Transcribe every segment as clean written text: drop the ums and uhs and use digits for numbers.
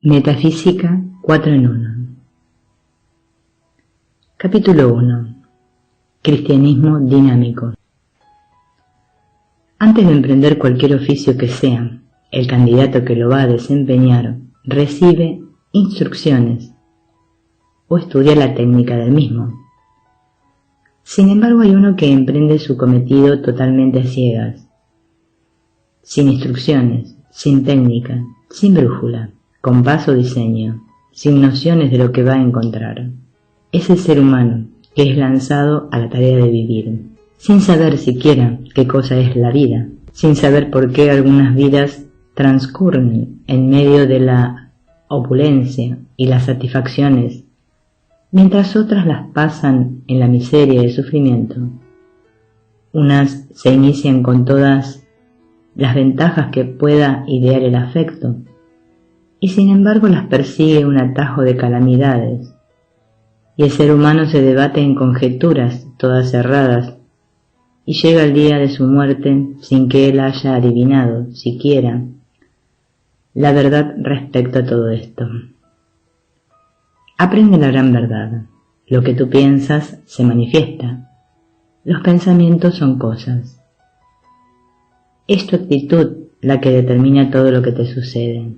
Metafísica 4 en 1. Capítulo 1. Cristianismo dinámico. Antes de emprender cualquier oficio que sea, el candidato que lo va a desempeñar recibe instrucciones o estudia la técnica del mismo. Sin embargo, hay uno que emprende su cometido totalmente a ciegas, sin instrucciones, sin técnica, sin brújula, compás o diseño, sin nociones de lo que va a encontrar. Es el ser humano que es lanzado a la tarea de vivir, sin saber siquiera qué cosa es la vida, sin saber por qué algunas vidas transcurren en medio de la opulencia y las satisfacciones, mientras otras las pasan en la miseria y el sufrimiento. Unas se inician con todas las ventajas que pueda idear el afecto, y sin embargo las persigue un atajo de calamidades, y el ser humano se debate en conjeturas todas cerradas, y llega el día de su muerte sin que él haya adivinado siquiera la verdad respecto a todo esto. Aprende la gran verdad: lo que tú piensas se manifiesta. Los pensamientos son cosas. Es tu actitud la que determina todo lo que te sucede.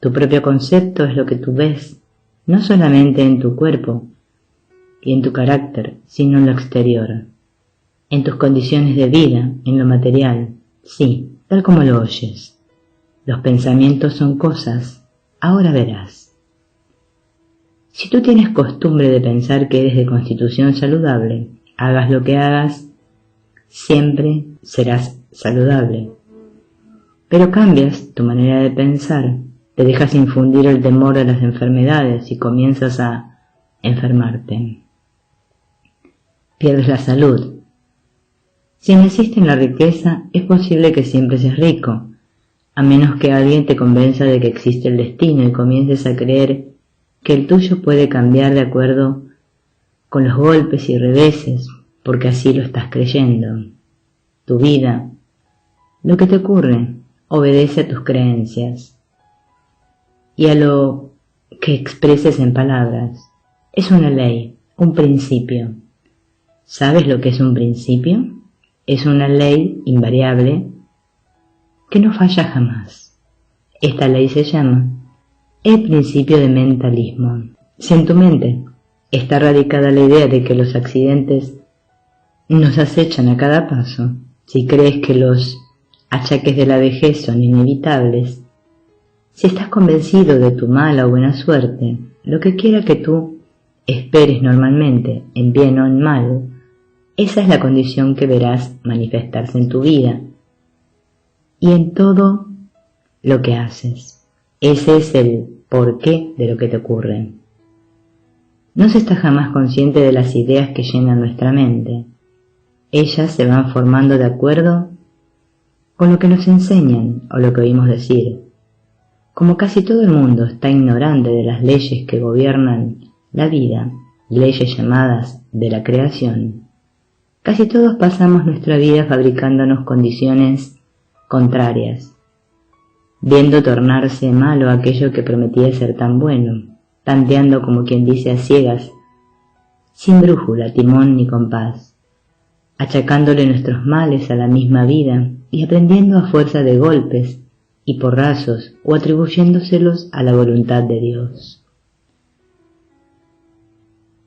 Tu propio concepto es lo que tú ves, no solamente en tu cuerpo y en tu carácter, sino en lo exterior, en tus condiciones de vida, en lo material. Sí, tal como lo oyes. Los pensamientos son cosas. Ahora verás. Si tú tienes costumbre de pensar que eres de constitución saludable, hagas lo que hagas, siempre serás saludable. Pero cambias tu manera de pensar, te dejas infundir el temor a las enfermedades y comienzas a enfermarte. Pierdes la salud. Si naciste en la riqueza, es posible que siempre seas rico, a menos que alguien te convenza de que existe el destino y comiences a creer que el tuyo puede cambiar de acuerdo con los golpes y reveses, porque así lo estás creyendo. Tu vida, lo que te ocurre, obedece a tus creencias y a lo que expreses en palabras. Es una ley, un principio. ¿Sabes lo que es un principio? Es una ley invariable que no falla jamás. Esta ley se llama el principio de mentalismo. Si en tu mente está radicada la idea de que los accidentes nos acechan a cada paso, si crees que los achaques de la vejez son inevitables, si estás convencido de tu mala o buena suerte, lo que quiera que tú esperes normalmente, en bien o en mal, esa es la condición que verás manifestarse en tu vida y en todo lo que haces. Ese es el porqué de lo que te ocurre. No se está jamás consciente de las ideas que llenan nuestra mente. Ellas se van formando de acuerdo con lo que nos enseñan o lo que oímos decir. Como casi todo el mundo está ignorante de las leyes que gobiernan la vida, leyes llamadas de la creación, casi todos pasamos nuestra vida fabricándonos condiciones contrarias, viendo tornarse malo aquello que prometía ser tan bueno, tanteando como quien dice a ciegas, sin brújula, timón ni compás, achacándole nuestros males a la misma vida y aprendiendo a fuerza de golpes y porrazos o atribuyéndoselos a la voluntad de Dios.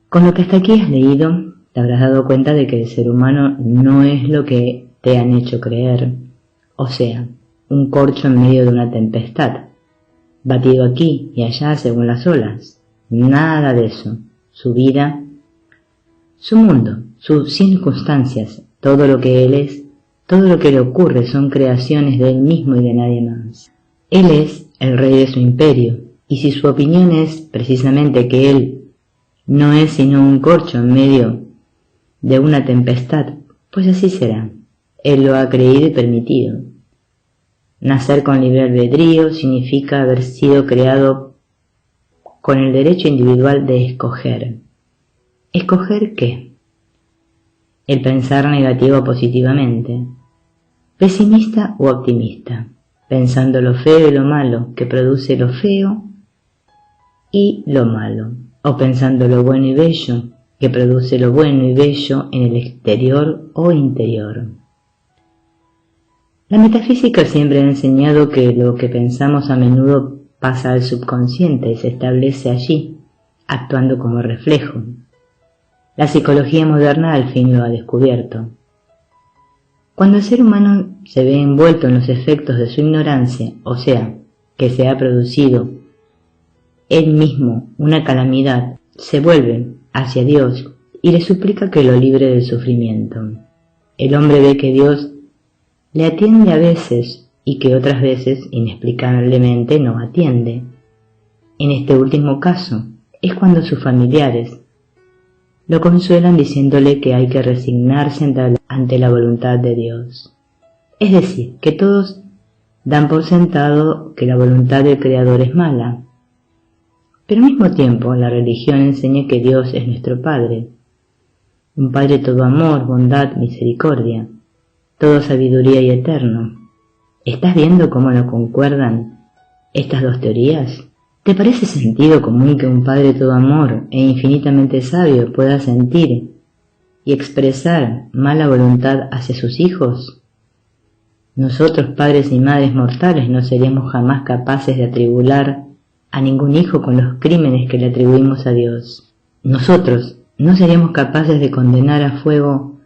Con lo que hasta aquí has leído, te habrás dado cuenta de que el ser humano no es lo que te han hecho creer, o sea, un corcho en medio de una tempestad, batido aquí y allá según las olas. Nada de eso. Su vida, su mundo, sus circunstancias, todo lo que él es, todo lo que le ocurre son creaciones de él mismo y de nadie más. Él es el rey de su imperio, y si su opinión es precisamente que él no es sino un corcho en medio de una tempestad, pues así será. Él lo ha creído y permitido. Nacer con libre albedrío significa haber sido creado con el derecho individual de escoger. ¿Escoger qué? El pensar negativo o positivamente, pesimista o optimista, pensando lo feo y lo malo que produce lo feo y lo malo, o pensando lo bueno y bello, que produce lo bueno y bello en el exterior o interior. La metafísica siempre ha enseñado que lo que pensamos a menudo pasa al subconsciente y se establece allí, actuando como reflejo. La psicología moderna al fin lo ha descubierto. Cuando el ser humano se ve envuelto en los efectos de su ignorancia, o sea, que se ha producido él mismo una calamidad, se vuelve hacia Dios y le suplica que lo libre del sufrimiento. El hombre ve que Dios le atiende a veces y que otras veces inexplicablemente no atiende. En este último caso es cuando sus familiares lo consuelan diciéndole que hay que resignarse ante la voluntad de Dios. Es decir, que todos dan por sentado que la voluntad del Creador es mala. Pero al mismo tiempo la religión enseña que Dios es nuestro Padre, un Padre todo amor, bondad, misericordia, todo sabiduría y eterno. ¿Estás viendo cómo no concuerdan estas dos teorías? ¿Te parece sentido común que un Padre todo amor e infinitamente sabio pueda sentir y expresar mala voluntad hacia sus hijos? Nosotros, padres y madres mortales, no seríamos jamás capaces de atribular a ningún hijo con los crímenes que le atribuimos a Dios. Nosotros no seríamos capaces de condenar a fuego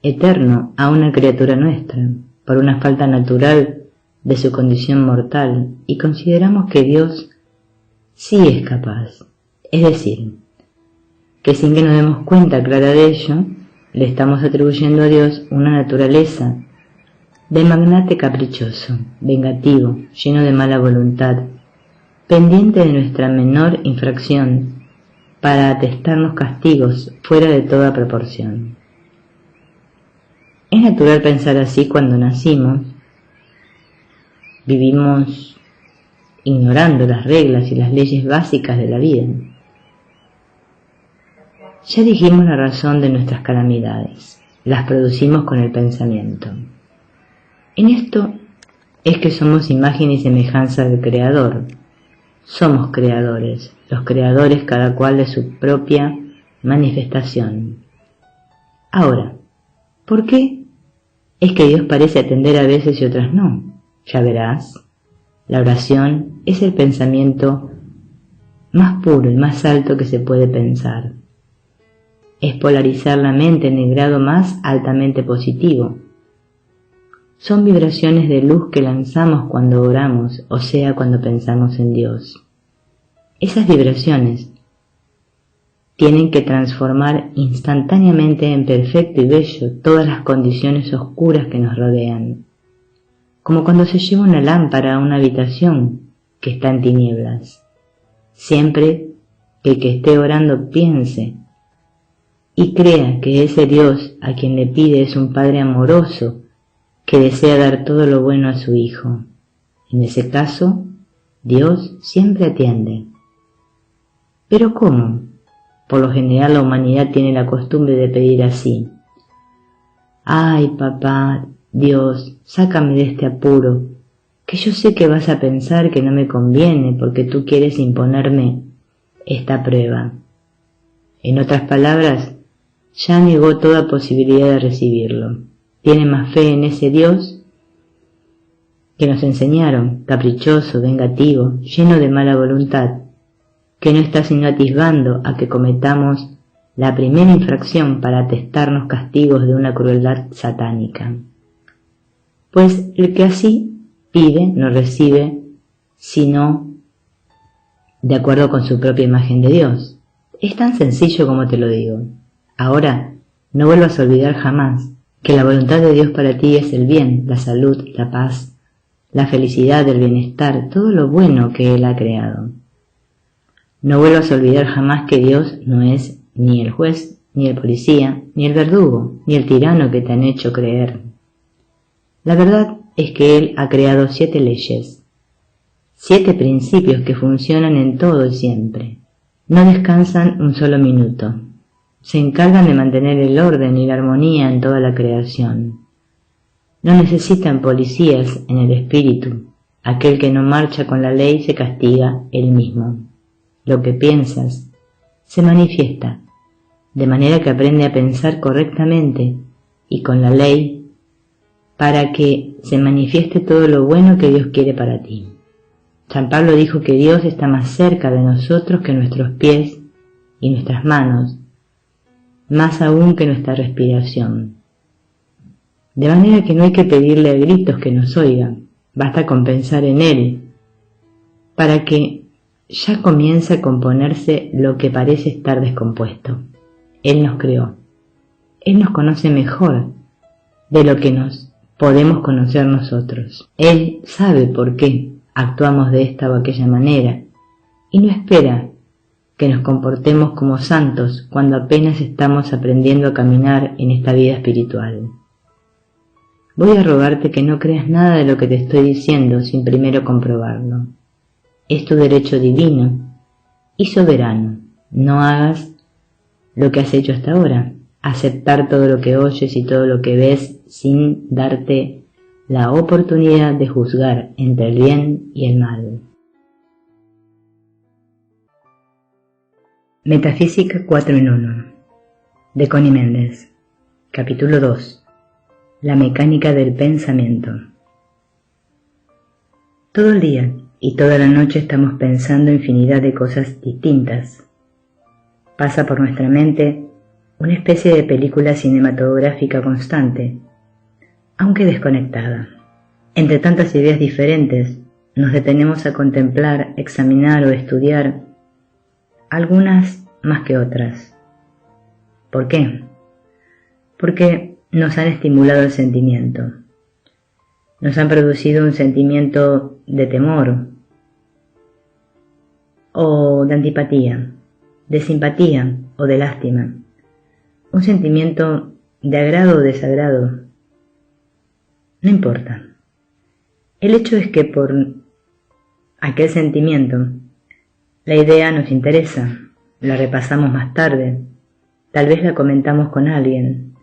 eterno a una criatura nuestra por una falta natural de su condición mortal, y consideramos que Dios sí es capaz. Es decir, que sin que nos demos cuenta clara de ello, le estamos atribuyendo a Dios una naturaleza de magnate caprichoso, vengativo, lleno de mala voluntad, pendiente de nuestra menor infracción para atestarnos castigos fuera de toda proporción. Es natural pensar así cuando nacimos, vivimos ignorando las reglas y las leyes básicas de la vida. Ya dijimos la razón de nuestras calamidades, las producimos con el pensamiento. En esto es que somos imagen y semejanza del Creador. Somos creadores, los creadores cada cual de su propia manifestación. Ahora, ¿por qué es que Dios parece atender a veces y otras no? Ya verás, la oración es el pensamiento más puro y más alto que se puede pensar. Es polarizar la mente en el grado más altamente positivo. Son vibraciones de luz que lanzamos cuando oramos, o sea, cuando pensamos en Dios. Esas vibraciones tienen que transformar instantáneamente en perfecto y bello todas las condiciones oscuras que nos rodean, como cuando se lleva una lámpara a una habitación que está en tinieblas. Siempre que el que esté orando piense y crea que ese Dios a quien le pide es un Padre amoroso que desea dar todo lo bueno a su Hijo. En ese caso, Dios siempre atiende. ¿Pero cómo? Por lo general la humanidad tiene la costumbre de pedir así: «Ay, papá, Dios, sácame de este apuro, que yo sé que vas a pensar que no me conviene porque tú quieres imponerme esta prueba». En otras palabras, ya negó toda posibilidad de recibirlo. Tiene más fe en ese Dios que nos enseñaron, caprichoso, vengativo, lleno de mala voluntad, que no está sino atisbando a que cometamos la primera infracción para atestarnos castigos de una crueldad satánica. Pues el que así pide no recibe sino de acuerdo con su propia imagen de Dios. Es tan sencillo como te lo digo. Ahora, no vuelvas a olvidar jamás que la voluntad de Dios para ti es el bien, la salud, la paz, la felicidad, el bienestar, todo lo bueno que Él ha creado. No vuelvas a olvidar jamás que Dios no es ni el juez, ni el policía, ni el verdugo, ni el tirano que te han hecho creer. La verdad es que Él ha creado 7 leyes, 7 principios que funcionan en todo y siempre. No descansan un solo minuto. Se encargan de mantener el orden y la armonía en toda la creación. No necesitan policías en el espíritu. Aquel que no marcha con la ley se castiga él mismo. lo que piensas, se manifiesta, de manera que aprende a pensar correctamente y con la ley para que se manifieste todo lo bueno que Dios quiere para ti. San Pablo dijo que Dios está más cerca de nosotros que nuestros pies y nuestras manos, más aún que nuestra respiración. De manera que no hay que pedirle a gritos que nos oiga, basta con pensar en Él, para que ya comience a componerse lo que parece estar descompuesto. Él nos creó. Él nos conoce mejor de lo que nos podemos conocer nosotros. Él sabe por qué actuamos de esta o aquella manera y no espera que nos comportemos como santos cuando apenas estamos aprendiendo a caminar en esta vida espiritual. Voy a rogarte que no creas nada de lo que te estoy diciendo sin primero comprobarlo. Es tu derecho divino y soberano. No hagas lo que has hecho hasta ahora, aceptar todo lo que oyes y todo lo que ves sin darte la oportunidad de juzgar entre el bien y el mal. Metafísica 4 en 1 de Connie Méndez. Capítulo 2. La mecánica del pensamiento. Todo el día y toda la noche estamos pensando infinidad de cosas distintas. Pasa por nuestra mente una especie de película cinematográfica constante, aunque desconectada. Entre tantas ideas diferentes, nos detenemos a contemplar, examinar o estudiar, algunas más que otras. ¿Por qué? Porque nos han estimulado el sentimiento. Nos han producido un sentimiento de temor o de antipatía, de simpatía o de lástima, un sentimiento de agrado o desagrado. No importa. El hecho es que por aquel sentimiento, la idea nos interesa, la repasamos más tarde, tal vez la comentamos con alguien.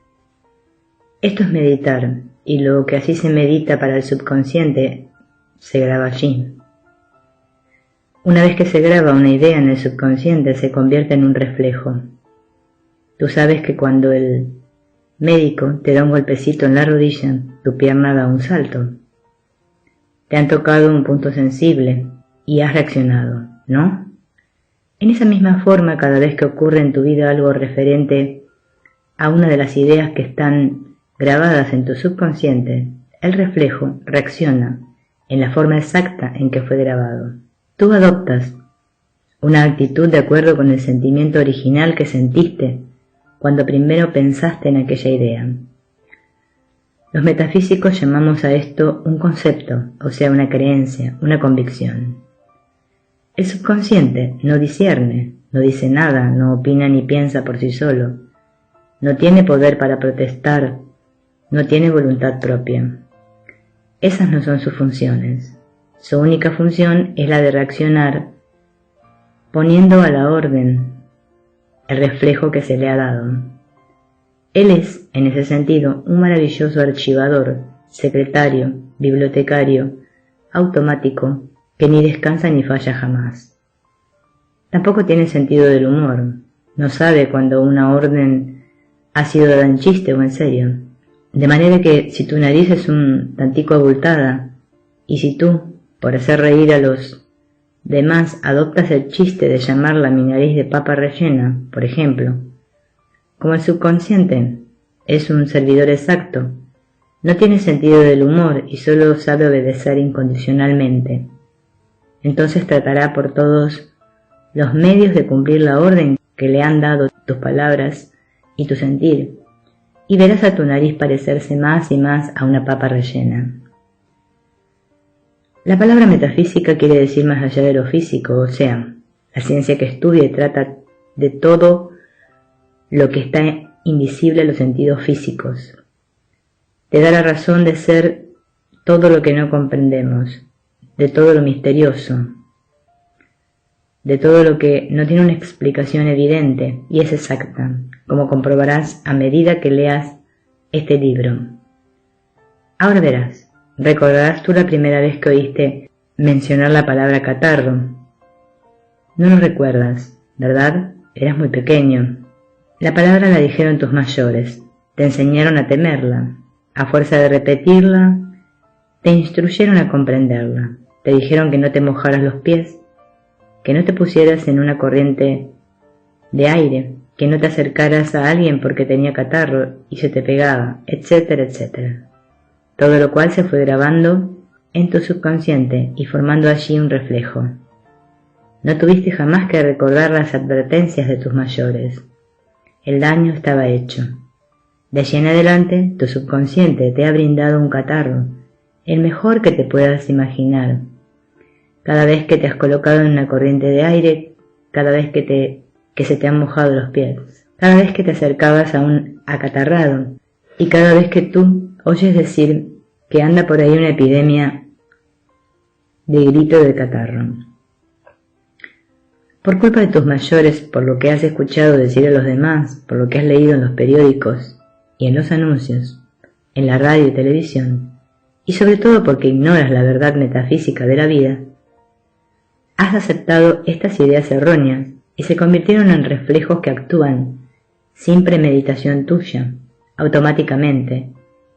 Esto es meditar, y lo que así se medita para el subconsciente se graba allí. Una vez que se graba una idea en el subconsciente se convierte en un reflejo. Tú sabes que cuando el médico te da un golpecito en la rodilla, tu pierna da un salto. Te han tocado un punto sensible y has reaccionado, ¿no? En esa misma forma, cada vez que ocurre en tu vida algo referente a una de las ideas que están grabadas en tu subconsciente, el reflejo reacciona en la forma exacta en que fue grabado. Tú adoptas una actitud de acuerdo con el sentimiento original que sentiste cuando primero pensaste en aquella idea. Los metafísicos llamamos a esto un concepto, o sea, una creencia, una convicción. El subconsciente no discierne, no dice nada, no opina ni piensa por sí solo, no tiene poder para protestar, no tiene voluntad propia. Esas no son sus funciones. Su única función es la de reaccionar poniendo a la orden el reflejo que se le ha dado. Él es, en ese sentido, un maravilloso archivador, secretario, bibliotecario, automático, que ni descansa ni falla jamás. Tampoco tiene sentido del humor, no sabe cuando una orden ha sido dada en chiste o en serio. De manera que si tu nariz es un tantico abultada, y si tú, por hacer reír a los demás, adoptas el chiste de llamarla mi nariz de papa rellena, por ejemplo, como el subconsciente es un servidor exacto, no tiene sentido del humor y solo sabe obedecer incondicionalmente, entonces tratará por todos los medios de cumplir la orden que le han dado tus palabras y tu sentir, y verás a tu nariz parecerse más y más a una papa rellena. La palabra metafísica quiere decir más allá de lo físico, o sea, la ciencia que estudia y trata de todo lo que está invisible a los sentidos físicos. Te da la razón de ser todo lo que no comprendemos, de todo lo misterioso, de todo lo que no tiene una explicación evidente y es exacta, como comprobarás a medida que leas este libro. Ahora verás. Recordarás tú la primera vez que oíste mencionar la palabra catarro. No lo recuerdas, ¿verdad? Eras muy pequeño. La palabra la dijeron tus mayores, te enseñaron a temerla, a fuerza de repetirla, te instruyeron a comprenderla, te dijeron que no te mojaras los pies, que no te pusieras en una corriente de aire, que no te acercaras a alguien porque tenía catarro y se te pegaba, etcétera, etcétera. Todo lo cual se fue grabando en tu subconsciente y formando allí un reflejo. No tuviste jamás que recordar las advertencias de tus mayores. El daño estaba hecho. De allí en adelante, tu subconsciente te ha brindado un catarro, el mejor que te puedas imaginar. Cada vez que te has colocado en una corriente de aire, cada vez que se te han mojado los pies, cada vez que te acercabas a un acatarrado, y cada vez que tú oyes decir que anda por ahí una epidemia de grito de catarro. Por culpa de tus mayores, por lo que has escuchado decir a los demás, por lo que has leído en los periódicos y en los anuncios, en la radio y televisión, y sobre todo porque ignoras la verdad metafísica de la vida, has aceptado estas ideas erróneas y se convirtieron en reflejos que actúan sin premeditación tuya, automáticamente,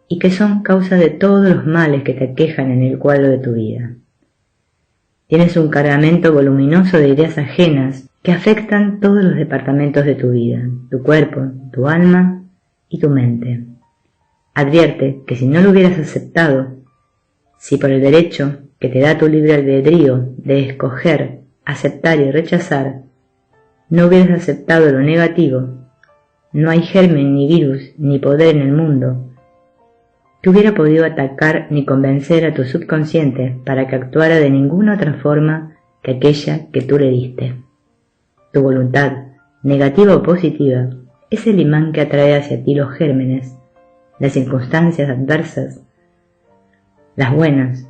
y que son causa de todos los males que te aquejan en el cuadro de tu vida. Tienes un cargamento voluminoso de ideas ajenas que afectan todos los departamentos de tu vida, tu cuerpo, tu alma y tu mente. Advierte que si no lo hubieras aceptado, si por el derecho que te da tu libre albedrío de escoger, aceptar y rechazar, no hubieras aceptado lo negativo, no hay germen ni virus ni poder en el mundo que hubiera podido atacar ni convencer a tu subconsciente para que actuara de ninguna otra forma que aquella que tú le diste. Tu voluntad, negativa o positiva, es el imán que atrae hacia ti los gérmenes, las circunstancias adversas, las buenas.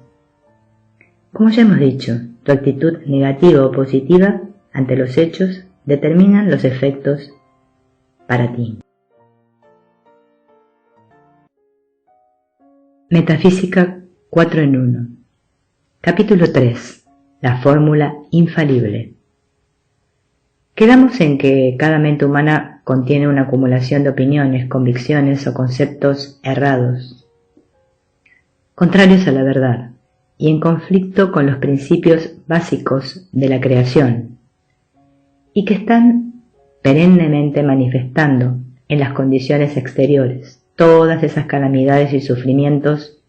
Como ya hemos dicho, tu actitud negativa o positiva ante los hechos determinan los efectos para ti. Metafísica 4 en 1. Capítulo 3. La fórmula infalible. Quedamos en que cada mente humana contiene una acumulación de opiniones, convicciones o conceptos errados, contrarios a la verdad y en conflicto con los principios básicos de la creación, y que están perennemente manifestando en las condiciones exteriores todas esas calamidades y sufrimientos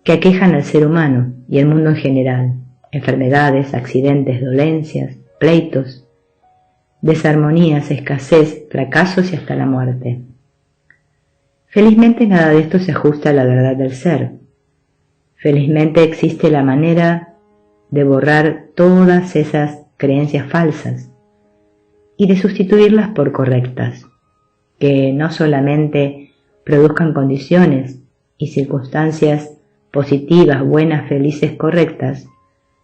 que aquejan al ser humano y el mundo en general, enfermedades, accidentes, dolencias, pleitos, desarmonías, escasez, fracasos y hasta la muerte. Felizmente nada de esto se ajusta a la verdad del ser. Felizmente existe la manera de borrar todas esas creencias falsas y de sustituirlas por correctas, que no solamente produzcan condiciones y circunstancias positivas, buenas, felices, correctas,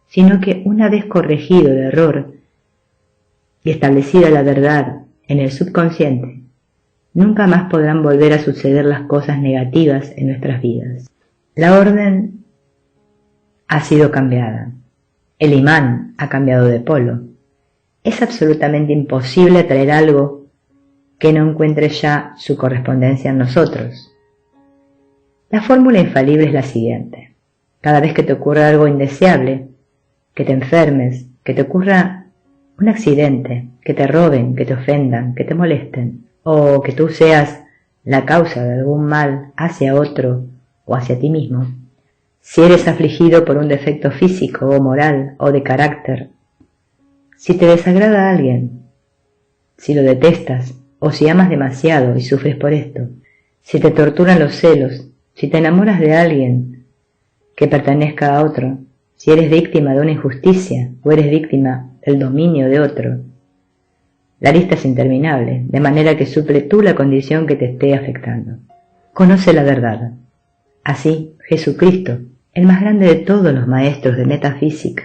sino que una vez corregido el error y establecida la verdad en el subconsciente, nunca más podrán volver a suceder las cosas negativas en nuestras vidas. La orden ha sido cambiada. El imán ha cambiado de polo. Es absolutamente imposible atraer algo que no encuentre ya su correspondencia en nosotros. La fórmula infalible es la siguiente. Cada vez que te ocurra algo indeseable, que te enfermes, que te ocurra un accidente, que te roben, que te ofendan, que te molesten, o que tú seas la causa de algún mal hacia otro o hacia ti mismo, si eres afligido por un defecto físico o moral o de carácter, si te desagrada a alguien, si lo detestas, o si amas demasiado y sufres por esto, si te torturan los celos, si te enamoras de alguien que pertenezca a otro, si eres víctima de una injusticia o eres víctima del dominio de otro. La lista es interminable, de manera que suple tú la condición que te esté afectando. Conoce la verdad. Así, Jesucristo, el más grande de todos los maestros de metafísica,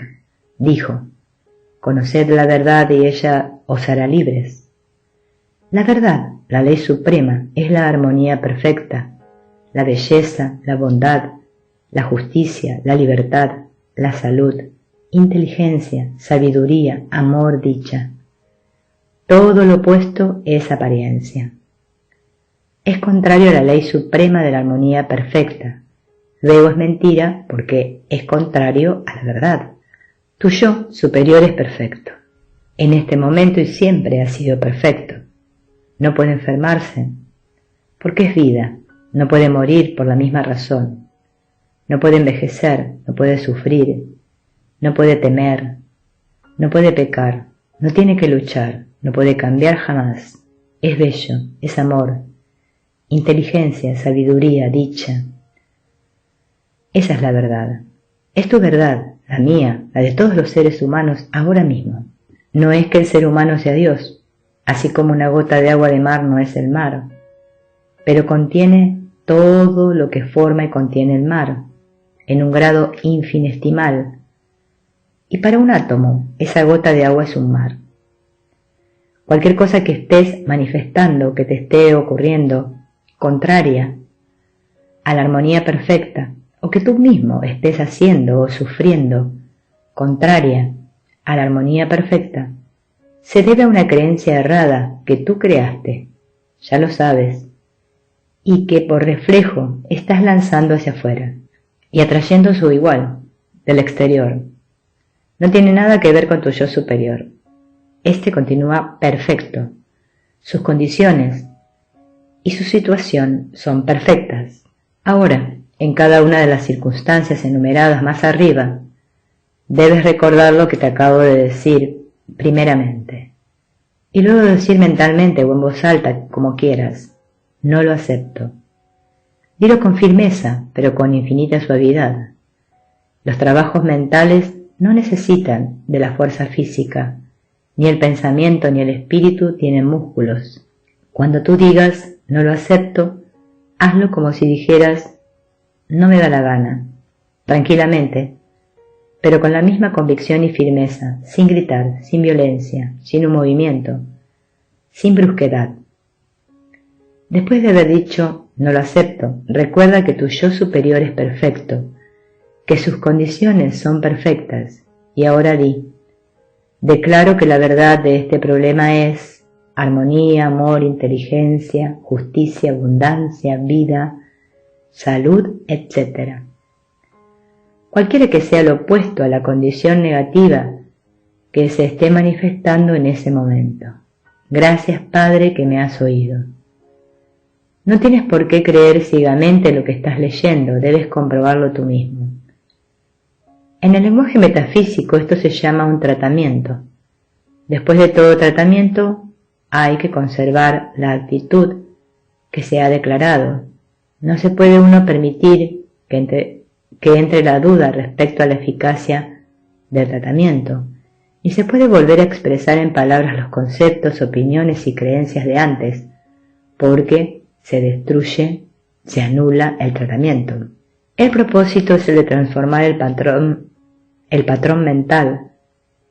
dijo: «Conoced la verdad y ella os hará libres». La verdad, la ley suprema, es la armonía perfecta, la belleza, la bondad, la justicia, la libertad, la salud, inteligencia, sabiduría, amor, dicha. Todo lo opuesto es apariencia. Es contrario a la ley suprema de la armonía perfecta. Luego es mentira porque es contrario a la verdad. Tu yo superior es perfecto. En este momento y siempre ha sido perfecto. No puede enfermarse porque es vida. No puede morir por la misma razón. No puede envejecer, no puede sufrir, no puede temer, no puede pecar, no tiene que luchar, no puede cambiar jamás. Es bello, es amor, inteligencia, sabiduría, dicha. Esa es la verdad. Es tu verdad, la mía, la de todos los seres humanos ahora mismo. No es que el ser humano sea Dios, así como una gota de agua de mar no es el mar, pero contiene todo lo que forma y contiene el mar, en un grado infinitesimal. Y para un átomo, esa gota de agua es un mar. Cualquier cosa que estés manifestando, que te esté ocurriendo, contraria a la armonía perfecta, o que tú mismo estés haciendo o sufriendo, contraria a la armonía perfecta, se debe a una creencia errada que tú creaste, ya lo sabes, y que por reflejo estás lanzando hacia afuera y atrayendo su igual del exterior. No tiene nada que ver con tu yo superior. Este continúa perfecto. Sus condiciones y su situación son perfectas. Ahora, en cada una de las circunstancias enumeradas más arriba, debes recordar lo que te acabo de decir primeramente, y luego decir mentalmente o en voz alta, como quieras: no lo acepto. Dilo con firmeza, pero con infinita suavidad. Los trabajos mentales no necesitan de la fuerza física, ni el pensamiento ni el espíritu tienen músculos. Cuando tú digas no lo acepto, hazlo como si dijeras no me da la gana, tranquilamente, pero con la misma convicción y firmeza, sin gritar, sin violencia, sin un movimiento, sin brusquedad. Después de haber dicho no lo acepto, recuerda que tu yo superior es perfecto, que sus condiciones son perfectas, y ahora di: declaro que la verdad de este problema es armonía, amor, inteligencia, justicia, abundancia, vida, salud, etc. Cualquiera que sea lo opuesto a la condición negativa que se esté manifestando en ese momento. Gracias, Padre, que me has oído. No tienes por qué creer ciegamente lo que estás leyendo, debes comprobarlo tú mismo. En el lenguaje metafísico esto se llama un tratamiento. Después de todo tratamiento hay que conservar la actitud que se ha declarado. No se puede uno permitir que entre la duda respecto a la eficacia del tratamiento, ni se puede volver a expresar en palabras los conceptos, opiniones y creencias de antes, porque se destruye, se anula el tratamiento. El propósito es el de transformar el patrón mental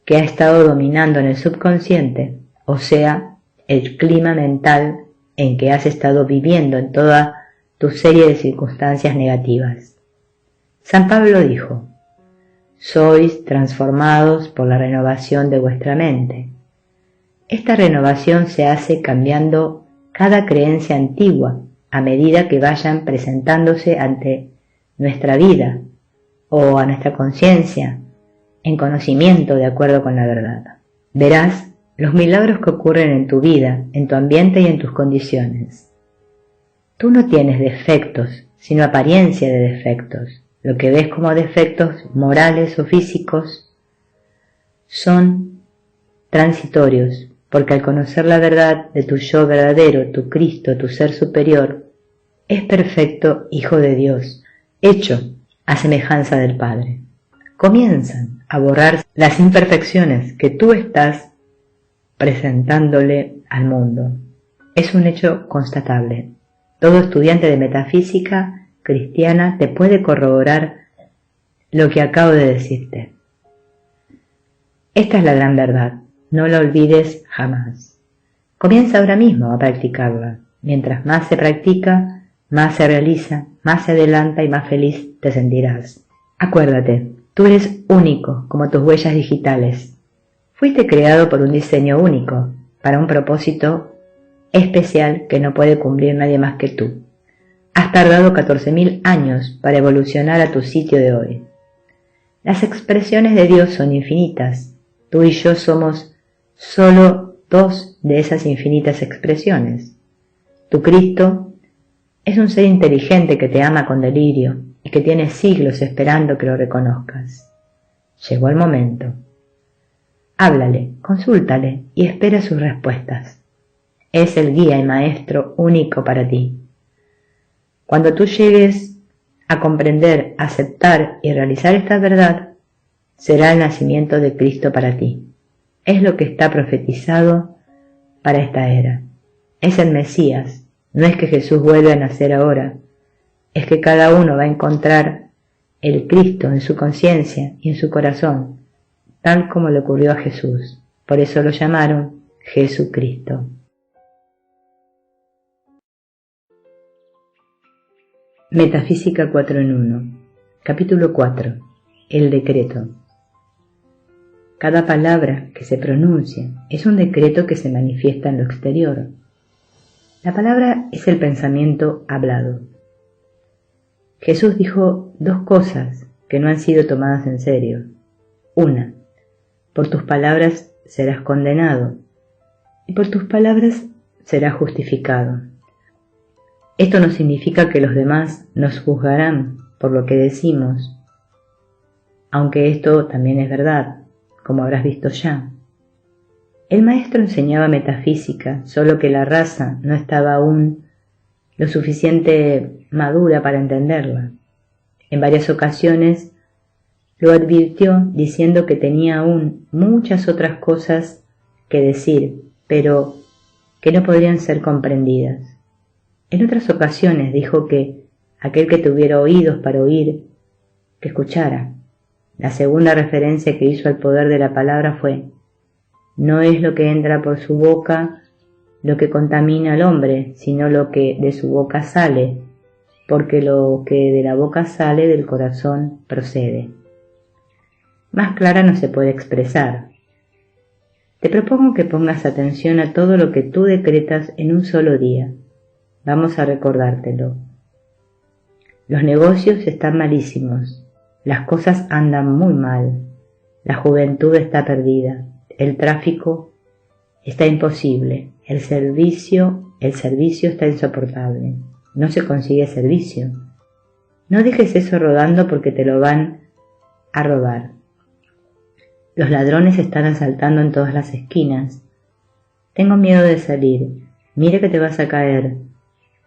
que ha estado dominando en el subconsciente, o sea, el clima mental en que has estado viviendo en toda tu serie de circunstancias negativas. San Pablo dijo: sois transformados por la renovación de vuestra mente. Esta renovación se hace cambiando cada creencia antigua a medida que vayan presentándose ante nuestra vida o a nuestra conciencia en conocimiento de acuerdo con la verdad. Verás los milagros que ocurren en tu vida, en tu ambiente y en tus condiciones. Tú no tienes defectos, sino apariencia de defectos. Lo que ves como defectos morales o físicos son transitorios, porque al conocer la verdad de tu yo verdadero, tu Cristo, tu ser superior, es perfecto Hijo de Dios, hecho a semejanza del Padre. Comienzan a borrar las imperfecciones que tú estás presentándole al mundo. Es un hecho constatable. Todo estudiante de metafísica cristiana te puede corroborar lo que acabo de decirte. Esta es la gran verdad. No la olvides jamás. Comienza ahora mismo a practicarla. Mientras más se practica, más se realiza, más se adelanta y más feliz te sentirás. Acuérdate, Tú eres único, como tus huellas digitales. Fuiste creado por un diseño único, para un propósito especial que no puede cumplir nadie más que tú. Has tardado 14.000 años para evolucionar a tu sitio de hoy. Las expresiones de Dios son infinitas. Tú y yo somos solo dos de esas infinitas expresiones. Tu Cristo es un ser inteligente que te ama con delirio y que tiene siglos esperando que lo reconozcas. Llegó el momento. Háblale, consúltale y espera sus respuestas. Es el guía y maestro único para ti. Cuando tú llegues a comprender, aceptar y realizar esta verdad, será el nacimiento de Cristo para ti. Es lo que está profetizado para esta era. Es el Mesías. No es que Jesús vuelva a nacer ahora. Es que cada uno va a encontrar el Cristo en su conciencia y en su corazón, tal como le ocurrió a Jesús. Por eso lo llamaron Jesucristo. Metafísica 4 en 1. Capítulo 4. El decreto. Cada palabra que se pronuncia es un decreto que se manifiesta en lo exterior. La palabra es el pensamiento hablado. Jesús dijo dos cosas que no han sido tomadas en serio. Una, por tus palabras serás condenado y por tus palabras serás justificado. Esto no significa que los demás nos juzgarán por lo que decimos, aunque esto también es verdad, como habrás visto ya. El maestro enseñaba metafísica, solo que la raza no estaba aún lo suficiente madura para entenderla. En varias ocasiones lo advirtió diciendo que tenía aún muchas otras cosas que decir, pero que no podrían ser comprendidas. En otras ocasiones dijo que aquel que tuviera oídos para oír, que escuchara. La segunda referencia que hizo al poder de la palabra fue: no es lo que entra por su boca lo que contamina al hombre, sino lo que de su boca sale, porque lo que de la boca sale del corazón procede. Más clara no se puede expresar. Te propongo que pongas atención a todo lo que tú decretas en un solo día. Vamos a recordártelo. Los negocios están malísimos, las cosas andan muy mal, la juventud está perdida, el tráfico está imposible, el servicio está insoportable, no se consigue servicio. No dejes eso rodando porque te lo van a robar. Los ladrones están asaltando en todas las esquinas. Tengo miedo de salir, mire que te vas a caer.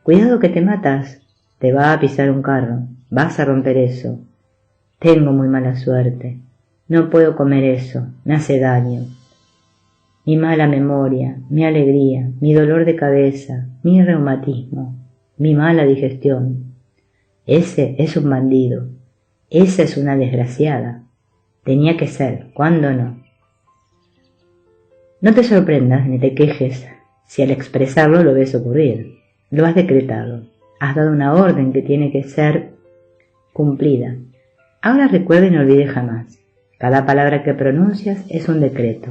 Cuidado que te matas, te va a pisar un carro, vas a romper eso. Tengo muy mala suerte, no puedo comer eso, me hace daño. Mi mala memoria, mi alegría, mi dolor de cabeza, mi reumatismo, mi mala digestión. Ese es un bandido, esa es una desgraciada. Tenía que ser, ¿cuándo no? No te sorprendas ni te quejes si al expresarlo lo ves ocurrir. Lo has decretado, has dado una orden que tiene que ser cumplida. Ahora recuerda y no olvides jamás, cada palabra que pronuncias es un decreto,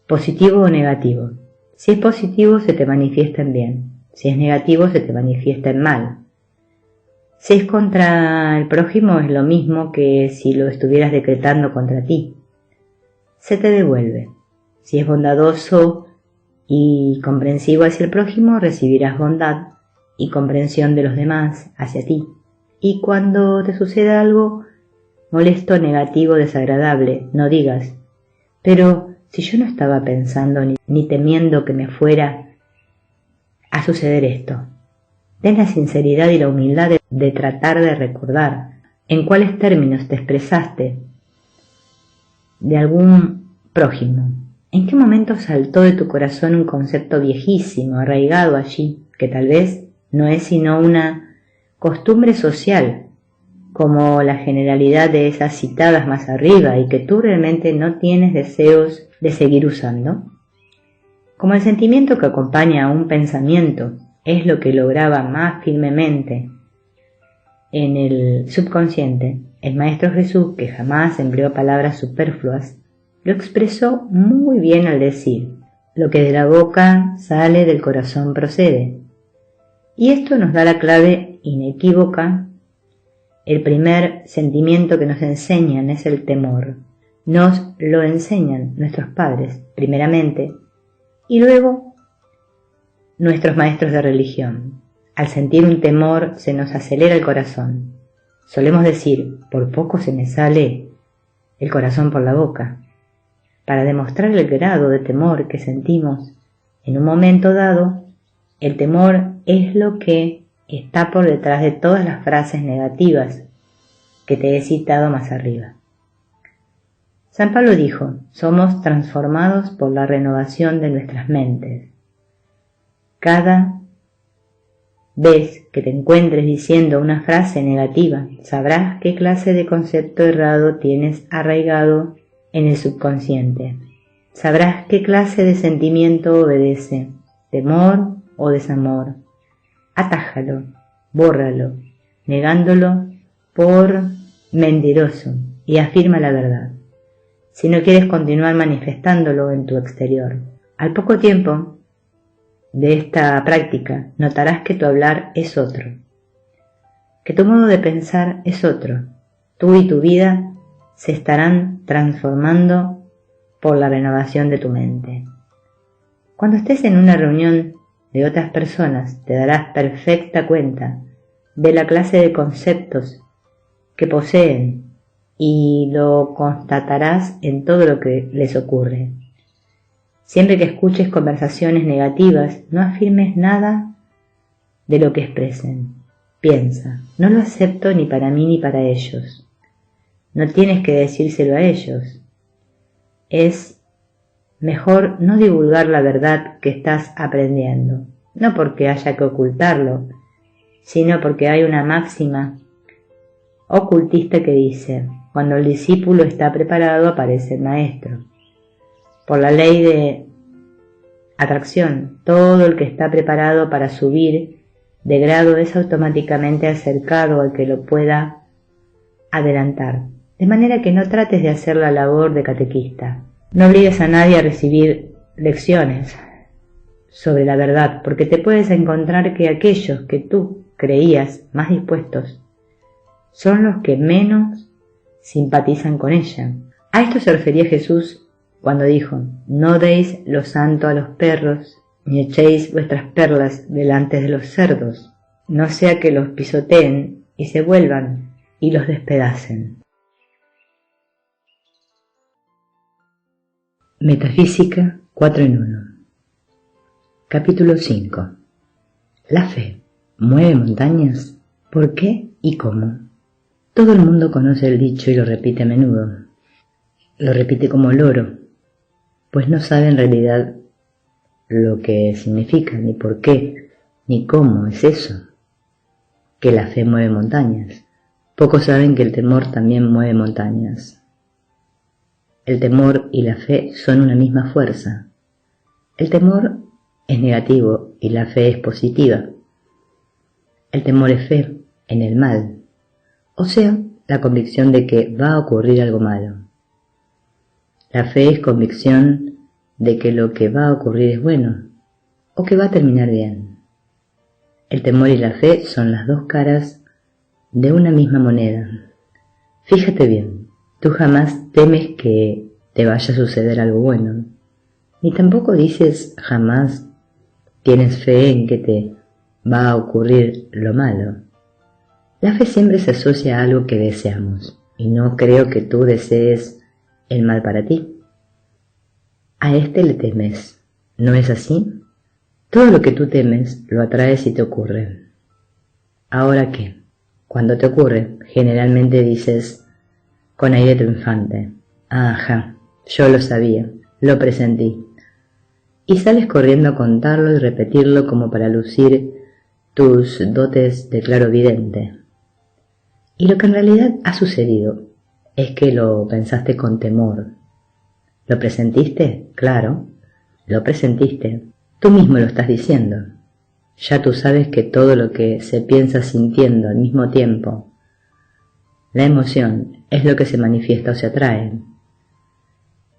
positivo o negativo. Si es positivo se te manifiesta en bien, si es negativo se te manifiesta en mal. Si es contra el prójimo es lo mismo que si lo estuvieras decretando contra ti. Se te devuelve. Si es bondadoso y comprensivo hacia el prójimo, recibirás bondad y comprensión de los demás hacia ti. Y cuando te suceda algo molesto, negativo, desagradable, no digas: pero si yo no estaba pensando ni temiendo que me fuera a suceder esto. Ten la sinceridad y la humildad de tratar de recordar en cuáles términos te expresaste de algún prójimo. ¿En qué momento saltó de tu corazón un concepto viejísimo, arraigado allí, que tal vez no es sino una costumbre social, como la generalidad de esas citadas más arriba, y que tú realmente no tienes deseos de seguir usando? Como el sentimiento que acompaña a un pensamiento es lo que lograba más firmemente En el subconsciente, el Maestro Jesús, que jamás empleó palabras superfluas, lo expresó muy bien al decir: lo que de la boca sale del corazón procede. Y esto nos da la clave inequívoca. El primer sentimiento que nos enseñan es el temor. Nos lo enseñan nuestros padres, primeramente, y luego nuestros maestros de religión. Al sentir un temor se nos acelera el corazón. Solemos decir: por poco se me sale el corazón por la boca, para demostrar el grado de temor que sentimos en un momento dado. El temor es lo que está por detrás de todas las frases negativas que te he citado más arriba. San Pablo dijo: somos transformados por la renovación de nuestras mentes. Cada vez que te encuentres diciendo una frase negativa, sabrás qué clase de concepto errado tienes arraigado en el subconsciente. Sabrás qué clase de sentimiento obedece, temor o desamor. Atájalo, bórralo, negándolo por mentiroso, y afirma la verdad, si no quieres continuar manifestándolo en tu exterior. Al poco tiempo de esta práctica, notarás que tu hablar es otro, que tu modo de pensar es otro. Tú y tu vida se estarán transformando por la renovación de tu mente. Cuando estés en una reunión de otras personas, te darás perfecta cuenta de la clase de conceptos que poseen, y lo constatarás en todo lo que les ocurre. Siempre que escuches conversaciones negativas, no afirmes nada de lo que expresen. Piensa: no lo acepto ni para mí ni para ellos. No tienes que decírselo a ellos. Es mejor no divulgar la verdad que estás aprendiendo, no porque haya que ocultarlo, sino porque hay una máxima ocultista que dice: cuando el discípulo está preparado, aparece el maestro. Por la ley de atracción, todo el que está preparado para subir de grado es automáticamente acercado al que lo pueda adelantar. De manera que no trates de hacer la labor de catequista. No obligues a nadie a recibir lecciones sobre la verdad, porque te puedes encontrar que aquellos que tú creías más dispuestos son los que menos simpatizan con ella. A esto se refería Jesús cuando dijo: no deis lo santo a los perros, ni echéis vuestras perlas delante de los cerdos, no sea que los pisoteen y se vuelvan y los despedacen. Metafísica 4 en 1. Capítulo 5. La fe mueve montañas. ¿Por qué y cómo? Todo el mundo conoce el dicho y lo repite a menudo. Lo repite como loro, pues no sabe en realidad lo que significa, ni por qué, ni cómo es eso, que la fe mueve montañas. Pocos saben que el temor también mueve montañas. El temor y la fe son una misma fuerza. El temor es negativo y la fe es positiva. El temor es fe en el mal, o sea, la convicción de que va a ocurrir algo malo. La fe es convicción de que lo que va a ocurrir es bueno, o que va a terminar bien. El temor y la fe son las dos caras de una misma moneda. Fíjate bien, tú jamás temes que te vaya a suceder algo bueno, ni tampoco dices jamás tienes fe en que te va a ocurrir lo malo. La fe siempre se asocia a algo que deseamos, y no creo que tú desees el mal para ti. A este le temes, ¿no es así? Todo lo que tú temes lo atraes y te ocurre. ¿Ahora qué? Cuando te ocurre, generalmente dices con aire triunfante: ajá, yo lo sabía, lo presentí. Y sales corriendo a contarlo y repetirlo como para lucir tus dotes de clarovidente. Y lo que en realidad ha sucedido es que lo pensaste con temor. ¿Lo presentiste? Claro, lo presentiste. Tú mismo lo estás diciendo. Ya tú sabes que todo lo que se piensa sintiendo al mismo tiempo, la emoción, es lo que se manifiesta o se atrae.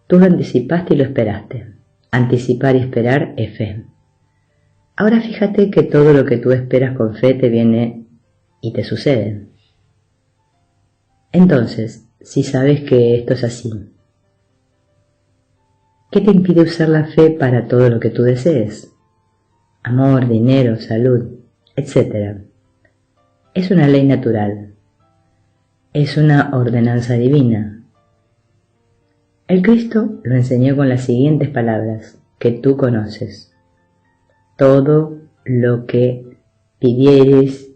Tú lo anticipaste y lo esperaste. Anticipar y esperar es fe. Ahora fíjate que todo lo que tú esperas con fe te viene y te sucede. Entonces, si sabes que esto es así, ¿qué te impide usar la fe para todo lo que tú desees? Amor, dinero, salud, etc. Es una ley natural. Es una ordenanza divina. El Cristo lo enseñó con las siguientes palabras que tú conoces. Todo lo que pidiereis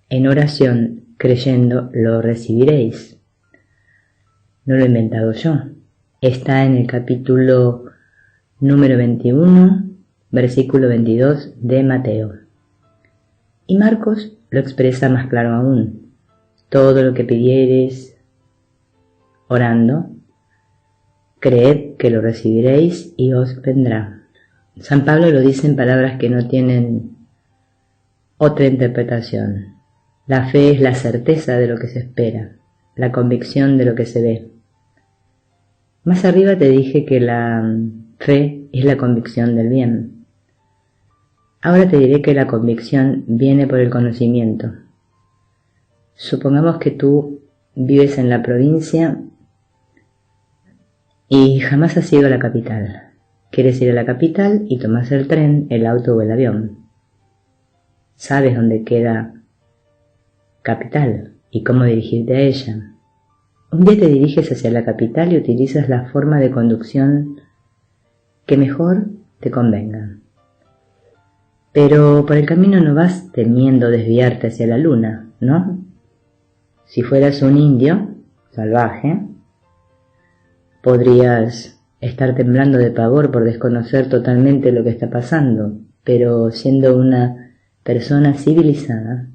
en oración, creyendo, lo recibiréis. No lo he inventado yo. Está en el capítulo número 21, versículo 22 de Mateo. Y Marcos lo expresa más claro aún. Todo lo que pidiereis orando, creed que lo recibiréis y os vendrá. San Pablo lo dice en palabras que no tienen otra interpretación. La fe es la certeza de lo que se espera, la convicción de lo que se ve. Más arriba te dije que la fe es la convicción del bien. Ahora te diré que la convicción viene por el conocimiento. Supongamos que tú vives en la provincia y jamás has ido a la capital. Quieres ir a la capital y tomas el tren, el auto o el avión. Sabes dónde queda capital y cómo dirigirte a ella. Un día te diriges hacia la capital y utilizas la forma de conducción que mejor te convenga. Pero por el camino no vas temiendo desviarte hacia la luna, ¿no? Si fueras un indio salvaje, podrías estar temblando de pavor por desconocer totalmente lo que está pasando, pero siendo una persona civilizada,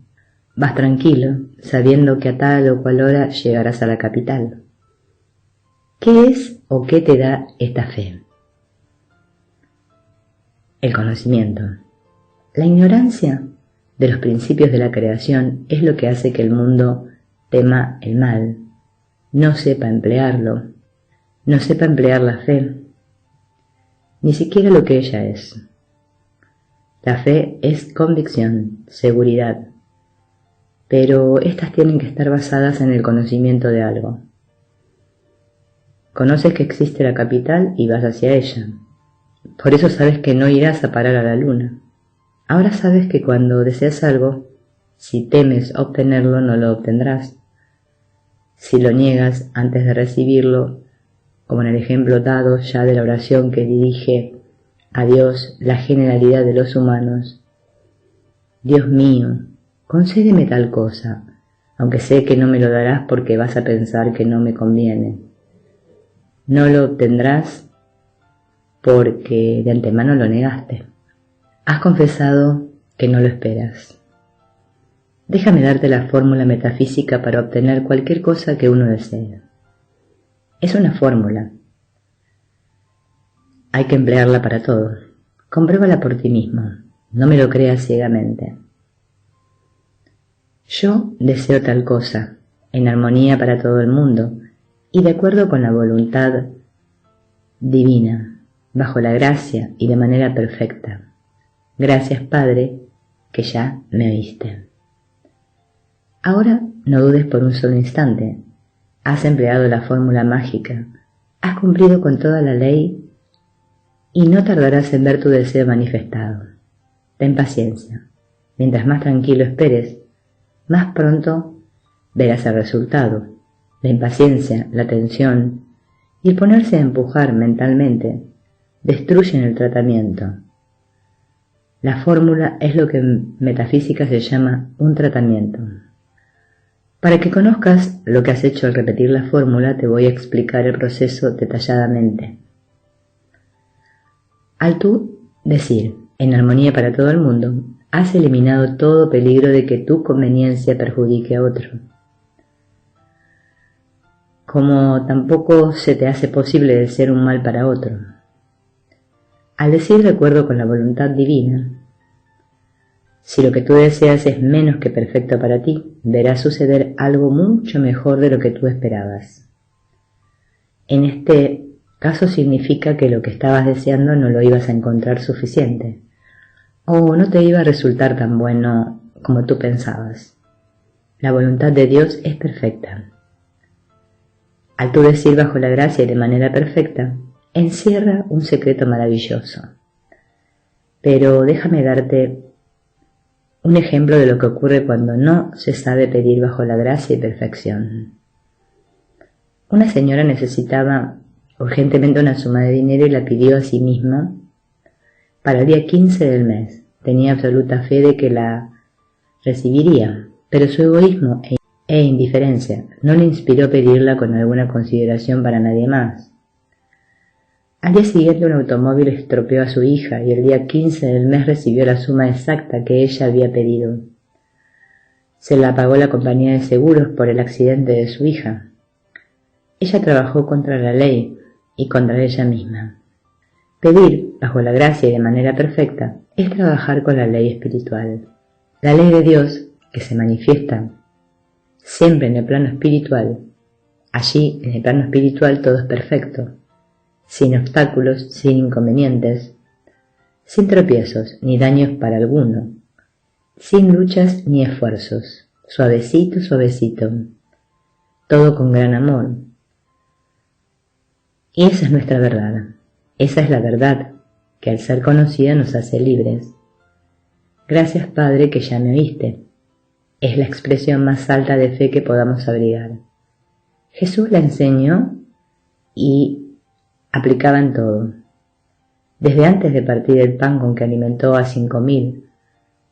vas tranquilo, sabiendo que a tal o cual hora llegarás a la capital. ¿Qué es o qué te da esta fe? El conocimiento. La ignorancia de los principios de la creación es lo que hace que el mundo tema el mal, no sepa emplearlo, no sepa emplear la fe, ni siquiera lo que ella es. La fe es convicción, seguridad, pero estas tienen que estar basadas en el conocimiento de algo. Conoces que existe la capital y vas hacia ella. Por eso sabes que no irás a parar a la luna. Ahora sabes que cuando deseas algo, si temes obtenerlo, no lo obtendrás. Si lo niegas antes de recibirlo, como en el ejemplo dado ya de la oración que dirige a Dios la generalidad de los humanos, Dios mío, concédeme tal cosa, aunque sé que no me lo darás porque vas a pensar que no me conviene. No lo obtendrás porque de antemano lo negaste. Has confesado que no lo esperas. Déjame darte la fórmula metafísica para obtener cualquier cosa que uno desee. Es una fórmula. Hay que emplearla para todo. Compruébala por ti mismo. No me lo creas ciegamente. Yo deseo tal cosa, en armonía para todo el mundo y de acuerdo con la voluntad divina, bajo la gracia y de manera perfecta. Gracias, Padre, que ya me oíste. Ahora no dudes por un solo instante. Has empleado la fórmula mágica, has cumplido con toda la ley y no tardarás en ver tu deseo manifestado. Ten paciencia. Mientras más tranquilo esperes, más pronto verás el resultado. La impaciencia, la tensión y el ponerse a empujar mentalmente destruyen el tratamiento. La fórmula es lo que en metafísica se llama un tratamiento. Para que conozcas lo que has hecho al repetir la fórmula, te voy a explicar el proceso detalladamente. Al tú decir, en armonía para todo el mundo, has eliminado todo peligro de que tu conveniencia perjudique a otro. Como tampoco se te hace posible desear un mal para otro. Al decir de acuerdo con la voluntad divina, si lo que tú deseas es menos que perfecto para ti, verás suceder algo mucho mejor de lo que tú esperabas. En este caso significa que lo que estabas deseando no lo ibas a encontrar suficiente, o no te iba a resultar tan bueno como tú pensabas. La voluntad de Dios es perfecta. Al tú decir bajo la gracia y de manera perfecta, encierra un secreto maravilloso. Pero déjame darte un ejemplo de lo que ocurre cuando no se sabe pedir bajo la gracia y perfección. Una señora necesitaba urgentemente una suma de dinero y la pidió a sí misma para el día 15 del mes. Tenía absoluta fe de que la recibiría, pero su egoísmo e indiferencia no le inspiró pedirla con alguna consideración para nadie más. Al día siguiente un automóvil estropeó a su hija y el día 15 del mes recibió la suma exacta que ella había pedido. Se la pagó la compañía de seguros por el accidente de su hija. Ella trabajó contra la ley y contra ella misma. Pedir bajo la gracia y de manera perfecta es trabajar con la ley espiritual. La ley de Dios, que se manifiesta siempre en el plano espiritual. Allí, en el plano espiritual, todo es perfecto, sin obstáculos, sin inconvenientes, sin tropiezos ni daños para alguno, sin luchas ni esfuerzos, suavecito, suavecito, todo con gran amor. Y esa es nuestra verdad, esa es la verdad que al ser conocida nos hace libres. Gracias, Padre, que ya me oíste. Es la expresión más alta de fe que podamos abrigar. Jesús la enseñó y aplicaba en todo, desde antes de partir el pan con que alimentó a 5.000,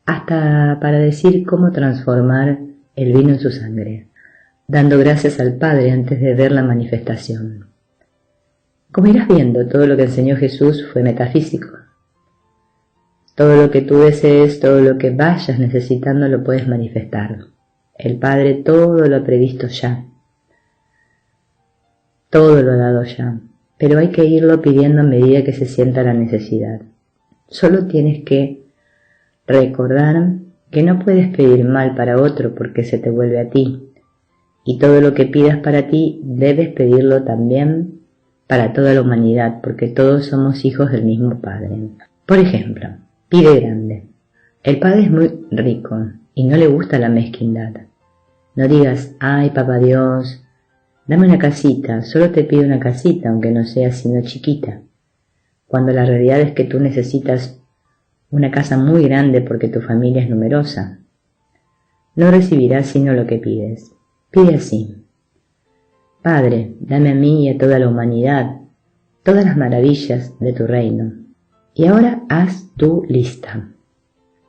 hasta para decir cómo transformar el vino en su sangre, dando gracias al Padre antes de ver la manifestación. Como irás viendo, todo lo que enseñó Jesús fue metafísico. Todo lo que tú desees, todo lo que vayas necesitando lo puedes manifestar. El Padre todo lo ha previsto ya. Todo lo ha dado ya. Pero hay que irlo pidiendo a medida que se sienta la necesidad. Solo tienes que recordar que no puedes pedir mal para otro porque se te vuelve a ti. Y todo lo que pidas para ti debes pedirlo también para toda la humanidad, porque todos somos hijos del mismo Padre. Por ejemplo, pide grande. El Padre es muy rico y no le gusta la mezquindad. No digas, ay Papá Dios, dame una casita, solo te pido una casita, aunque no sea sino chiquita, cuando la realidad es que tú necesitas una casa muy grande porque tu familia es numerosa. No recibirás sino lo que pides. Pide así: Padre, dame a mí y a toda la humanidad todas las maravillas de tu reino. Y ahora haz tu lista.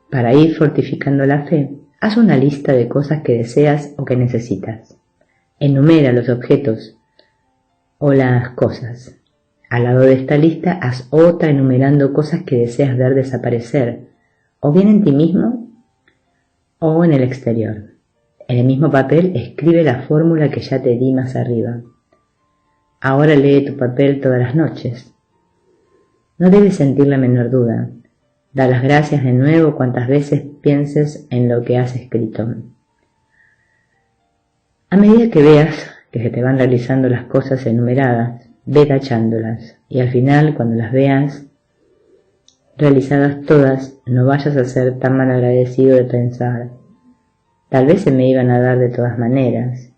Para ir fortificando la fe, haz una lista de cosas que deseas o que necesitas. Enumera los objetos o las cosas. Al lado de esta lista, haz otra enumerando cosas que deseas ver desaparecer, o bien en ti mismo o en el exterior. En el mismo papel escribe la fórmula que ya te di más arriba. Ahora lee tu papel todas las noches. No debes sentir la menor duda. Da las gracias de nuevo cuantas veces pienses en lo que has escrito. A medida que veas que se te van realizando las cosas enumeradas, ve tachándolas, y al final, cuando las veas realizadas todas, no vayas a ser tan mal agradecido de pensar: tal vez se me iban a dar de todas maneras,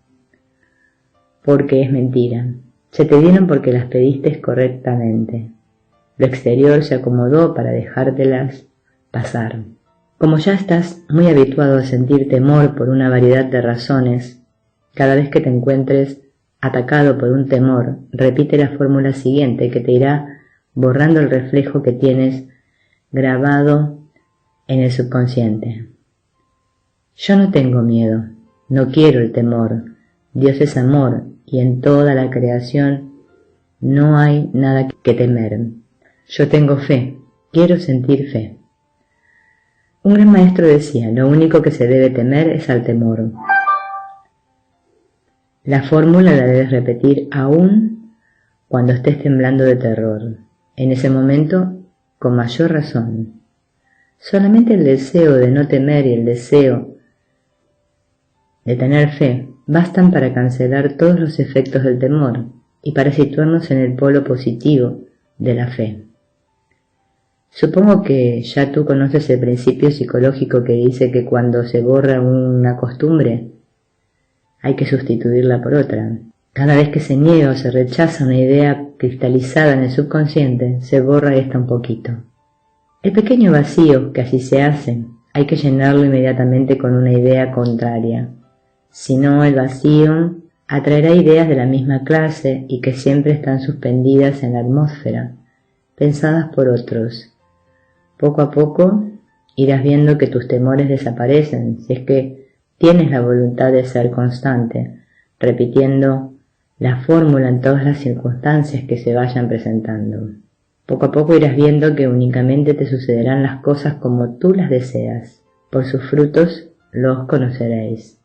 porque es mentira. Se te dieron porque las pediste correctamente. Lo exterior se acomodó para dejártelas pasar. Como ya estás muy habituado a sentir temor por una variedad de razones, cada vez que te encuentres atacado por un temor, repite la fórmula siguiente que te irá borrando el reflejo que tienes grabado en el subconsciente. Yo no tengo miedo, no quiero el temor. Dios es amor y en toda la creación no hay nada que temer. Yo tengo fe, quiero sentir fe. Un gran maestro decía: lo único que se debe temer es al temor. La fórmula la debes repetir aún cuando estés temblando de terror. En ese momento con mayor razón. Solamente el deseo de no temer y el deseo de tener fe bastan para cancelar todos los efectos del temor y para situarnos en el polo positivo de la fe. Supongo que ya tú conoces el principio psicológico que dice que cuando se borra una costumbre hay que sustituirla por otra. Cada vez que se niega o se rechaza una idea cristalizada en el subconsciente, se borra esta un poquito. El pequeño vacío que así se hace, hay que llenarlo inmediatamente con una idea contraria. Si no, el vacío atraerá ideas de la misma clase y que siempre están suspendidas en la atmósfera, pensadas por otros. Poco a poco irás viendo que tus temores desaparecen si es que tienes la voluntad de ser constante, repitiendo la fórmula en todas las circunstancias que se vayan presentando. Poco a poco irás viendo que únicamente te sucederán las cosas como tú las deseas. Por sus frutos los conoceréis.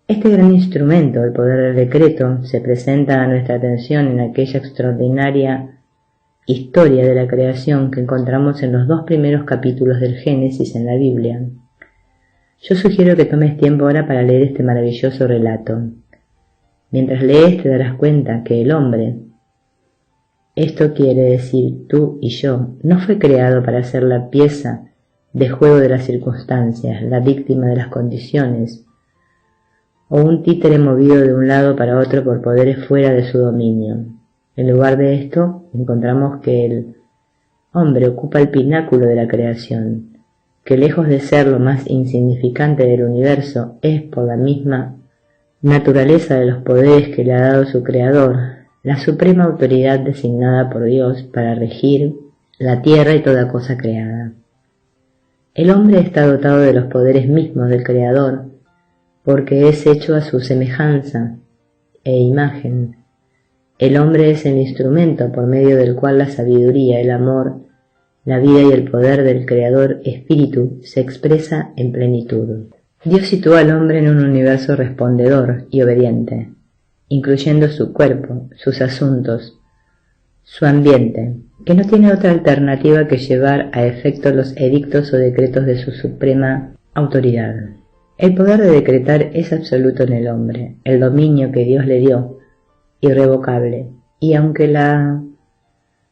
Este gran instrumento, el poder del decreto, se presenta a nuestra atención en aquella extraordinaria historia de la creación que encontramos en los 2 primeros capítulos del Génesis en la Biblia. Yo sugiero que tomes tiempo ahora para leer este maravilloso relato. Mientras lees te darás cuenta que el hombre, esto quiere decir tú y yo, no fue creado para ser la pieza de juego de las circunstancias, la víctima de las condiciones, o un títere movido de un lado para otro por poderes fuera de su dominio. En lugar de esto, encontramos que el hombre ocupa el pináculo de la creación, que lejos de ser lo más insignificante del universo, es por la misma naturaleza de los poderes que le ha dado su creador, la suprema autoridad designada por Dios para regir la tierra y toda cosa creada. El hombre está dotado de los poderes mismos del creador, porque es hecho a su semejanza e imagen. El hombre es el instrumento por medio del cual la sabiduría, el amor, la vida y el poder del Creador Espíritu se expresa en plenitud. Dios sitúa al hombre en un universo respondedor y obediente, incluyendo su cuerpo, sus asuntos, su ambiente, que no tiene otra alternativa que llevar a efecto los edictos o decretos de su suprema autoridad. El poder de decretar es absoluto en el hombre, el dominio que Dios le dio, irrevocable, y aunque la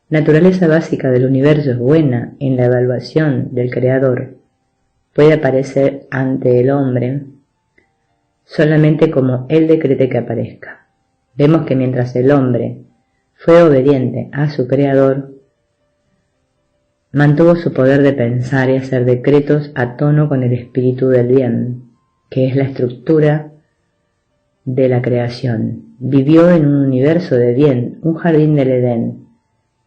naturaleza básica del universo es buena en la evaluación del Creador, puede aparecer ante el hombre solamente como Él decrete que aparezca. Vemos que mientras el hombre fue obediente a su Creador, mantuvo su poder de pensar y hacer decretos a tono con el espíritu del bien, que es la estructura de la creación. Vivió en un universo de bien, un jardín del Edén,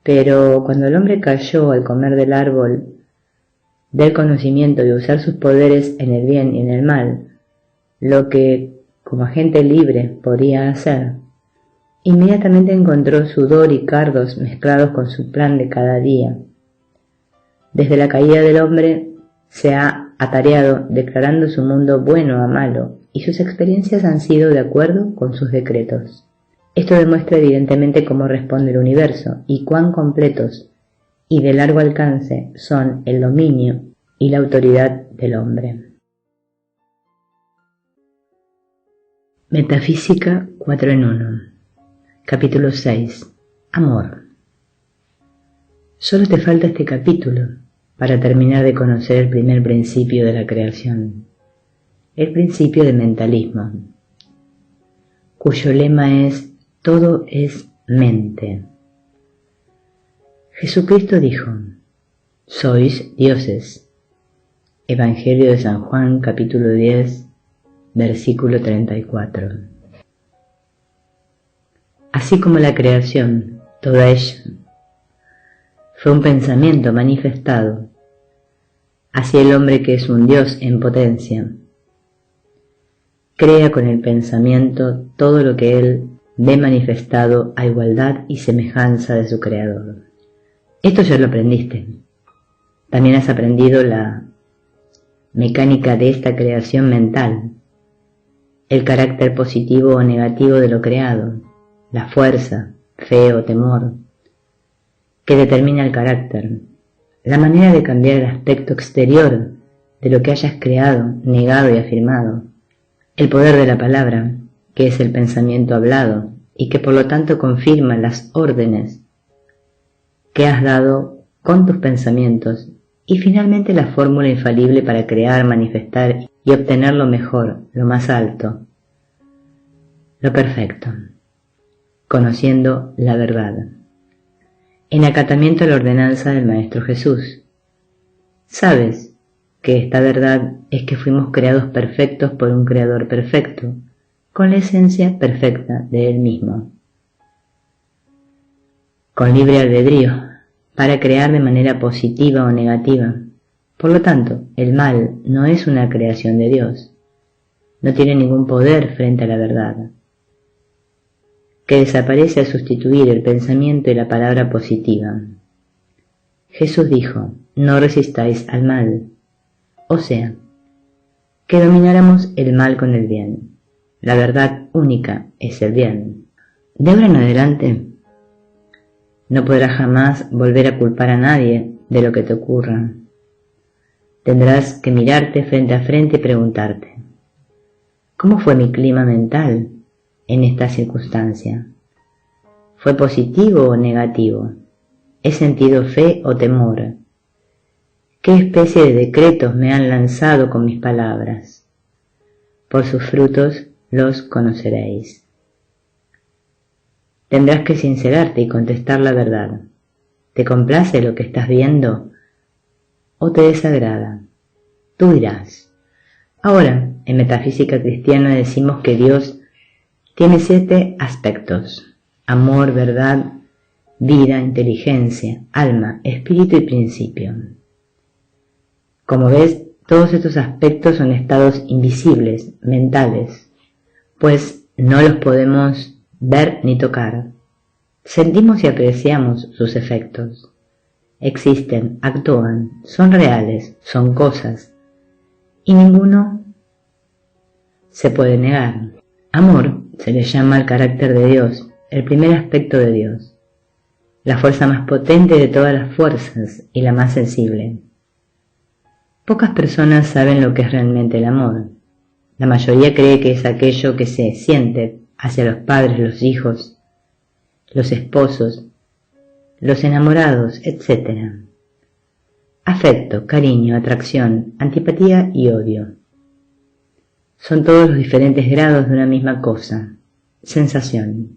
pero cuando el hombre cayó al comer del árbol del conocimiento de usar sus poderes en el bien y en el mal, lo que como agente libre podía hacer, inmediatamente encontró sudor y cardos mezclados con su plan de cada día. Desde la caída del hombre se ha atareado declarando su mundo bueno a malo, y sus experiencias han sido de acuerdo con sus decretos. Esto demuestra evidentemente cómo responde el universo y cuán completos y de largo alcance son el dominio y la autoridad del hombre. Metafísica 4 en 1. Capítulo 6. Amor. Solo te falta este capítulo para terminar de conocer el primer principio de la creación, el principio del mentalismo, cuyo lema es todo es mente. Jesucristo dijo: sois dioses. Evangelio de San Juan, capítulo 10, versículo 34. Así como la creación, toda ella, fue un pensamiento manifestado, así el hombre, que es un Dios en potencia, crea con el pensamiento todo lo que él ve manifestado a igualdad y semejanza de su Creador. Esto ya lo aprendiste. También has aprendido la mecánica de esta creación mental, el carácter positivo o negativo de lo creado, la fuerza, fe o temor, que determina el carácter, la manera de cambiar el aspecto exterior de lo que hayas creado, negado y afirmado, el poder de la palabra, que es el pensamiento hablado y que por lo tanto confirma las órdenes que has dado con tus pensamientos, y finalmente la fórmula infalible para crear, manifestar y obtener lo mejor, lo más alto, lo perfecto, conociendo la verdad. En acatamiento a la ordenanza del Maestro Jesús. Sabes que esta verdad es que fuimos creados perfectos por un Creador perfecto, con la esencia perfecta de Él mismo, con libre albedrío, para crear de manera positiva o negativa. Por lo tanto, el mal no es una creación de Dios, no tiene ningún poder frente a la verdad, que desaparece al sustituir el pensamiento y la palabra positiva. Jesús dijo, no resistáis al mal, o sea, que domináramos el mal con el bien. La verdad única es el bien. De ahora en adelante, no podrás jamás volver a culpar a nadie de lo que te ocurra. Tendrás que mirarte frente a frente y preguntarte, ¿cómo fue mi clima mental en esta circunstancia? ¿Fue positivo o negativo? ¿He sentido fe o temor? ¿Qué especie de decretos me han lanzado con mis palabras? Por sus frutos los conoceréis. Tendrás que sincerarte y contestar la verdad. ¿Te complace lo que estás viendo o te desagrada? Tú dirás. Ahora, en metafísica cristiana decimos que Dios tiene 7 aspectos: amor, verdad, vida, inteligencia, alma, espíritu y principio. Como ves, todos estos aspectos son estados invisibles, mentales, pues no los podemos ver ni tocar. Sentimos y apreciamos sus efectos. Existen, actúan, son reales, son cosas, y ninguno se puede negar. Amor se le llama al carácter de Dios, el primer aspecto de Dios, la fuerza más potente de todas las fuerzas y la más sensible. Pocas personas saben lo que es realmente el amor. La mayoría cree que es aquello que se siente hacia los padres, los hijos, los esposos, los enamorados, etc. Afecto, cariño, atracción, antipatía y odio. Son todos los diferentes grados de una misma cosa, sensación.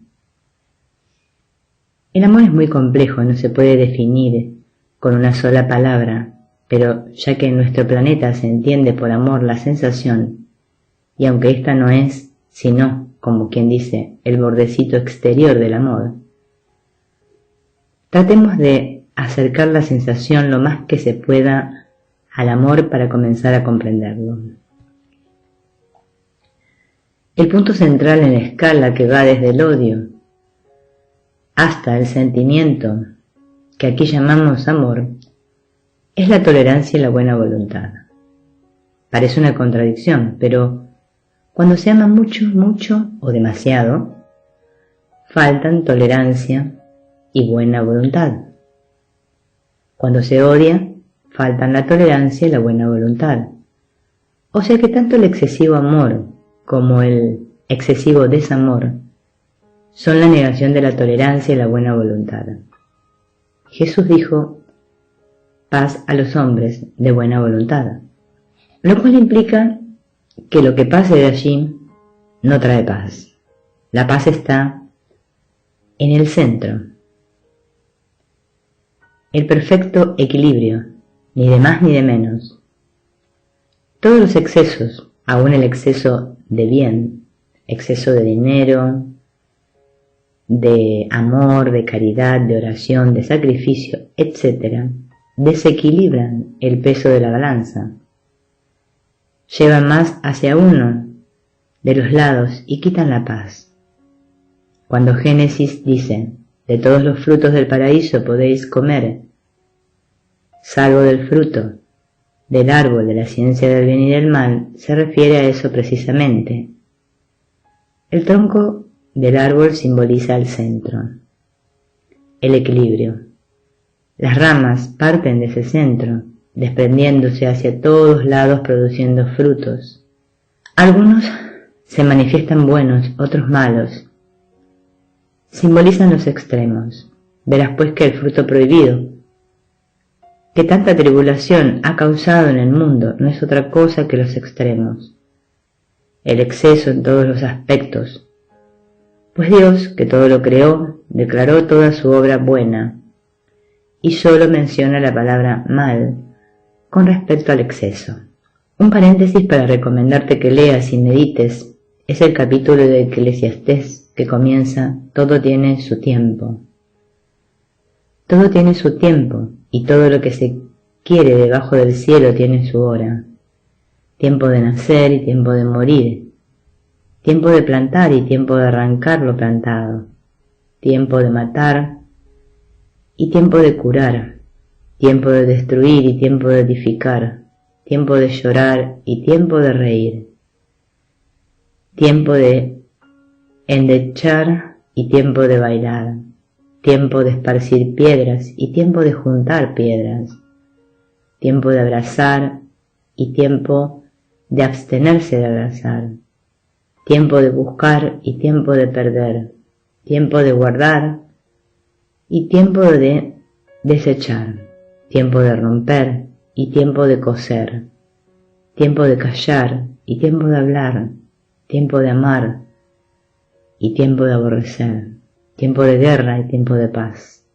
El amor es muy complejo, no se puede definir con una sola palabra, pero ya que en nuestro planeta se entiende por amor la sensación, y aunque esta no es, sino, como quien dice, el bordecito exterior del amor, tratemos de acercar la sensación lo más que se pueda al amor para comenzar a comprenderlo. El punto central en la escala que va desde el odio hasta el sentimiento, que aquí llamamos amor, es la tolerancia y la buena voluntad. Parece una contradicción, pero cuando se ama mucho, mucho o demasiado, faltan tolerancia y buena voluntad. Cuando se odia, faltan la tolerancia y la buena voluntad. O sea que tanto el excesivo amor como el excesivo desamor son la negación de la tolerancia y la buena voluntad. Jesús dijo, paz a los hombres de buena voluntad, lo cual implica que lo que pase de allí no trae paz. La paz está en el centro, el perfecto equilibrio, ni de más ni de menos. Todos los excesos, aun el exceso de bien, exceso de dinero, de amor, de caridad, de oración, de sacrificio, etc., desequilibran el peso de la balanza, llevan más hacia uno de los lados y quitan la paz. Cuando Génesis dice, de todos los frutos del paraíso podéis comer, salvo del fruto del árbol de la ciencia del bien y del mal, se refiere a eso precisamente. El tronco del árbol simboliza el centro, el equilibrio. Las ramas parten de ese centro, desprendiéndose hacia todos lados produciendo frutos. Algunos se manifiestan buenos, otros malos. Simbolizan los extremos. Verás pues que el fruto prohibido, que tanta tribulación ha causado en el mundo, no es otra cosa que los extremos, el exceso en todos los aspectos. Pues Dios, que todo lo creó, declaró toda su obra buena, y solo menciona la palabra mal con respecto al exceso. Un paréntesis para recomendarte que leas y medites es el capítulo de Eclesiastés que comienza: todo tiene su tiempo. Todo tiene su tiempo, y todo lo que se quiere debajo del cielo tiene su hora. Tiempo de nacer y tiempo de morir. Tiempo de plantar y tiempo de arrancar lo plantado. Tiempo de matar y tiempo de curar. Tiempo de destruir y tiempo de edificar. Tiempo de llorar y tiempo de reír. Tiempo de endechar y tiempo de bailar. Tiempo de esparcir piedras y tiempo de juntar piedras. Tiempo de abrazar y tiempo de abstenerse de abrazar. Tiempo de buscar y tiempo de perder. Tiempo de guardar y tiempo de desechar. Tiempo de romper y tiempo de coser. Tiempo de callar y tiempo de hablar. Tiempo de amar y tiempo de aborrecer. Tiempo de guerra y tiempo de paz.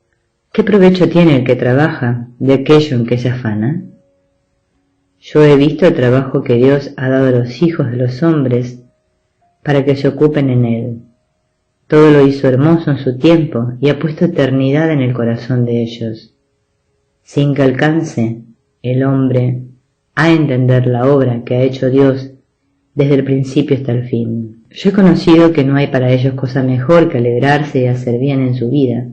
¿Qué provecho tiene el que trabaja de aquello en que se afana? Yo he visto el trabajo que Dios ha dado a los hijos de los hombres para que se ocupen en él. Todo lo hizo hermoso en su tiempo y ha puesto eternidad en el corazón de ellos, sin que alcance el hombre a entender la obra que ha hecho Dios desde el principio hasta el fin. Yo he conocido que no hay para ellos cosa mejor que alegrarse y hacer bien en su vida,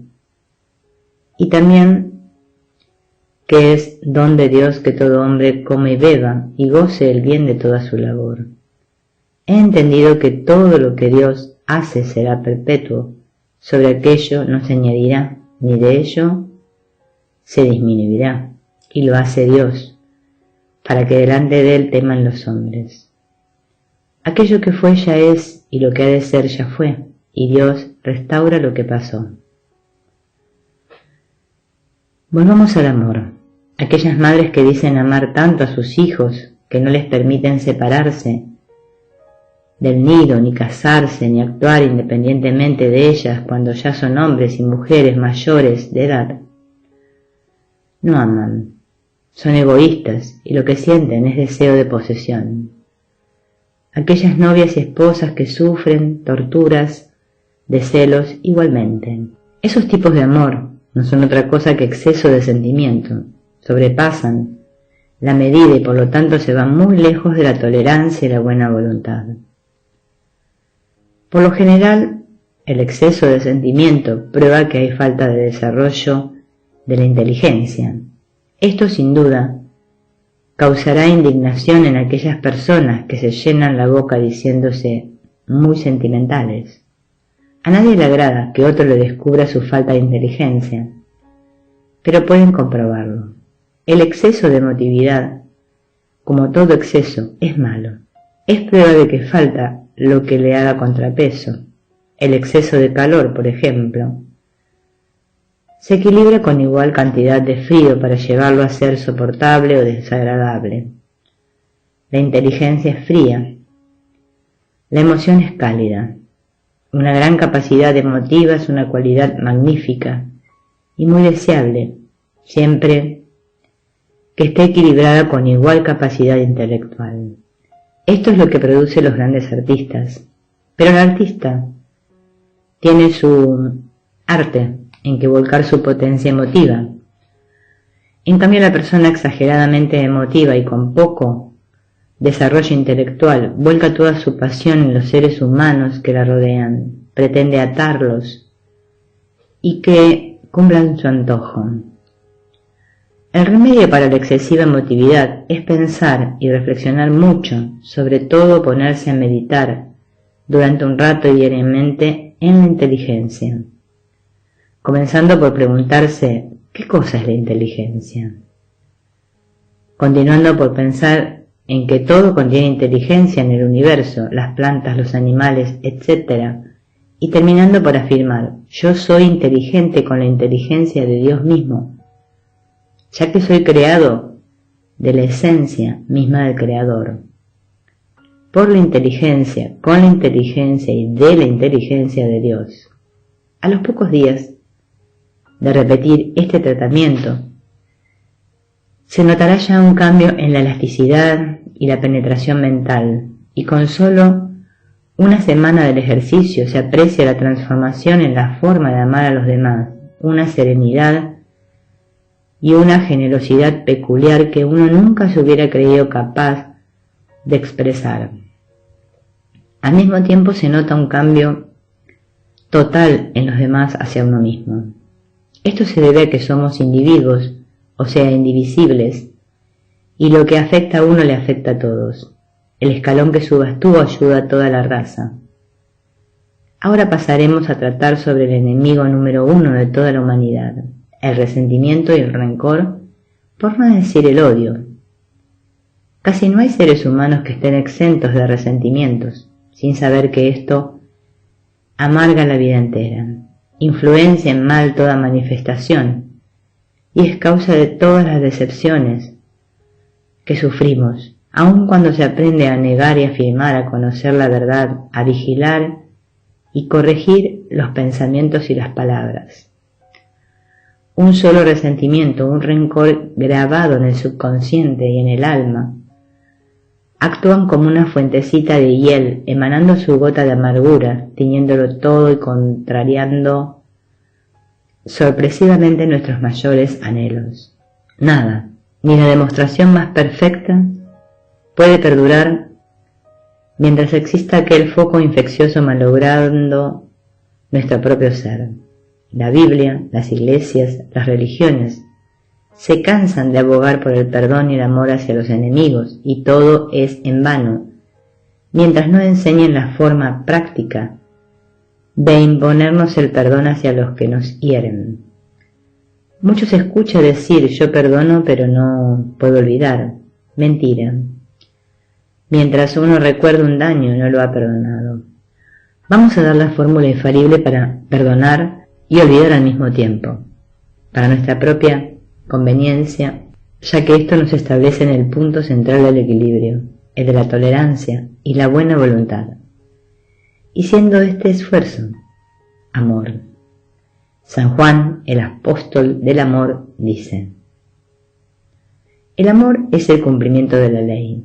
y también que es don de Dios que todo hombre coma y beba y goce el bien de toda su labor. He entendido que todo lo que Dios hace será perpetuo, sobre aquello no se añadirá, ni de ello se disminuirá, y lo hace Dios, para que delante de él teman los hombres. Aquello que fue ya es, y lo que ha de ser ya fue, y Dios restaura lo que pasó. Volvamos al amor. Aquellas madres que dicen amar tanto a sus hijos que no les permiten separarse del nido, ni casarse, ni actuar independientemente de ellas cuando ya son hombres y mujeres mayores de edad, no aman, son egoístas y lo que sienten es deseo de posesión. Aquellas novias y esposas que sufren torturas de celos igualmente. Esos tipos de amor no son otra cosa que exceso de sentimiento, sobrepasan la medida y por lo tanto se van muy lejos de la tolerancia y la buena voluntad. Por lo general, el exceso de sentimiento prueba que hay falta de desarrollo de la inteligencia. Esto sin duda causará indignación en aquellas personas que se llenan la boca diciéndose muy sentimentales. A nadie le agrada que otro le descubra su falta de inteligencia, pero pueden comprobarlo. El exceso de emotividad, como todo exceso, es malo. Es prueba de que falta lo que le haga contrapeso. El exceso de calor, por ejemplo, se equilibra con igual cantidad de frío para llevarlo a ser soportable o desagradable. La inteligencia es fría. La emoción es cálida. Una gran capacidad emotiva es una cualidad magnífica y muy deseable, siempre que esté equilibrada con igual capacidad intelectual. Esto es lo que produce los grandes artistas. Pero el artista tiene su arte en que volcar su potencia emotiva. En cambio, la persona exageradamente emotiva y con poco desarrollo intelectual vuelca toda su pasión en los seres humanos que la rodean, pretende atarlos y que cumplan su antojo. El remedio para la excesiva emotividad es pensar y reflexionar mucho, sobre todo ponerse a meditar durante un rato diariamente en la inteligencia, comenzando por preguntarse ¿Qué cosa es la inteligencia? Continuando por pensar en que todo contiene inteligencia en el universo, las plantas, los animales, etc., y terminando por afirmar, yo soy inteligente con la inteligencia de Dios mismo, ya que soy creado de la esencia misma del Creador. Por la inteligencia, con la inteligencia y de la inteligencia de Dios. A los pocos días de repetir este tratamiento, se notará ya un cambio en la elasticidad y la penetración mental, y con solo una semana del ejercicio se aprecia la transformación en la forma de amar a los demás, una serenidad y una generosidad peculiar que uno nunca se hubiera creído capaz de expresar. Al mismo tiempo se nota un cambio total en los demás hacia uno mismo. Esto se debe a que somos individuos, o sea, indivisibles, y lo que afecta a uno le afecta a todos. El escalón que subas tú ayuda a toda la raza. Ahora pasaremos a tratar sobre el enemigo número 1 de toda la humanidad, el resentimiento y el rencor, por no decir el odio. Casi no hay seres humanos que estén exentos de resentimientos, sin saber que esto amarga la vida entera, influencia en mal toda manifestación, y es causa de todas las decepciones que sufrimos, aun cuando se aprende a negar y afirmar, a conocer la verdad, a vigilar y corregir los pensamientos y las palabras. Un solo resentimiento, un rencor grabado en el subconsciente y en el alma, actúan como una fuentecita de hiel, emanando su gota de amargura, tiñéndolo todo y contrariando sorpresivamente nuestros mayores anhelos. Nada, ni la demostración más perfecta, puede perdurar mientras exista aquel foco infeccioso malogrando nuestro propio ser. La Biblia, las iglesias, las religiones se cansan de abogar por el perdón y el amor hacia los enemigos, y todo es en vano, mientras no enseñen la forma práctica de imponernos el perdón hacia los que nos hieren. Muchos escuchan decir, yo perdono pero no puedo olvidar. Mentira. Mientras uno recuerda un daño, no lo ha perdonado. Vamos a dar la fórmula infalible para perdonar y olvidar al mismo tiempo, para nuestra propia conveniencia, ya que esto nos establece en el punto central del equilibrio, el de la tolerancia y la buena voluntad. Y siendo este esfuerzo, amor. San Juan, el apóstol del amor, dice: el amor es el cumplimiento de la ley.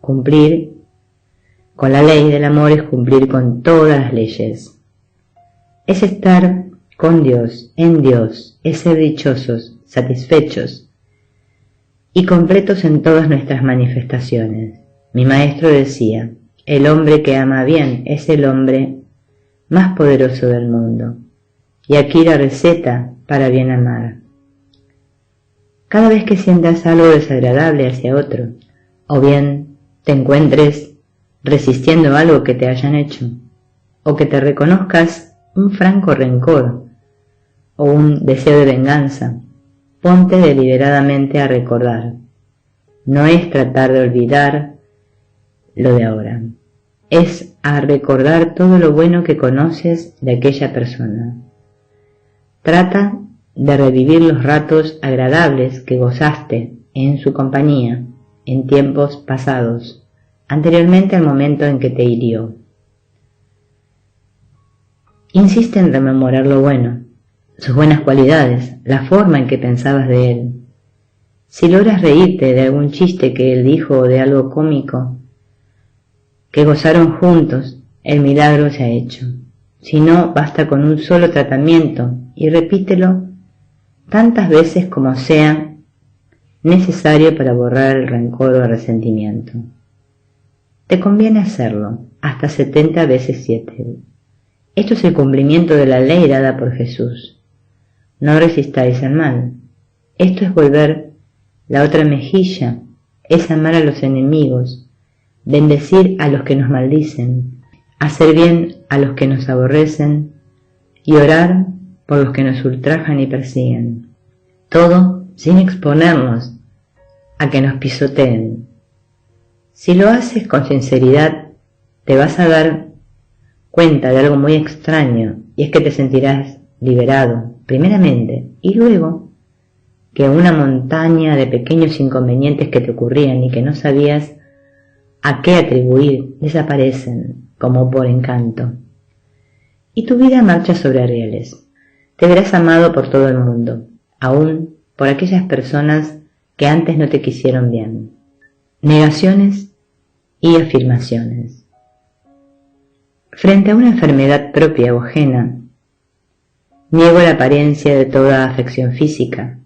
Cumplir con la ley del amor es cumplir con todas las leyes. Es estar con Dios, en Dios, es ser dichosos, satisfechos y completos en todas nuestras manifestaciones. Mi maestro decía, el hombre que ama bien es el hombre más poderoso del mundo. Y aquí la receta para bien amar. Cada vez que sientas algo desagradable hacia otro, o bien te encuentres resistiendo algo que te hayan hecho, o que te reconozcas un franco rencor o un deseo de venganza, ponte deliberadamente a recordar. No es tratar de olvidar lo de ahora, es a recordar todo lo bueno que conoces de aquella persona. Trata de revivir los ratos agradables que gozaste en su compañía en tiempos pasados, anteriormente al momento en que te hirió. Insiste en rememorar lo bueno, sus buenas cualidades, la forma en que pensabas de él. Si logras reírte de algún chiste que él dijo o de algo cómico que gozaron juntos, el milagro se ha hecho. Si no, basta con un solo tratamiento y repítelo tantas veces como sea necesario para borrar el rencor o el resentimiento. Te conviene hacerlo hasta 70 veces 7. Esto es el cumplimiento de la ley dada por Jesús. No resistáis al mal. Esto es volver la otra mejilla, es amar a los enemigos, bendecir a los que nos maldicen, hacer bien a los que nos aborrecen y orar por los que nos ultrajan y persiguen. todo sin exponernos a que nos pisoteen. Si lo haces con sinceridad, te vas a dar cuenta de algo muy extraño, y es que te sentirás liberado, primeramente, y luego que una montaña de pequeños inconvenientes que te ocurrían y que no sabías a qué atribuir, desaparecen como por encanto. Y tu vida marcha sobre rieles. Te verás amado por todo el mundo, aún por aquellas personas que antes no te quisieron bien. Negaciones y afirmaciones. Frente a una enfermedad propia o ajena, niego la apariencia de toda afección física.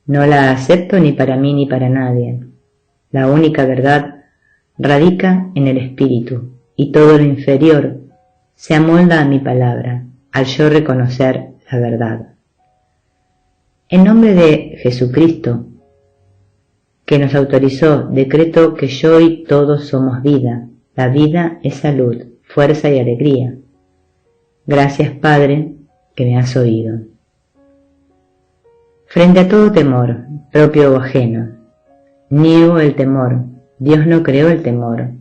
No la acepto ni para mí ni para nadie. La única verdad radica en el espíritu, y todo lo inferior se amolda a mi palabra, al yo reconocer la verdad. En nombre de Jesucristo, que nos autorizó, decreto que yo y todos somos vida. La vida es salud, fuerza y alegría. Gracias, Padre, que me has oído. Frente a todo temor, propio o ajeno, niego el temor. Dios no creó el temor.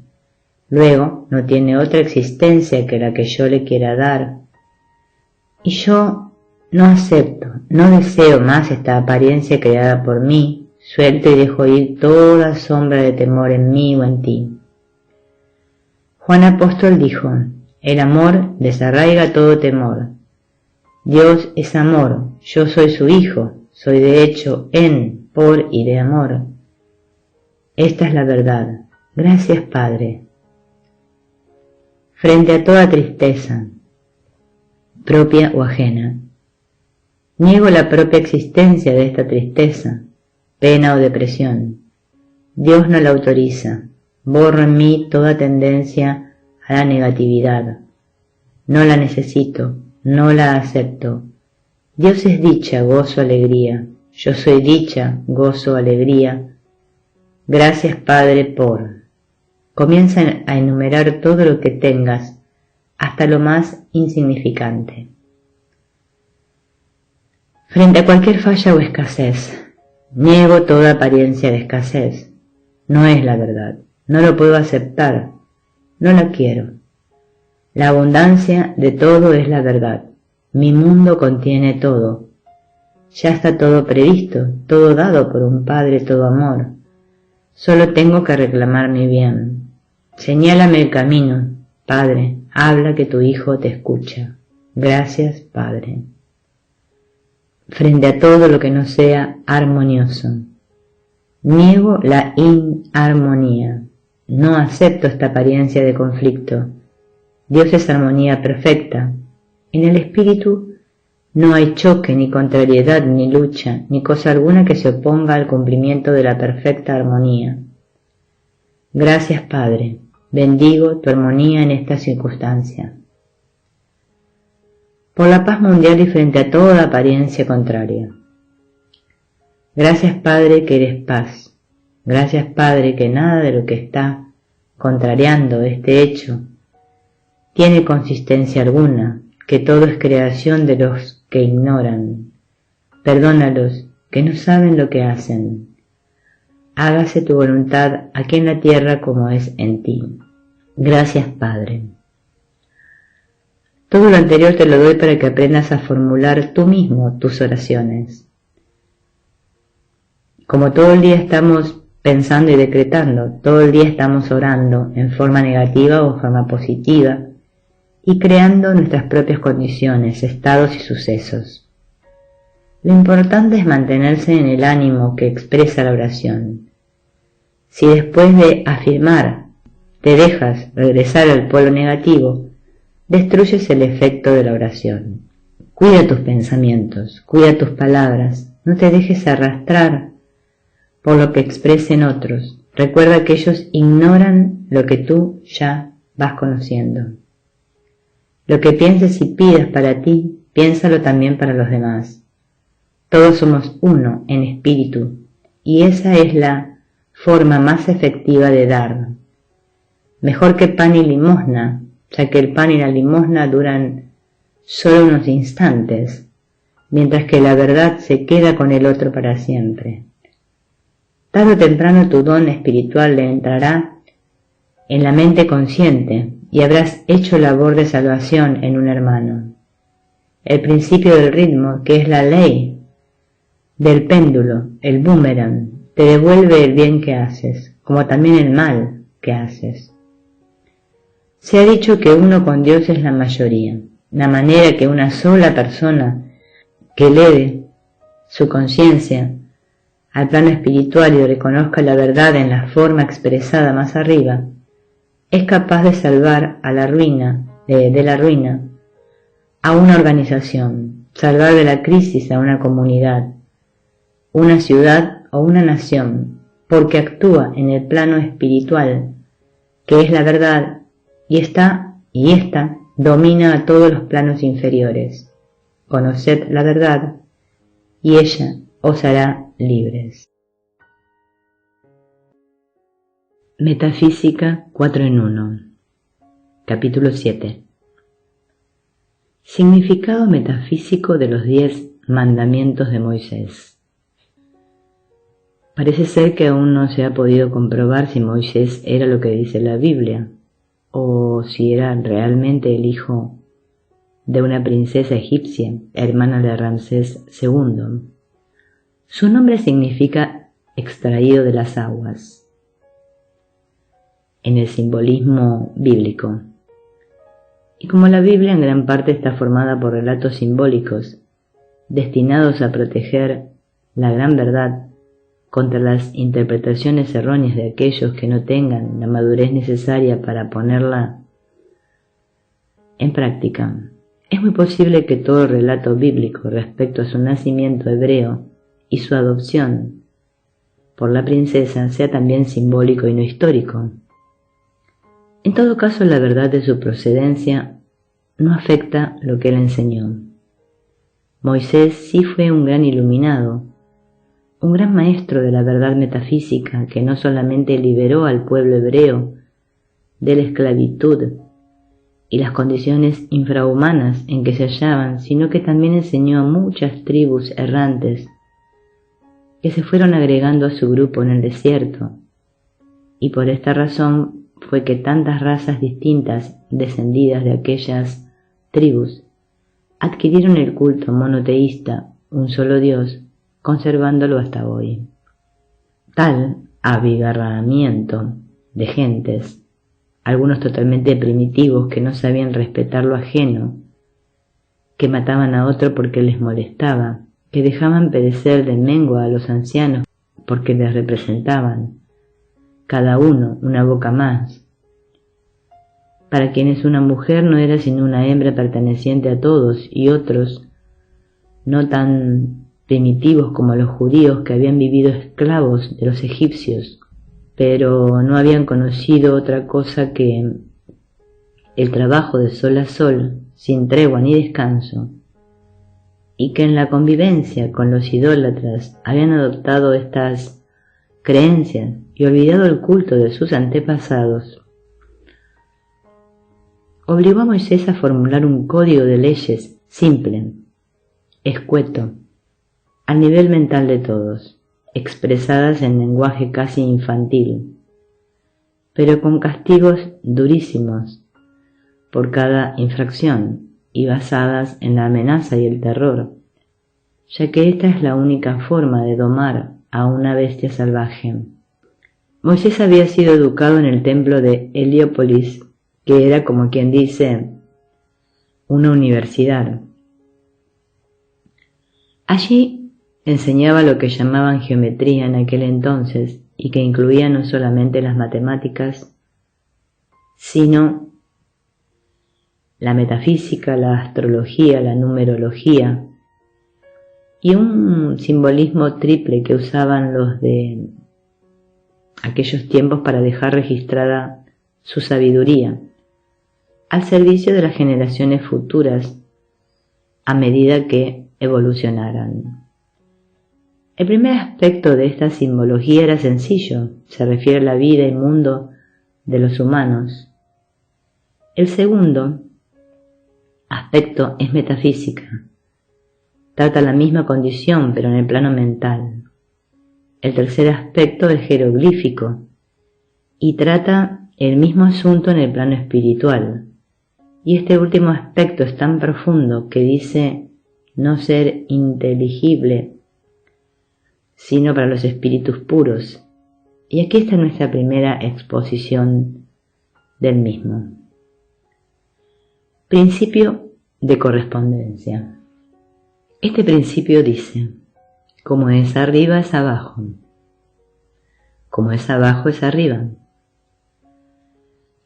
Luego, no tiene otra existencia que la que yo le quiera dar. Y yo no acepto, no deseo más esta apariencia creada por mí. Suelto y dejo ir toda sombra de temor en mí o en ti. Juan Apóstol dijo, el amor desarraiga todo temor. Dios es amor, yo soy su hijo, soy de hecho en, por y de amor. Esta es la verdad. Gracias, Padre. Frente a toda tristeza, propia o ajena, niego la propia existencia de esta tristeza, pena o depresión. Dios no la autoriza. Borro en mí toda tendencia a la negatividad. No la necesito, no la acepto. Dios es dicha, gozo, alegría. Yo soy dicha, gozo, alegría. Gracias, Padre, por. Comienza a enumerar todo lo que tengas, hasta lo más insignificante. Frente a cualquier falla o escasez, niego toda apariencia de escasez. No es la verdad. No lo puedo aceptar. No la quiero. La abundancia de todo es la verdad. Mi mundo contiene todo. Ya está todo previsto, todo dado por un Padre, todo amor. Solo tengo que reclamar mi bien. Señálame el camino, Padre. Habla que tu Hijo te escucha. Gracias, Padre. Frente a todo lo que no sea armonioso, niego la inarmonía. No acepto esta apariencia de conflicto. Dios es armonía perfecta. En el espíritu no hay choque, ni contrariedad, ni lucha, ni cosa alguna que se oponga al cumplimiento de la perfecta armonía. Gracias, Padre. Bendigo tu armonía en esta circunstancia. Por la paz mundial y frente a toda apariencia contraria. Gracias, Padre, que eres paz. Gracias, Padre, que nada de lo que está contrariando este hecho tiene consistencia alguna, que todo es creación de los que ignoran. Perdónalos, que no saben lo que hacen. Hágase tu voluntad aquí en la tierra como es en ti. Gracias, Padre. Todo lo anterior te lo doy para que aprendas a formular tú mismo tus oraciones. Como todo el día estamos pensando y decretando, todo el día estamos orando en forma negativa o forma positiva y creando nuestras propias condiciones, estados y sucesos. Lo importante es mantenerse en el ánimo que expresa la oración. Si después de afirmar te dejas regresar al polo negativo, destruyes el efecto de la oración. Cuida tus pensamientos, cuida tus palabras, no te dejes arrastrar por lo que expresen otros. Recuerda que ellos ignoran lo que tú ya vas conociendo. Lo que pienses y pidas para ti, piénsalo también para los demás. Todos somos uno en espíritu, y esa es la forma más efectiva de dar. Mejor que pan y limosna, ya que el pan y la limosna duran solo unos instantes. mientras que la verdad se queda con el otro para siempre. Tarde o temprano tu don espiritual le entrará en la mente consciente y habrás hecho labor de salvación en un hermano. El principio del ritmo, que es la ley del péndulo, el boomerang, te devuelve el bien que haces, como también el mal que haces. Se ha dicho que uno con Dios es la mayoría, la manera que una sola persona que eleve su conciencia al plano espiritual y reconozca la verdad en la forma expresada más arriba, es capaz de salvar a la ruina, de la ruina a una organización, salvar de la crisis a una comunidad, una ciudad o una nación, porque actúa en el plano espiritual, que es la verdad, y esta domina a todos los planos inferiores. Conoced la verdad, y ella os hará libres. Metafísica 4 en 1. Capítulo 7. Significado metafísico de los 10 mandamientos de Moisés. Parece ser que aún no se ha podido comprobar si Moisés era lo que dice la Biblia, o si era realmente el hijo de una princesa egipcia, hermana de Ramsés II. Su nombre significa extraído de las aguas, en el simbolismo bíblico. Y como la Biblia en gran parte está formada por relatos simbólicos, destinados a proteger la gran verdad contra las interpretaciones erróneas de aquellos que no tengan la madurez necesaria para ponerla en práctica, es muy posible que todo el relato bíblico respecto a su nacimiento hebreo y su adopción por la princesa sea también simbólico y no histórico. En todo caso, la verdad de su procedencia no afecta lo que él enseñó. Moisés sí fue un gran iluminado, un gran maestro de la verdad metafísica que no solamente liberó al pueblo hebreo de la esclavitud y las condiciones infrahumanas en que se hallaban, sino que también enseñó a muchas tribus errantes que se fueron agregando a su grupo en el desierto, y por esta razón fue que tantas razas distintas descendidas de aquellas tribus adquirieron el culto monoteísta, un solo Dios, conservándolo hasta hoy. Tal abigarramiento de gentes, algunos totalmente primitivos que no sabían respetar lo ajeno, que mataban a otro porque les molestaba, que dejaban perecer de mengua a los ancianos porque les representaban, cada uno una boca más, para quienes una mujer no era sino una hembra perteneciente a todos, y otros, no tan primitivos como los judíos que habían vivido esclavos de los egipcios, pero no habían conocido otra cosa que el trabajo de sol a sol, sin tregua ni descanso, y que en la convivencia con los idólatras habían adoptado estas creencias y olvidado el culto de sus antepasados, obligó a Moisés a formular un código de leyes simple, escueto, al nivel mental de todos, expresadas en lenguaje casi infantil, pero con castigos durísimos por cada infracción y basadas en la amenaza y el terror, ya que esta es la única forma de domar a una bestia salvaje. Moisés había sido educado en el templo de Heliópolis, que era, como quien dice, una universidad. Allí enseñaba lo que llamaban geometría en aquel entonces, y que incluía no solamente las matemáticas, sino la metafísica, la astrología, la numerología, y un simbolismo triple que usaban los de aquellos tiempos para dejar registrada su sabiduría, al servicio de las generaciones futuras a medida que evolucionaran. El primer aspecto de esta simbología era sencillo, se refiere a la vida y mundo de los humanos. El segundo aspecto es metafísica, trata la misma condición pero en el plano mental. El tercer aspecto es jeroglífico y trata el mismo asunto en el plano espiritual. Y este último aspecto es tan profundo que dice no ser inteligible sino para los espíritus puros. Y aquí está nuestra primera exposición del mismo. Principio de correspondencia. Este principio dice, como es arriba es abajo, como es abajo es arriba.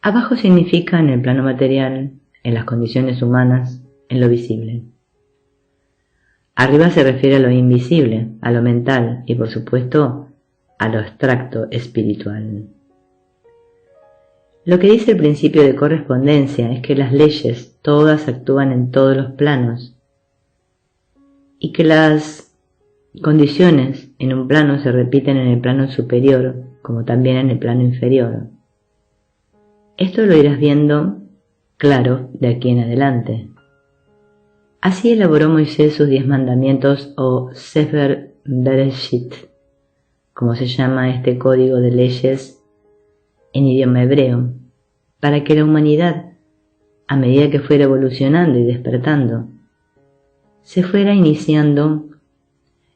Abajo significa en el plano material, en las condiciones humanas, en lo visible. Arriba se refiere a lo invisible, a lo mental y por supuesto a lo abstracto espiritual. Lo que dice el principio de correspondencia es que las leyes todas actúan en todos los planos y que las condiciones en un plano se repiten en el plano superior como también en el plano inferior. Esto lo irás viendo claro de aquí en adelante. Así elaboró Moisés sus 10 mandamientos o Sefer Bereshit, como se llama este código de leyes en idioma hebreo, para que la humanidad, a medida que fuera evolucionando y despertando, se fuera iniciando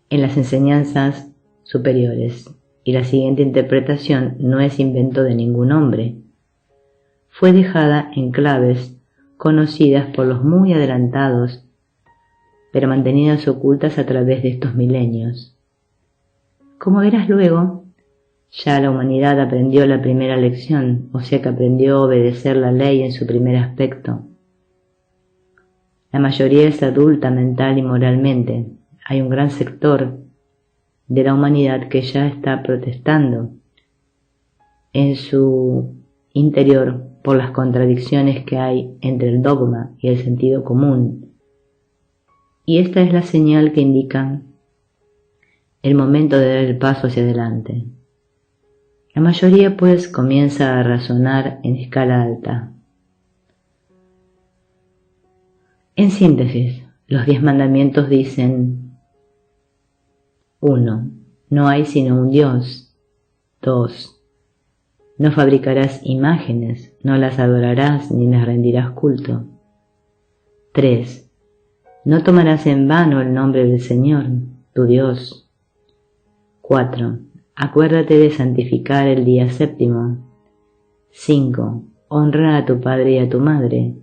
en las enseñanzas superiores. Y la siguiente interpretación no es invento de ningún hombre. Fue dejada en claves conocidas por los muy adelantados, pero mantenidas ocultas a través de estos milenios. Como verás luego, ya la humanidad aprendió la primera lección, o sea que aprendió a obedecer la ley en su primer aspecto. La mayoría es adulta mental y moralmente. Hay un gran sector de la humanidad que ya está protestando en su interior por las contradicciones que hay entre el dogma y el sentido común. Y esta es la señal que indica el momento de dar el paso hacia adelante. La mayoría pues comienza a razonar en escala alta. En síntesis, los 10 mandamientos dicen: 1. No hay sino un Dios. 2. No fabricarás imágenes, no las adorarás ni les rendirás culto. 3. No tomarás en vano el nombre del Señor, tu Dios. 4. Acuérdate de santificar el día séptimo. 5. Honra a tu padre y a tu madre.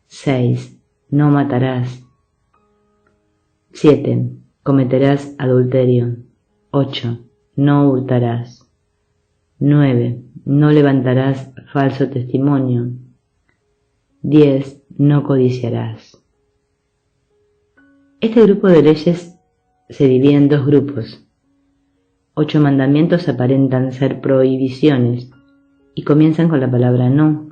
6. No matarás. 7. Cometerás adulterio. 8. No hurtarás. 9. No levantarás falso testimonio. 10. No codiciarás. Este grupo de leyes se divide en 2 grupos. 8 mandamientos aparentan ser prohibiciones y comienzan con la palabra no.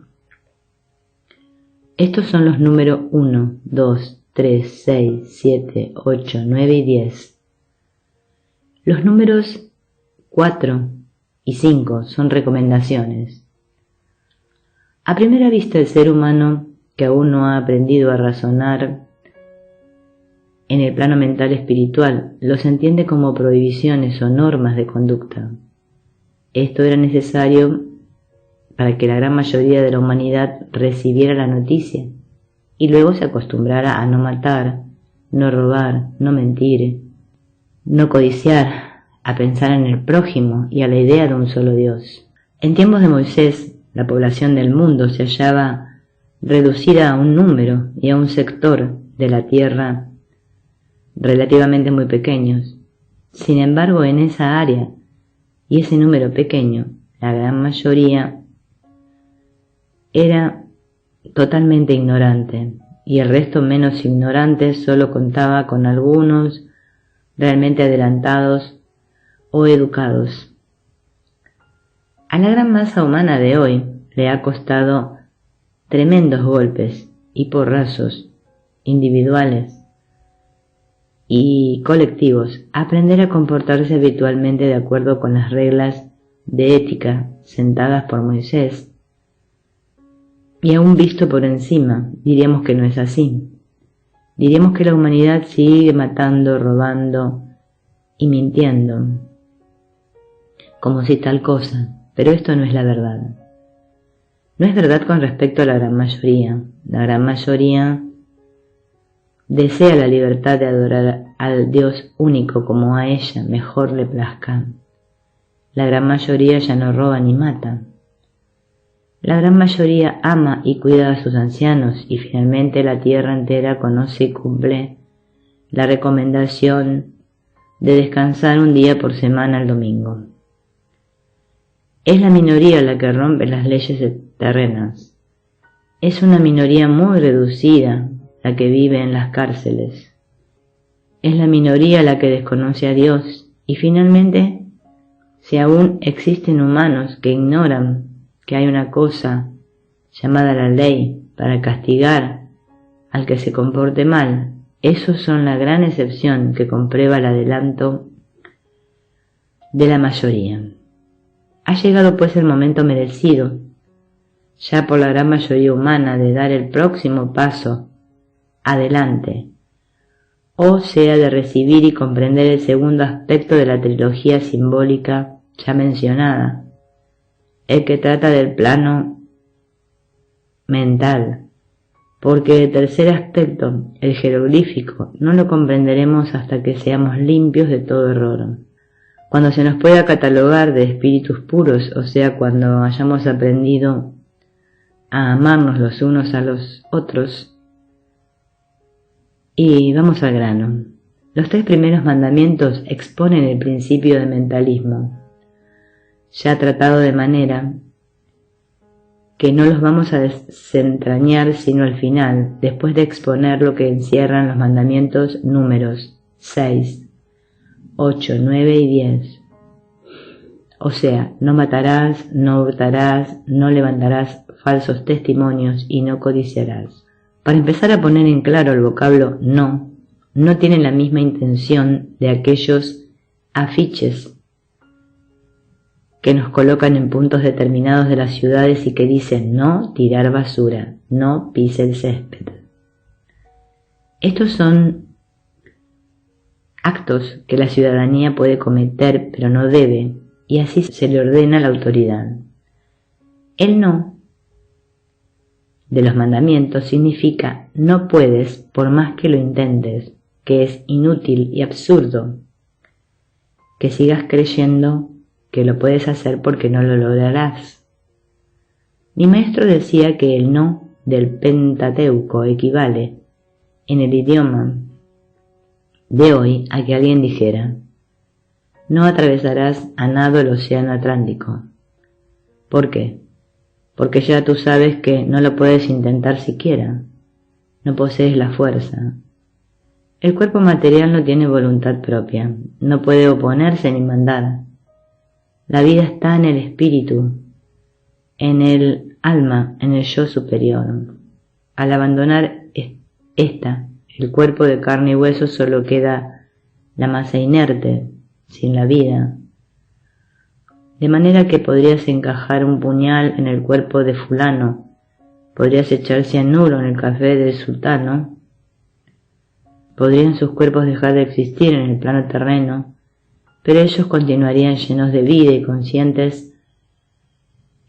Estos son los números 1, 2, 3, 6, 7, 8, 9 y 10. Los números 4 y 5 son recomendaciones. A primera vista, el ser humano, que aún no ha aprendido a razonar en el plano mental espiritual, los entiende como prohibiciones o normas de conducta. Esto era necesario para que la gran mayoría de la humanidad recibiera la noticia y luego se acostumbrara a no matar, no robar, no mentir, no codiciar, a pensar en el prójimo y a la idea de un solo Dios. En tiempos de Moisés, la población del mundo se hallaba reducida a un número y a un sector de la tierra relativamente muy pequeños. Sin embargo, en esa área y ese número pequeño, la gran mayoría era totalmente ignorante y el resto menos ignorante solo contaba con algunos realmente adelantados o educados. A la gran masa humana de hoy le ha costado tremendos golpes y porrazos individuales y colectivos aprender a comportarse habitualmente de acuerdo con las reglas de ética sentadas por Moisés. Y aún visto por encima, diríamos que no es así. Diremos que la humanidad sigue matando, robando y mintiendo, como si tal cosa, pero esto no es la verdad. No es verdad con respecto a la gran mayoría. La gran mayoría desea la libertad de adorar al Dios único como a ella mejor le plazca. La gran mayoría ya no roba ni mata. La gran mayoría ama y cuida a sus ancianos y finalmente la tierra entera conoce y cumple la recomendación de descansar un día por semana el domingo. Es la minoría la que rompe las leyes terrenas. Es una minoría muy reducida la que vive en las cárceles. Es la minoría la que desconoce a Dios y finalmente, si aún existen humanos que ignoran que hay una cosa llamada la ley para castigar al que se comporte mal, esos son la gran excepción que comprueba el adelanto de la mayoría. Ha llegado pues el momento merecido, ya por la gran mayoría humana, de dar el próximo paso adelante, o sea, de recibir y comprender el segundo aspecto de la trilogía simbólica ya mencionada, el que trata del plano mental, porque el tercer aspecto, el jeroglífico, no lo comprenderemos hasta que seamos limpios de todo error. Cuando se nos pueda catalogar de espíritus puros, o sea, cuando hayamos aprendido a amarnos los unos a los otros. Y vamos al grano. Los 3 primeros mandamientos exponen el principio de mentalismo, ya tratado de manera que no los vamos a desentrañar sino al final, después de exponer lo que encierran los mandamientos números 6, 8, 9 y 10. O sea, no matarás, no hurtarás, no levantarás falsos testimonios y no codiciarás. Para empezar a poner en claro el vocablo no tiene la misma intención de aquellos afiches que nos colocan en puntos determinados de las ciudades y que dicen no tirar basura, no pise el césped. Estos son actos que la ciudadanía puede cometer pero no debe, y así se le ordena a la autoridad. El no de los mandamientos significa no puedes por más que lo intentes, que es inútil y absurdo que sigas creyendo que lo puedes hacer porque no lo lograrás. Mi maestro decía que el no del Pentateuco equivale en el idioma de hoy a que alguien dijera no atravesarás a nado el océano Atlántico. ¿Por qué? Porque ya tú sabes que no lo puedes intentar siquiera. No posees la fuerza. El cuerpo material no tiene voluntad propia, no puede oponerse ni mandar. La vida está en el espíritu, en el alma, en el yo superior. Al abandonar el cuerpo de carne y hueso solo queda la masa inerte, sin la vida. De manera que podrías encajar un puñal en el cuerpo de fulano, podrías echar cianuro en el café del sultano, podrían sus cuerpos dejar de existir en el plano terreno, pero ellos continuarían llenos de vida y conscientes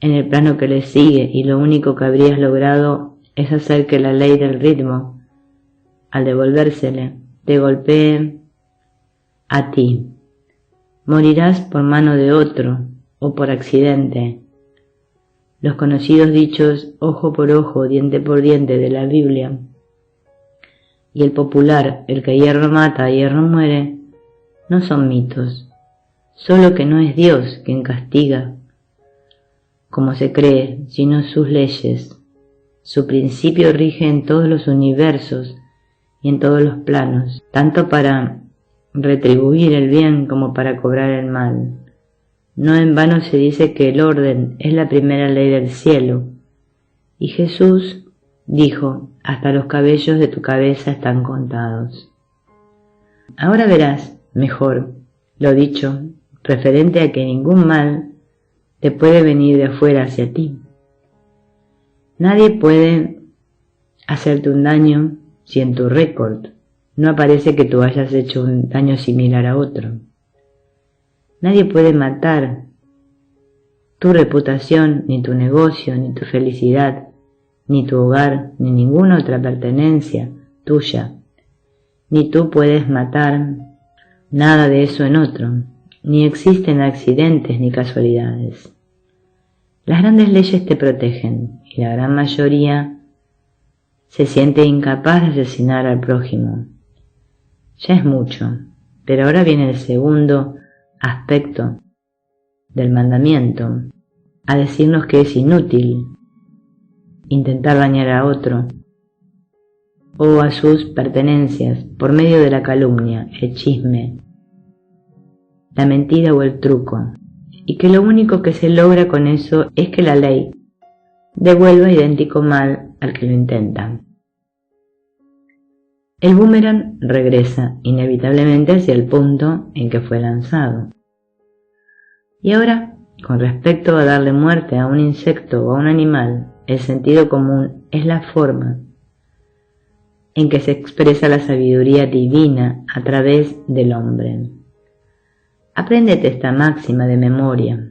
en el plano que les sigue, y lo único que habrías logrado es hacer que la ley del ritmo, al devolvérsele, te golpee a ti. Morirás por mano de otro o por accidente. Los conocidos dichos ojo por ojo, diente por diente de la Biblia y el popular el que hierro mata, hierro muere, no son mitos, solo que no es Dios quien castiga como se cree, sino sus leyes. Su principio rige en todos los universos y en todos los planos, tanto para retribuir el bien como para cobrar el mal. No en vano se dice que el orden es la primera ley del cielo, y Jesús dijo, hasta los cabellos de tu cabeza están contados. Ahora verás mejor lo dicho referente a que ningún mal te puede venir de afuera hacia ti. Nadie puede hacerte un daño si en tu récord no aparece que tú hayas hecho un daño similar a otro. Nadie puede matar tu reputación, ni tu negocio, ni tu felicidad, ni tu hogar, ni ninguna otra pertenencia tuya. Ni tú puedes matar nada de eso en otro, ni existen accidentes ni casualidades. Las grandes leyes te protegen y la gran mayoría se siente incapaz de asesinar al prójimo. Ya es mucho, pero ahora viene el segundo aspecto del mandamiento, a decirnos que es inútil intentar dañar a otro o a sus pertenencias por medio de la calumnia, el chisme, la mentira o el truco, y que lo único que se logra con eso es que la ley devuelva idéntico mal al que lo intenta. El boomerang regresa inevitablemente hacia el punto en que fue lanzado. Y ahora, con respecto a darle muerte a un insecto o a un animal, el sentido común es la forma en que se expresa la sabiduría divina a través del hombre. Apréndete esta máxima de memoria.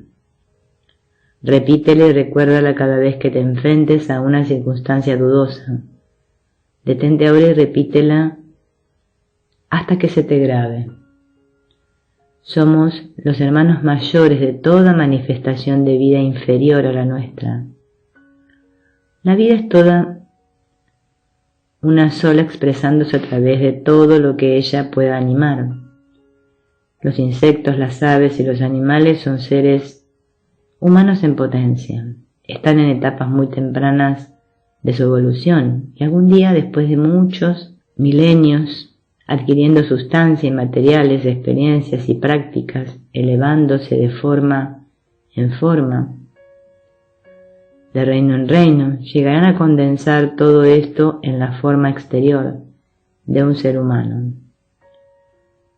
Repítela y recuérdala cada vez que te enfrentes a una circunstancia dudosa. Detente ahora y repítela hasta que se te grabe. Somos los hermanos mayores de toda manifestación de vida inferior a la nuestra. La vida es toda una sola expresándose a través de todo lo que ella pueda animar. Los insectos, las aves y los animales son seres humanos en potencia. Están en etapas muy tempranas de su evolución y algún día, después de muchos milenios, adquiriendo sustancia y materiales, experiencias y prácticas, elevándose de forma en forma, de reino en reino, llegarán a condensar todo esto en la forma exterior de un ser humano.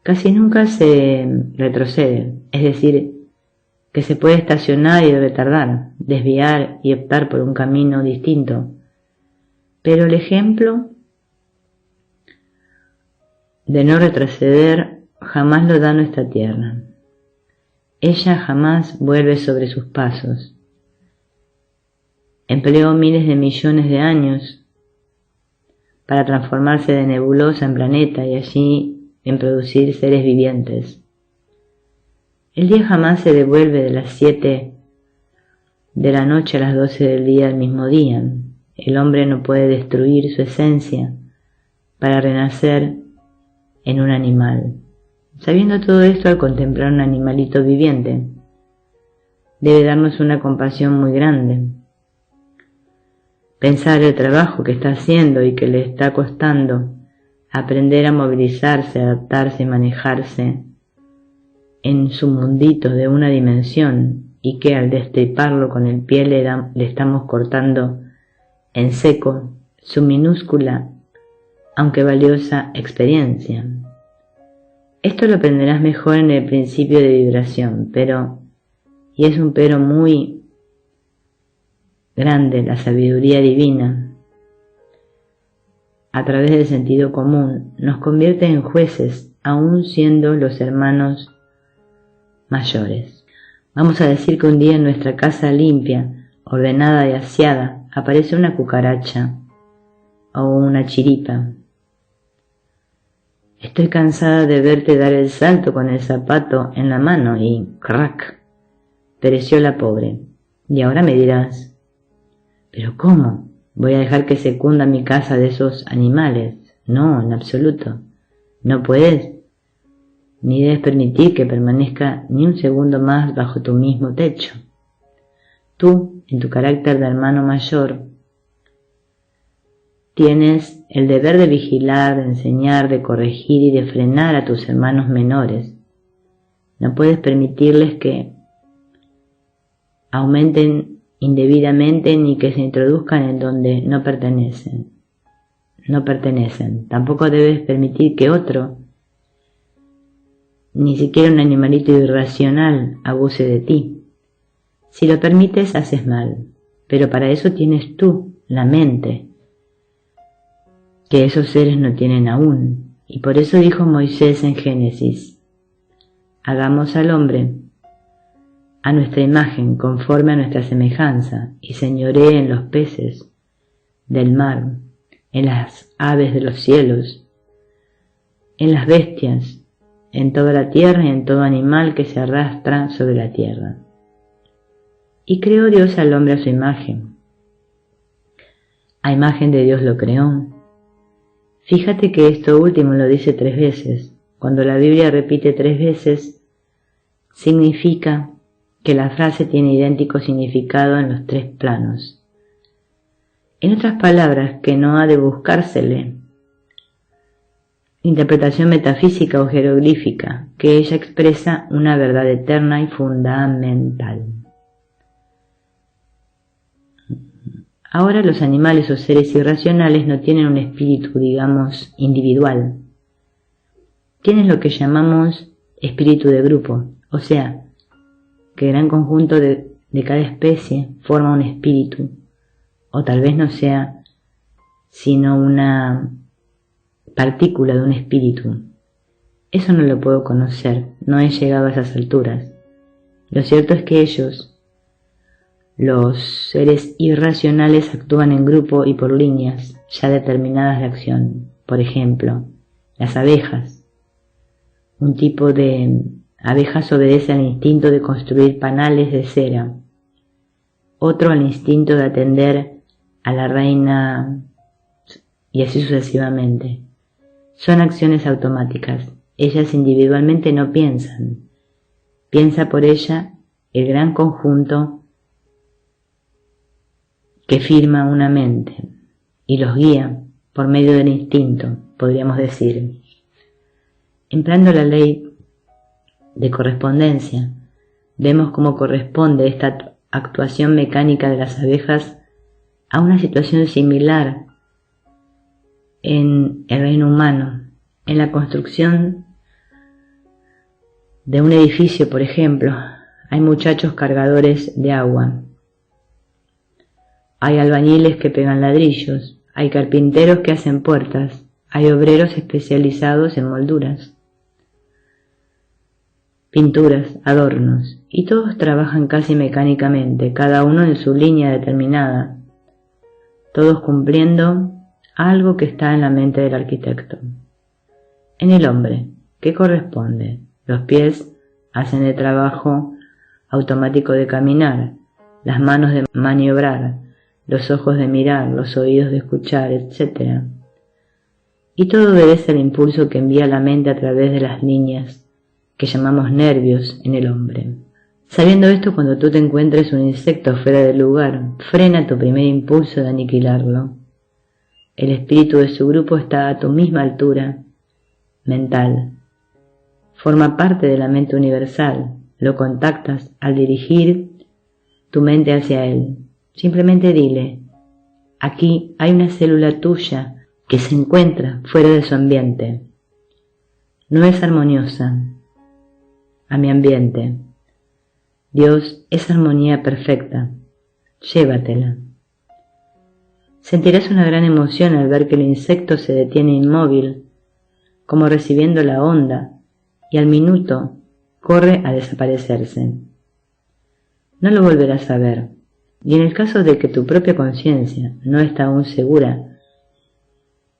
Casi nunca se retrocede, es decir, que se puede estacionar y retardar, desviar y optar por un camino distinto. Pero el ejemplo de no retroceder jamás lo da nuestra tierra. Ella jamás vuelve sobre sus pasos. Empleó miles de millones de años para transformarse de nebulosa en planeta y allí en producir seres vivientes. El día jamás se devuelve de las 7 de la noche a las 12 del día al mismo día. El hombre no puede destruir su esencia para renacer en un animal. Sabiendo todo esto, al contemplar un animalito viviente, debe darnos una compasión muy grande. Pensar el trabajo que está haciendo y que le está costando aprender a movilizarse, adaptarse y manejarse en su mundito de una dimensión, y que al destriparlo con el pie le estamos cortando en seco su minúscula, aunque valiosa, experiencia. Esto lo aprenderás mejor en el principio de vibración, y es un pero muy grande, la sabiduría divina, a través del sentido común, nos convierte en jueces, aún siendo los hermanos mayores. Vamos a decir que un día en nuestra casa limpia, ordenada y aseada, aparece una cucaracha o una chiripa. Estoy cansada de verte dar el salto con el zapato en la mano y ¡crack! Pereció la pobre. Y ahora me dirás, ¿pero cómo? ¿Voy a dejar que se cunda mi casa de esos animales? No, en absoluto. No puedes, ni debes permitir que permanezca ni un segundo más bajo tu mismo techo. Tú, en tu carácter de hermano mayor, tienes el deber de vigilar, de enseñar, de corregir y de frenar a tus hermanos menores. No puedes permitirles que aumenten indebidamente ni que se introduzcan en donde no pertenecen. Tampoco debes permitir que otro, ni siquiera un animalito irracional, abuse de ti. Si lo permites, haces mal, pero para eso tienes tú, la mente. que esos seres no tienen aún, y por eso dijo Moisés en Génesis: hagamos al hombre a nuestra imagen, conforme a nuestra semejanza, y señoree en los peces del mar, en las aves de los cielos, en las bestias, en toda la tierra y en todo animal que se arrastra sobre la tierra. Y creó Dios al hombre a su imagen. A imagen de Dios lo creó. Fíjate que esto último lo dice 3 veces. Cuando la Biblia repite 3 veces, significa que la frase tiene idéntico significado en los 3 planos. En otras palabras, que no ha de buscársele interpretación metafísica o jeroglífica, que ella expresa una verdad eterna y fundamental. Ahora los animales o seres irracionales no tienen un espíritu, digamos, individual. Tienen lo que llamamos espíritu de grupo, o sea, que el gran conjunto de cada especie forma un espíritu, o tal vez no sea sino una partícula de un espíritu. Eso no lo puedo conocer, no he llegado a esas alturas. Lo cierto es que ellos, los seres irracionales, actúan en grupo y por líneas ya determinadas de acción. Por ejemplo, las abejas. Un tipo de abejas obedece al instinto de construir panales de cera, otro al instinto de atender a la reina, y así sucesivamente. Son acciones automáticas. Ellas individualmente no piensan. Piensa por ella el gran conjunto que firma una mente y los guía por medio del instinto, podríamos decir. Empleando la ley de correspondencia, vemos cómo corresponde esta actuación mecánica de las abejas a una situación similar en el reino humano, en la construcción de un edificio, por ejemplo. Hay muchachos cargadores de agua, hay albañiles que pegan ladrillos, hay carpinteros que hacen puertas, hay obreros especializados en molduras, pinturas, adornos, y todos trabajan casi mecánicamente, cada uno en su línea determinada, todos cumpliendo algo que está en la mente del arquitecto. En el hombre, ¿qué corresponde? Los pies hacen el trabajo automático de caminar, las manos de maniobrar, los ojos de mirar, los oídos de escuchar, etc. Y todo obedece al impulso que envía la mente a través de las líneas que llamamos nervios en el hombre. Sabiendo esto, cuando tú te encuentres un insecto fuera del lugar, frena tu primer impulso de aniquilarlo. El espíritu de su grupo está a tu misma altura mental. Forma parte de la mente universal. Lo contactas al dirigir tu mente hacia él. Simplemente dile: aquí hay una célula tuya que se encuentra fuera de su ambiente. No es armoniosa a mi ambiente. Dios es armonía perfecta. Llévatela. Sentirás una gran emoción al ver que el insecto se detiene inmóvil, como recibiendo la onda, y al minuto corre a desaparecerse. No lo volverás a ver, y en el caso de que tu propia conciencia no está aún segura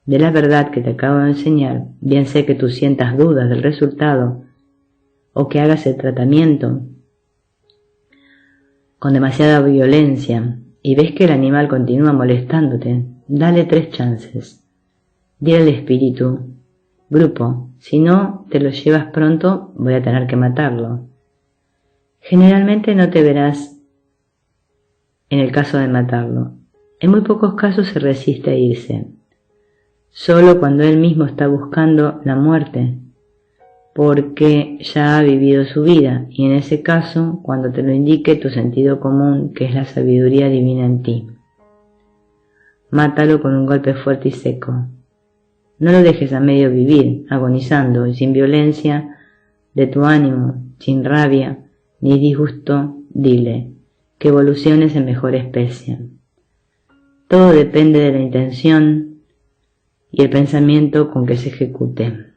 de la verdad que te acabo de enseñar, bien sea que tú sientas dudas del resultado o que hagas el tratamiento con demasiada violencia y ves que el animal continúa molestándote, dale 3 chances. Dile al espíritu: grupo, si no te lo llevas pronto, voy a tener que matarlo. Generalmente no te verás en el caso de matarlo. En muy pocos casos se resiste a irse. Solo cuando él mismo está buscando la muerte, porque ya ha vivido su vida, y en ese caso, cuando te lo indique tu sentido común, que es la sabiduría divina en ti. Mátalo con un golpe fuerte y seco. No lo dejes a medio vivir, agonizando y sin violencia de tu ánimo, sin rabia ni disgusto. Dile que evoluciones en mejor especie. Todo depende de la intención y el pensamiento con que se ejecute.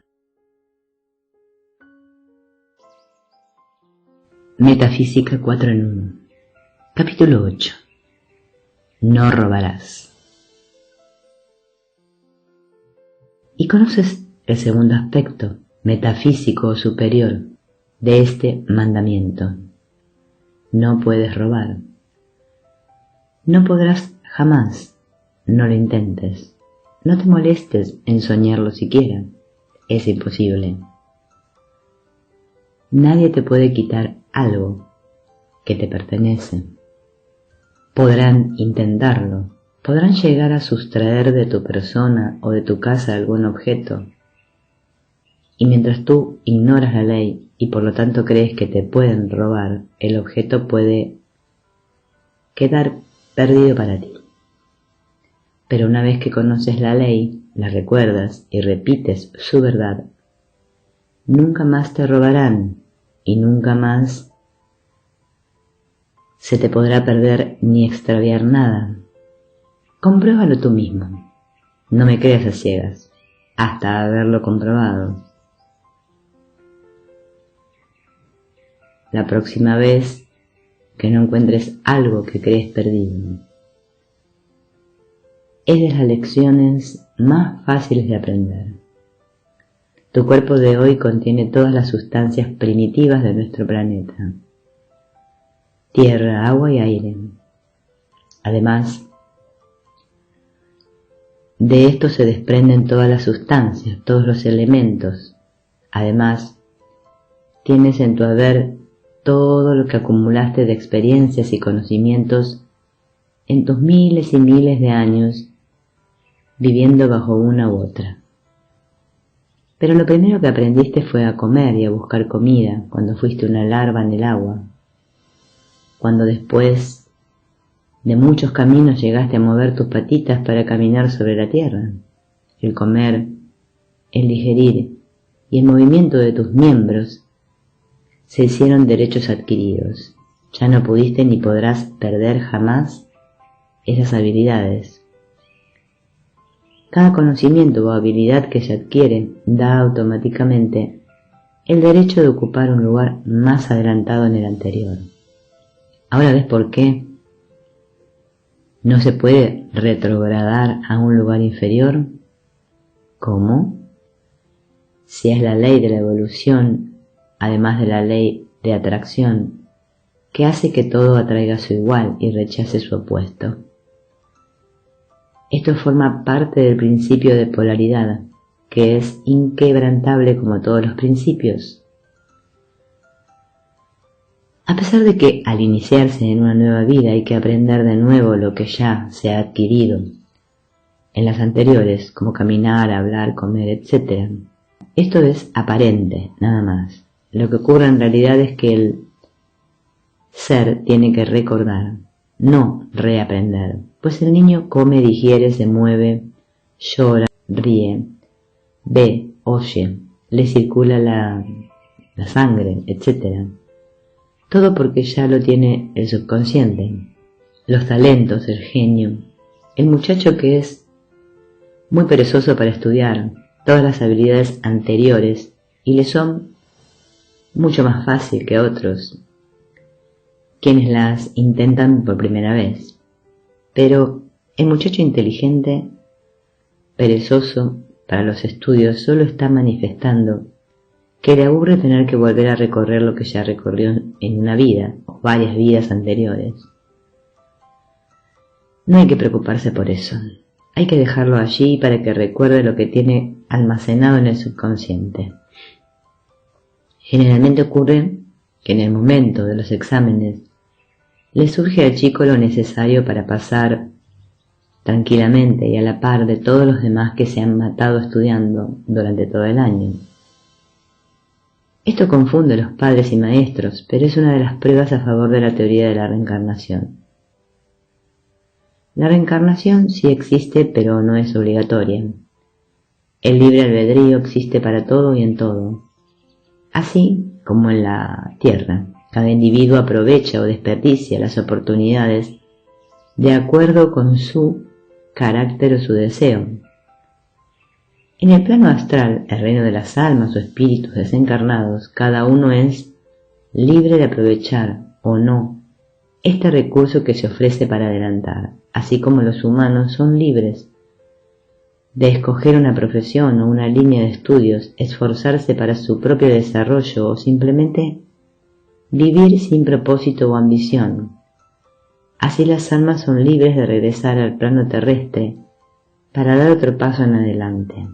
Metafísica 4 en 1. Capítulo 8. No robarás. ¿Y conoces el segundo aspecto, metafísico o superior, de este mandamiento? No puedes robar. No podrás jamás. No lo intentes. No te molestes en soñarlo siquiera. Es imposible. Nadie te puede quitar algo que te pertenece. Podrán intentarlo. Podrán llegar a sustraer de tu persona o de tu casa algún objeto. Y mientras tú ignoras la ley y por lo tanto crees que te pueden robar, el objeto puede quedar perdido para ti. Pero una vez que conoces la ley, la recuerdas y repites su verdad, nunca más te robarán y nunca más se te podrá perder ni extraviar nada. Compruébalo tú mismo. No me creas a ciegas, hasta haberlo comprobado. La próxima vez que no encuentres algo que crees perdido, es de las lecciones más fáciles de aprender. Tu cuerpo de hoy contiene todas las sustancias primitivas de nuestro planeta: tierra, agua y aire. Además, de esto se desprenden todas las sustancias, todos los elementos. Además, tienes en tu haber todo lo que acumulaste de experiencias y conocimientos en tus miles y miles de años viviendo bajo una u otra. Pero lo primero que aprendiste fue a comer y a buscar comida cuando fuiste una larva en el agua, cuando después de muchos caminos llegaste a mover tus patitas para caminar sobre la tierra. El comer, el digerir y el movimiento de tus miembros se hicieron derechos adquiridos. Ya no pudiste ni podrás perder jamás esas habilidades. Cada conocimiento o habilidad que se adquiere da automáticamente el derecho de ocupar un lugar más adelantado en el anterior. ¿Ahora ves por qué no se puede retrogradar a un lugar inferior? ¿Cómo? Si es la ley de la evolución, además de la ley de atracción, que hace que todo atraiga a su igual y rechace su opuesto. Esto forma parte del principio de polaridad, que es inquebrantable como todos los principios. A pesar de que al iniciarse en una nueva vida hay que aprender de nuevo lo que ya se ha adquirido en las anteriores, como caminar, hablar, comer, etc. Esto es aparente, nada más. Lo que ocurre en realidad es que el ser tiene que recordar, no reaprender, pues el niño come, digiere, se mueve, llora, ríe, ve, oye, le circula la sangre, etc. Todo porque ya lo tiene el subconsciente, los talentos, el genio, el muchacho que es muy perezoso para estudiar, todas las habilidades anteriores y le son mucho más fácil que otros, quienes las intentan por primera vez. Pero el muchacho inteligente, perezoso para los estudios, solo está manifestando que le aburre tener que volver a recorrer lo que ya recorrió en una vida o varias vidas anteriores. No hay que preocuparse por eso. Hay que dejarlo allí para que recuerde lo que tiene almacenado en el subconsciente. Generalmente ocurre que en el momento de los exámenes le surge al chico lo necesario para pasar tranquilamente y a la par de todos los demás que se han matado estudiando durante todo el año. Esto confunde a los padres y maestros, pero es una de las pruebas a favor de la teoría de la reencarnación. La reencarnación sí existe, pero no es obligatoria. El libre albedrío existe para todo y en todo. Así como en la Tierra, cada individuo aprovecha o desperdicia las oportunidades de acuerdo con su carácter o su deseo. En el plano astral, el reino de las almas o espíritus desencarnados, cada uno es libre de aprovechar o no este recurso que se ofrece para adelantar, así como los humanos son libres de escoger una profesión o una línea de estudios, esforzarse para su propio desarrollo o simplemente vivir sin propósito o ambición. Así las almas son libres de regresar al plano terrestre para dar otro paso en adelante,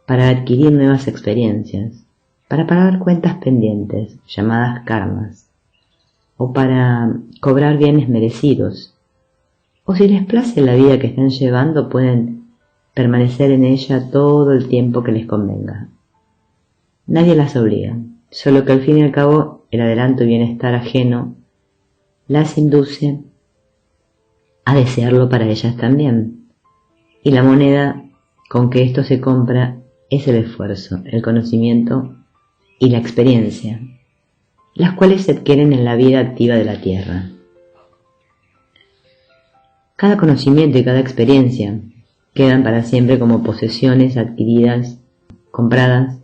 para adquirir nuevas experiencias, para pagar cuentas pendientes, llamadas karmas, o para cobrar bienes merecidos, o si les place la vida que están llevando pueden permanecer en ella todo el tiempo que les convenga. Nadie las obliga, solo que al fin y al cabo el adelanto y bienestar ajeno las induce a desearlo para ellas también, y la moneda con que esto se compra es el esfuerzo, el conocimiento y la experiencia, las cuales se adquieren en la vida activa de la Tierra. Cada conocimiento y cada experiencia quedan para siempre como posesiones adquiridas, compradas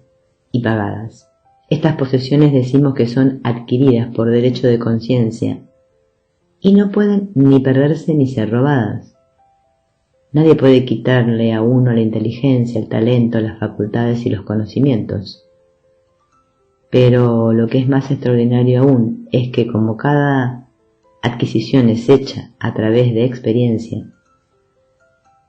y pagadas. Estas posesiones decimos que son adquiridas por derecho de conciencia y no pueden ni perderse ni ser robadas. Nadie puede quitarle a uno la inteligencia, el talento, las facultades y los conocimientos. Pero lo que es más extraordinario aún es que como cada adquisición es hecha a través de experiencia,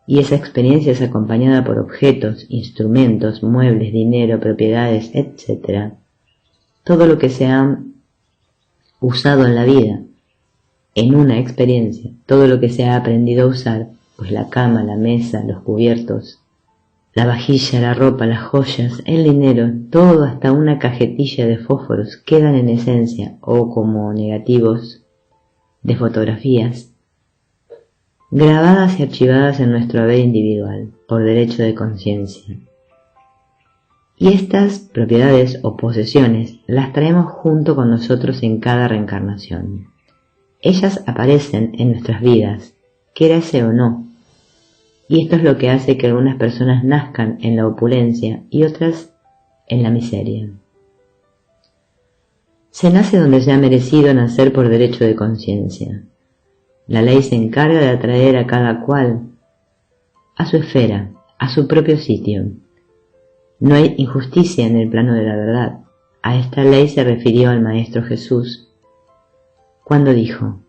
y esa experiencia es acompañada por objetos, instrumentos, muebles, dinero, propiedades, etc., todo lo que se ha usado en la vida, en una experiencia, todo lo que se ha aprendido a usar, pues la cama, la mesa, los cubiertos, la vajilla, la ropa, las joyas, el dinero, todo hasta una cajetilla de fósforos quedan en esencia o como negativos de fotografías, grabadas y archivadas en nuestro haber individual, por derecho de conciencia. Y estas propiedades o posesiones las traemos junto con nosotros en cada reencarnación. Ellas aparecen en nuestras vidas, quérase o no, y esto es lo que hace que algunas personas nazcan en la opulencia y otras en la miseria. Se nace donde se ha merecido nacer por derecho de conciencia. La ley se encarga de atraer a cada cual a su esfera, a su propio sitio. No hay injusticia en el plano de la verdad. A esta ley se refirió el Maestro Jesús cuando dijo: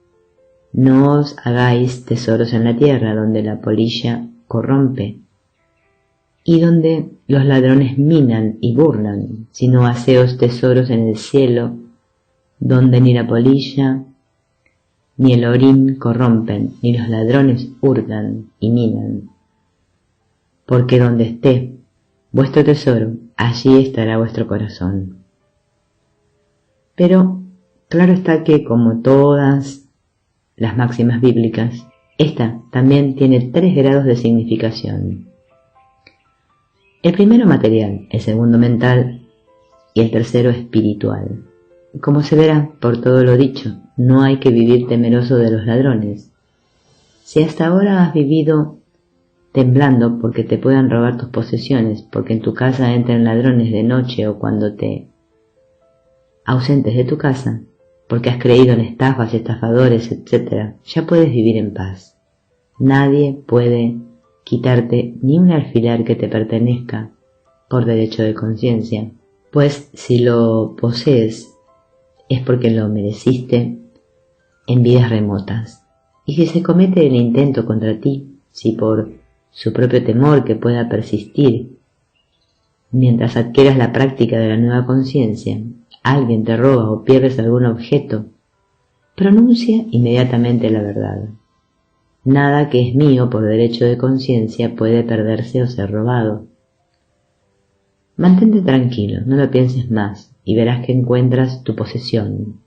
no os hagáis tesoros en la tierra, donde la polilla corrompe y donde los ladrones minan y burlan, sino haceos tesoros en el cielo, donde ni la polilla ni el orín corrompen, ni los ladrones hurtan y minan. Porque donde esté vuestro tesoro, allí estará vuestro corazón. Pero claro está que, como todas las máximas bíblicas, esta también tiene 3 grados de significación. El primero material, el segundo mental y el tercero espiritual. Como se verá por todo lo dicho, no hay que vivir temeroso de los ladrones. Si hasta ahora has vivido temblando porque te puedan robar tus posesiones, porque en tu casa entren ladrones de noche o cuando te ausentes de tu casa, porque has creído en estafas, estafadores, etc., ya puedes vivir en paz. Nadie puede quitarte ni un alfiler que te pertenezca por derecho de conciencia, pues si lo posees es porque lo mereciste en vidas remotas. Y si se comete el intento contra ti, si por su propio temor que pueda persistir mientras adquieras la práctica de la nueva conciencia, alguien te roba o pierdes algún objeto, pronuncia inmediatamente la verdad. Nada que es mío por derecho de conciencia puede perderse o ser robado. Mantente tranquilo, no lo pienses más y verás que encuentras tu posesión.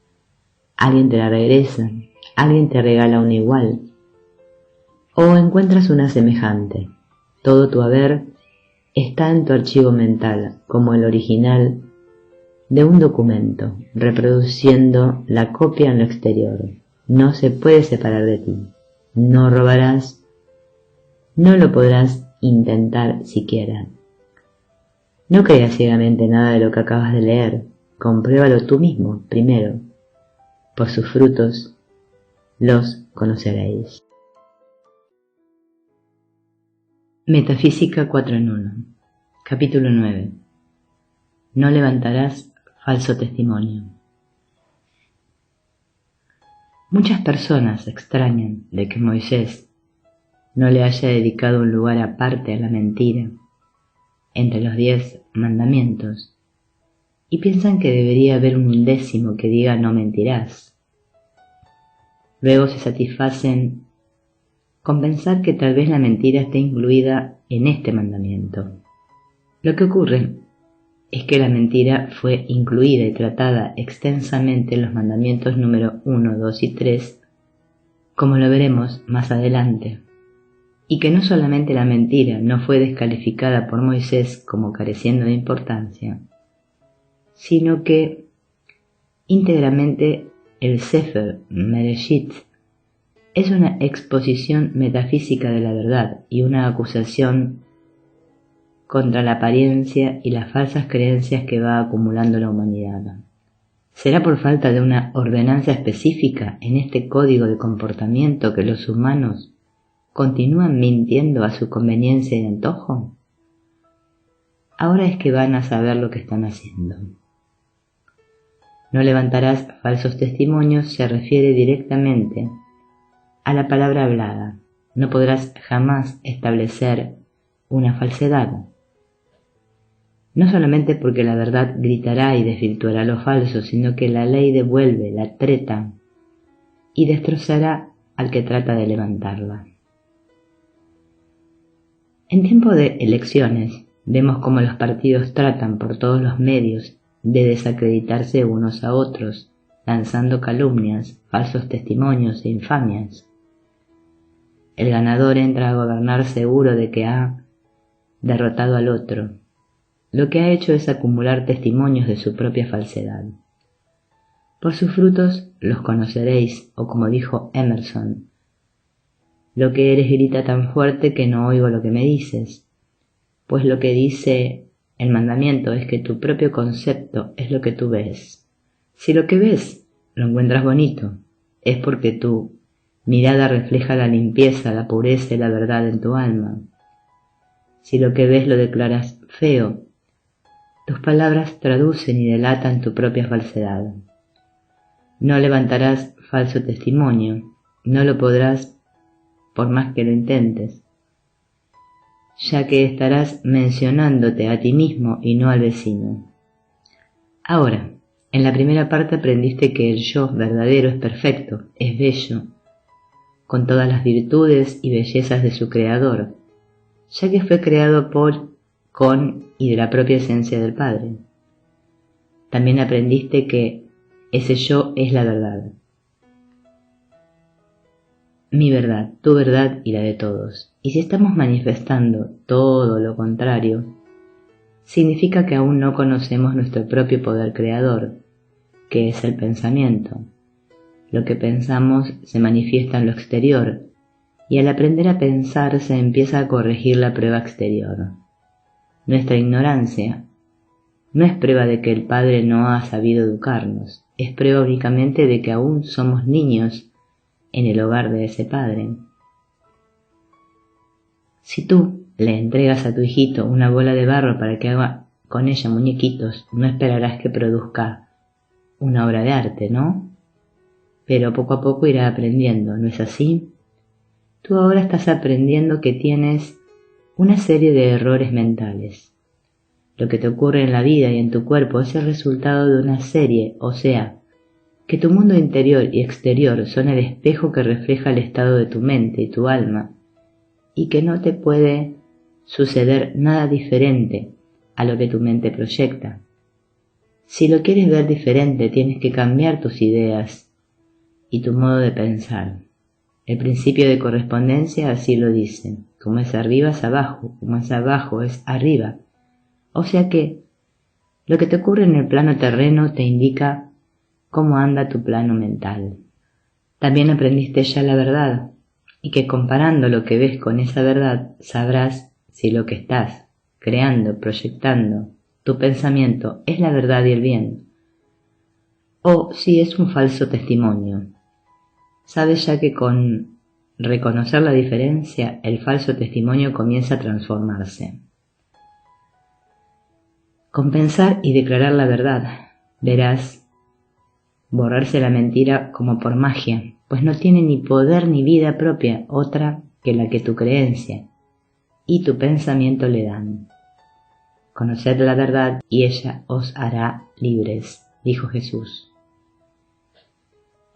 Alguien te la regresa, alguien te regala una igual, o encuentras una semejante. Todo tu haber está en tu archivo mental como el original de un documento, reproduciendo la copia en lo exterior. No se puede separar de ti. No robarás, no lo podrás intentar siquiera. No creas ciegamente nada de lo que acabas de leer, compruébalo tú mismo primero. Por sus frutos los conoceréis. Metafísica 4 en 1. Capítulo 9. No levantarás falso testimonio. Muchas personas extrañan de que Moisés no le haya dedicado un lugar aparte a la mentira entre los 10 mandamientos y piensan que debería haber un 11º que diga no mentirás. Luego se satisfacen con pensar que tal vez la mentira esté incluida en este mandamiento. Lo que ocurre es que la mentira fue incluida y tratada extensamente en los mandamientos número 1, 2 y 3, como lo veremos más adelante, y que no solamente la mentira no fue descalificada por Moisés como careciendo de importancia, sino que íntegramente el Sefer Bereshit es una exposición metafísica de la verdad y una acusación contra la apariencia y las falsas creencias que va acumulando la humanidad. ¿Será por falta de una ordenanza específica en este código de comportamiento que los humanos continúan mintiendo a su conveniencia y antojo? Ahora es que van a saber lo que están haciendo. No levantarás falsos testimonios se refiere directamente a la palabra hablada. No podrás jamás establecer una falsedad. No solamente porque la verdad gritará y desvirtuará lo falso, sino que la ley devuelve la treta y destrozará al que trata de levantarla. En tiempo de elecciones, vemos cómo los partidos tratan por todos los medios de desacreditarse unos a otros, lanzando calumnias, falsos testimonios e infamias. El ganador entra a gobernar seguro de que ha derrotado al otro. Lo que ha hecho es acumular testimonios de su propia falsedad. Por sus frutos los conoceréis, o como dijo Emerson, lo que eres grita tan fuerte que no oigo lo que me dices, pues lo que dice el mandamiento es que tu propio concepto es lo que tú ves. Si lo que ves lo encuentras bonito, es porque tu mirada refleja la limpieza, la pureza y la verdad en tu alma. Si lo que ves lo declaras feo, tus palabras traducen y delatan tu propia falsedad. No levantarás falso testimonio, no lo podrás por más que lo intentes, ya que estarás mencionándote a ti mismo y no al vecino. Ahora, en la primera parte aprendiste que el yo verdadero es perfecto, es bello, con todas las virtudes y bellezas de su creador, ya que fue creado por, con y de la propia esencia del Padre. También aprendiste que ese yo es la verdad. Mi verdad, tu verdad y la de todos. Y si estamos manifestando todo lo contrario, significa que aún no conocemos nuestro propio poder creador, que es el pensamiento. Lo que pensamos se manifiesta en lo exterior, y al aprender a pensar se empieza a corregir la prueba exterior. Nuestra ignorancia no es prueba de que el Padre no ha sabido educarnos, es prueba únicamente de que aún somos niños en el hogar de ese Padre. Si tú le entregas a tu hijito una bola de barro para que haga con ella muñequitos, no esperarás que produzca una obra de arte, ¿no? Pero poco a poco irá aprendiendo, ¿no es así? Tú ahora estás aprendiendo que tienes una serie de errores mentales. Lo que te ocurre en la vida y en tu cuerpo es el resultado de una serie, o sea, que tu mundo interior y exterior son el espejo que refleja el estado de tu mente y tu alma, y que no te puede suceder nada diferente a lo que tu mente proyecta. Si lo quieres ver diferente, tienes que cambiar tus ideas y tu modo de pensar. El principio de correspondencia así lo dice: como es arriba es abajo, como es abajo es arriba. O sea que lo que te ocurre en el plano terreno te indica cómo anda tu plano mental. También aprendiste ya la verdad, y que comparando lo que ves con esa verdad sabrás si lo que estás creando, proyectando, tu pensamiento es la verdad y el bien, o si es un falso testimonio. Sabes ya que con reconocer la diferencia, el falso testimonio comienza a transformarse. Con pensar y declarar la verdad, verás borrarse la mentira como por magia, pues no tiene ni poder ni vida propia otra que la que tu creencia y tu pensamiento le dan. Conoced la verdad y ella os hará libres, dijo Jesús.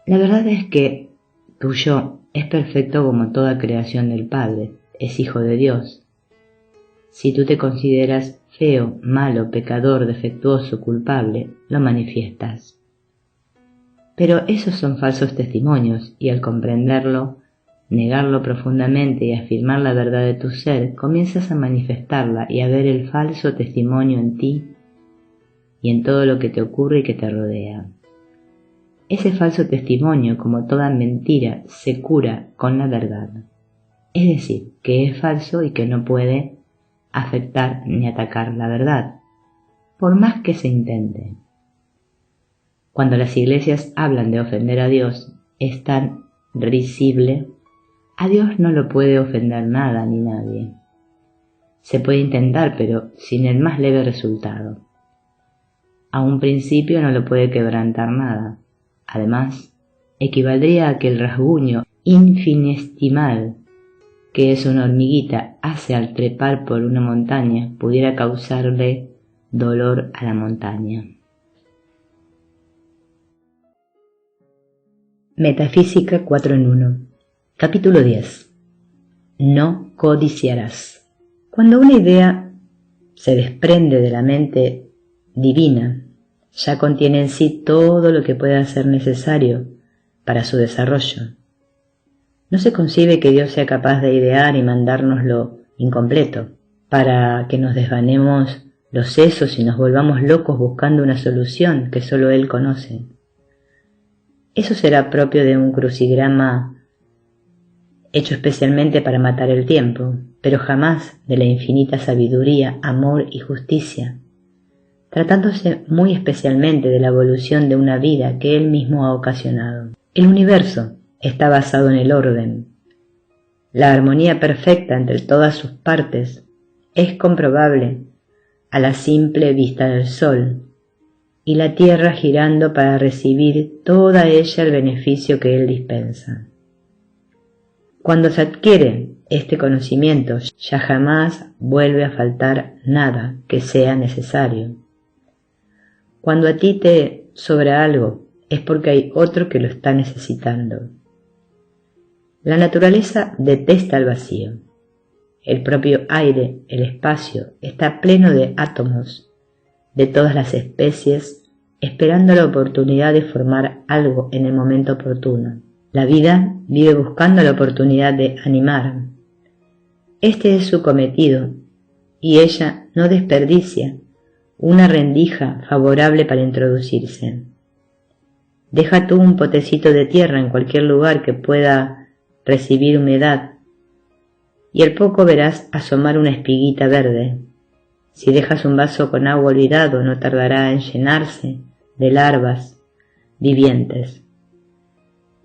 La verdad es que tu yo es perfecto como toda creación del Padre, es hijo de Dios. Si tú te consideras feo, malo, pecador, defectuoso, culpable, lo manifiestas. Pero esos son falsos testimonios y al comprenderlo, negarlo profundamente y afirmar la verdad de tu ser, comienzas a manifestarla y a ver el falso testimonio en ti y en todo lo que te ocurre y que te rodea. Ese falso testimonio, como toda mentira, se cura con la verdad. Es decir, que es falso y que no puede afectar ni atacar la verdad, por más que se intente. Cuando las iglesias hablan de ofender a Dios, es tan risible. A Dios no lo puede ofender nada ni nadie. Se puede intentar, pero sin el más leve resultado. A un principio no lo puede quebrantar nada. Además, equivaldría a que el rasguño infinitesimal que es una hormiguita hace al trepar por una montaña pudiera causarle dolor a la montaña. Metafísica 4 en 1. Capítulo 10. No codiciarás. Cuando una idea se desprende de la mente divina, ya contiene en sí todo lo que pueda ser necesario para su desarrollo. No se concibe que Dios sea capaz de idear y mandárnoslo incompleto, para que nos desvanemos los sesos y nos volvamos locos buscando una solución que solo Él conoce. Eso será propio de un crucigrama hecho especialmente para matar el tiempo, pero jamás de la infinita sabiduría, amor y justicia, tratándose muy especialmente de la evolución de una vida que Él mismo ha ocasionado. El universo está basado en el orden. La armonía perfecta entre todas sus partes es comprobable a la simple vista del sol, y la tierra girando para recibir toda ella el beneficio que Él dispensa. Cuando se adquiere este conocimiento, ya jamás vuelve a faltar nada que sea necesario. Cuando a ti te sobra algo, es porque hay otro que lo está necesitando. La naturaleza detesta el vacío. El propio aire, el espacio, está pleno de átomos de todas las especies, esperando la oportunidad de formar algo en el momento oportuno. La vida vive buscando la oportunidad de animar. Este es su cometido, y ella no desperdicia una rendija favorable para introducirse. Deja tú un potecito de tierra en cualquier lugar que pueda recibir humedad, y al poco verás asomar una espiguita verde. Si dejas un vaso con agua olvidado, no tardará en llenarse de larvas vivientes.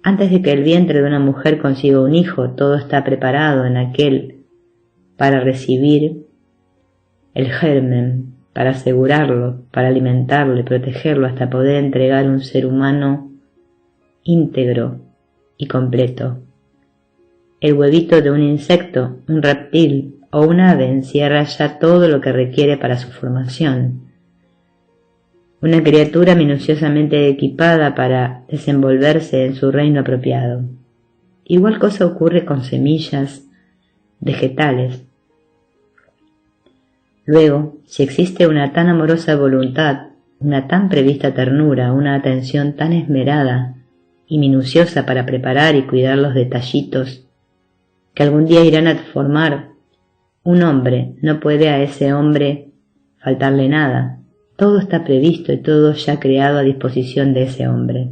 Antes de que el vientre de una mujer consiga un hijo, todo está preparado en aquel para recibir el germen, para asegurarlo, para alimentarlo y protegerlo hasta poder entregar un ser humano íntegro y completo. El huevito de un insecto, un reptil o un ave encierra ya todo lo que requiere para su formación. Una criatura minuciosamente equipada para desenvolverse en su reino apropiado. Igual cosa ocurre con semillas vegetales. Luego, si existe una tan amorosa voluntad, una tan prevista ternura, una atención tan esmerada y minuciosa para preparar y cuidar los detallitos que algún día irán a formar un hombre, no puede a ese hombre faltarle nada. Todo está previsto y todo ya creado a disposición de ese hombre.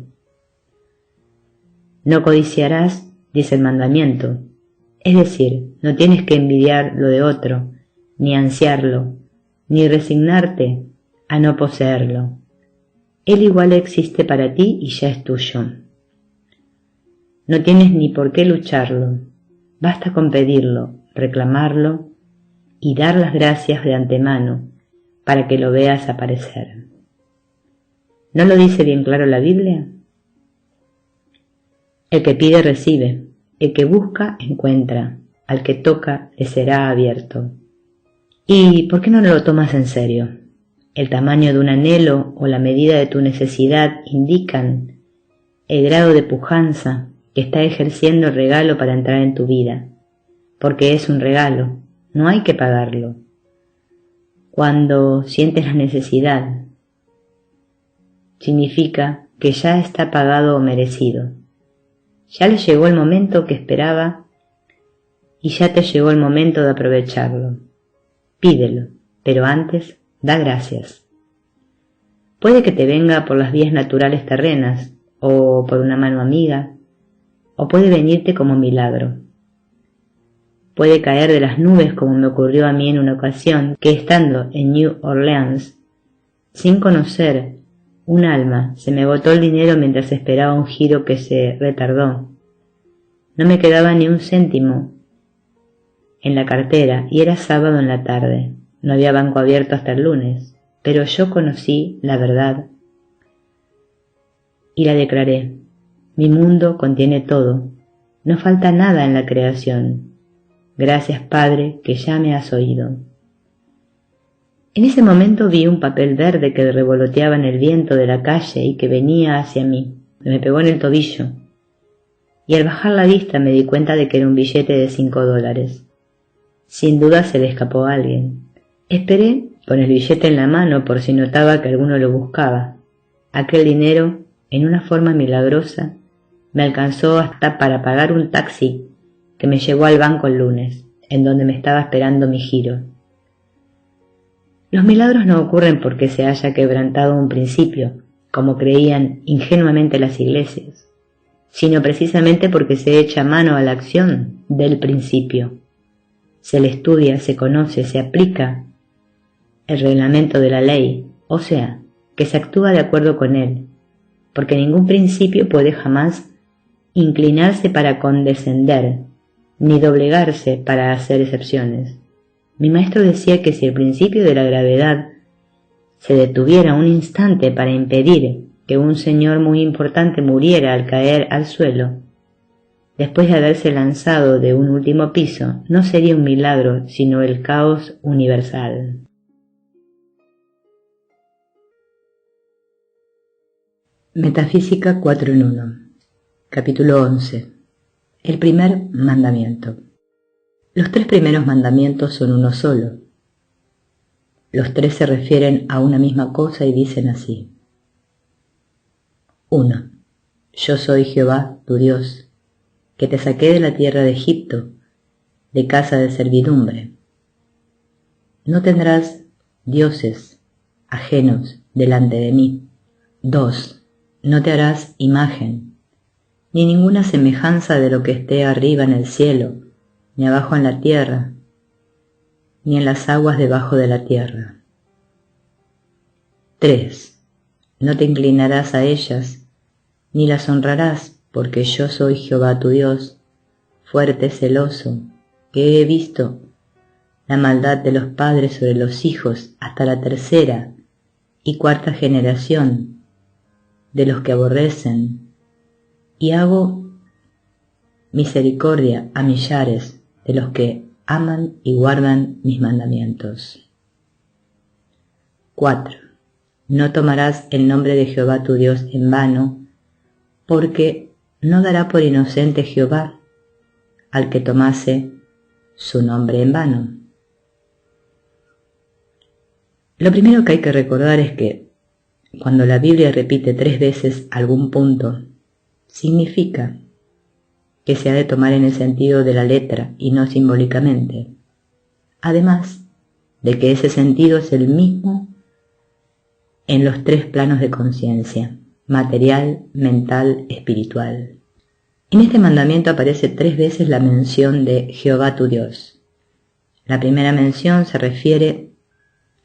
No codiciarás, dice el mandamiento, es decir, no tienes que envidiar lo de otro, ni ansiarlo, ni resignarte a no poseerlo. Él igual existe para ti y ya es tuyo. No tienes ni por qué lucharlo, basta con pedirlo, reclamarlo y dar las gracias de antemano para que lo veas aparecer. ¿No lo dice bien claro la Biblia? El que pide recibe, el que busca encuentra, al que toca le será abierto. ¿Y por qué no lo tomas en serio? El tamaño de un anhelo o la medida de tu necesidad indican el grado de pujanza que está ejerciendo el regalo para entrar en tu vida, porque es un regalo, no hay que pagarlo. Cuando sientes la necesidad, significa que ya está pagado o merecido. Ya le llegó el momento que esperaba y ya te llegó el momento de aprovecharlo. Pídelo, pero antes da gracias. Puede que te venga por las vías naturales terrenas, o por una mano amiga, o puede venirte como milagro. Puede caer de las nubes como me ocurrió a mí en una ocasión, que estando en New Orleans, sin conocer un alma, se me agotó el dinero mientras esperaba un giro que se retardó. No me quedaba ni un céntimo en la cartera y era sábado en la tarde. No había banco abierto hasta el lunes, pero yo conocí la verdad y la declaré. Mi mundo contiene todo, no falta nada en la creación. Gracias, Padre, que ya me has oído. En ese momento vi un papel verde que revoloteaba en el viento de la calle y que venía hacia mí. Me pegó en el tobillo y al bajar la vista me di cuenta de que era un billete de $5. Sin duda se le escapó a alguien. Esperé con el billete en la mano por si notaba que alguno lo buscaba. Aquel dinero, en una forma milagrosa, me alcanzó hasta para pagar un taxi que me llevó al banco el lunes, en donde me estaba esperando mi giro. Los milagros no ocurren porque se haya quebrantado un principio, como creían ingenuamente las iglesias, sino precisamente porque se echa mano a la acción del principio. Se le estudia, se conoce, se aplica el reglamento de la ley, o sea, que se actúa de acuerdo con él, porque ningún principio puede jamás inclinarse para condescender, ni doblegarse para hacer excepciones. Mi maestro decía que si el principio de la gravedad se detuviera un instante para impedir que un señor muy importante muriera al caer al suelo, después de haberse lanzado de un último piso, no sería un milagro, sino el caos universal. Metafísica 4 en 1. Capítulo 11. El primer mandamiento. Los 3 primeros mandamientos son uno solo. Los 3 se refieren a una misma cosa y dicen así. 1. Yo soy Jehová, tu Dios, que te saqué de la tierra de Egipto, de casa de servidumbre. No tendrás dioses ajenos delante de mí. 2. No te harás imagen, ni ninguna semejanza de lo que esté arriba en el cielo, ni abajo en la tierra, ni en las aguas debajo de la tierra. 3. No te inclinarás a ellas, ni las honrarás, porque yo soy Jehová tu Dios, fuerte, celoso, que he visto la maldad de los padres sobre los hijos hasta la 3ª y 4ª generación de los que aborrecen, y hago misericordia a millares de los que aman y guardan mis mandamientos. 4. No tomarás el nombre de Jehová tu Dios en vano, porque no dará por inocente Jehová al que tomase su nombre en vano. Lo primero que hay que recordar es que cuando la Biblia repite 3 veces algún punto, significa que se ha de tomar en el sentido de la letra y no simbólicamente, además de que ese sentido es el mismo en los 3 planos de conciencia: material, mental, espiritual. En este mandamiento aparece 3 veces la mención de Jehová tu Dios. La primera mención se refiere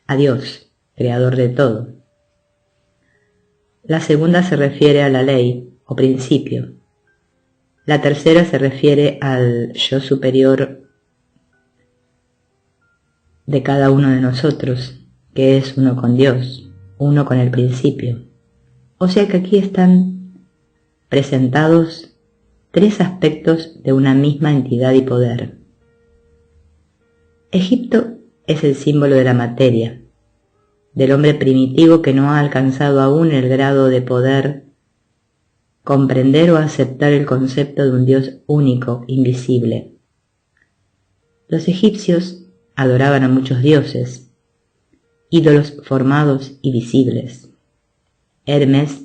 a Dios, creador de todo. La segunda se refiere a la ley o principio. La tercera se refiere al yo superior de cada uno de nosotros, que es uno con Dios, uno con el principio. O sea que aquí están presentados tres aspectos de una misma entidad y poder. Egipto es el símbolo de la materia, del hombre primitivo que no ha alcanzado aún el grado de poder comprender o aceptar el concepto de un Dios único, invisible. Los egipcios adoraban a muchos dioses, ídolos formados y visibles. Hermes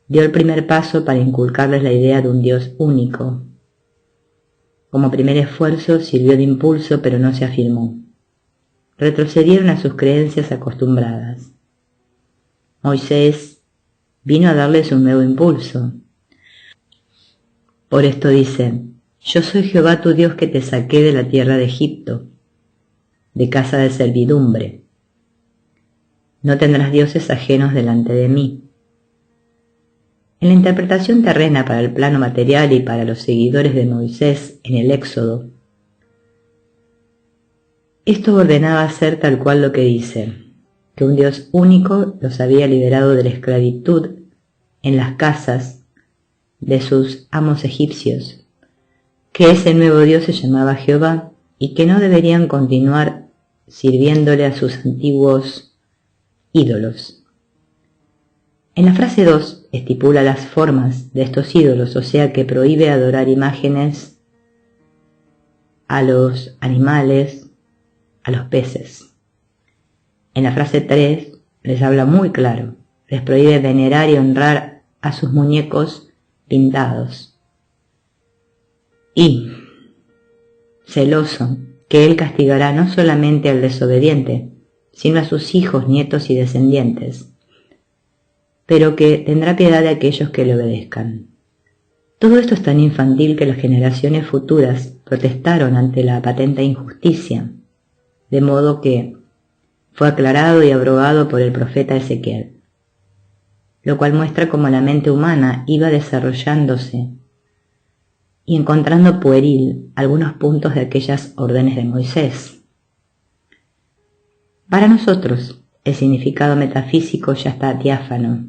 dio el primer paso para inculcarles la idea de un Dios único. Como primer esfuerzo sirvió de impulso, pero no se afirmó. Retrocedieron a sus creencias acostumbradas. Moisés vino a darles un nuevo impulso. Por esto dice: Yo soy Jehová tu Dios que te saqué de la tierra de Egipto, de casa de servidumbre. No tendrás dioses ajenos delante de mí. En la interpretación terrena para el plano material y para los seguidores de Moisés en el Éxodo, esto ordenaba ser tal cual lo que dice, que un Dios único los había liberado de la esclavitud en las casas de sus amos egipcios, que ese nuevo Dios se llamaba Jehová y que no deberían continuar sirviéndole a sus antiguos ídolos. En la frase 2 estipula las formas de estos ídolos, o sea que prohíbe adorar imágenes a los animales, a los peces. En la frase 3 les habla muy claro, les prohíbe venerar y honrar a sus muñecos pintados. Y, celoso, que él castigará no solamente al desobediente, sino a sus hijos, nietos y descendientes, pero que tendrá piedad de aquellos que le obedezcan. Todo esto es tan infantil que las generaciones futuras protestaron ante la patente injusticia, de modo que fue aclarado y abrogado por el profeta Ezequiel, lo cual muestra cómo la mente humana iba desarrollándose y encontrando pueril algunos puntos de aquellas órdenes de Moisés. Para nosotros, el significado metafísico ya está diáfano.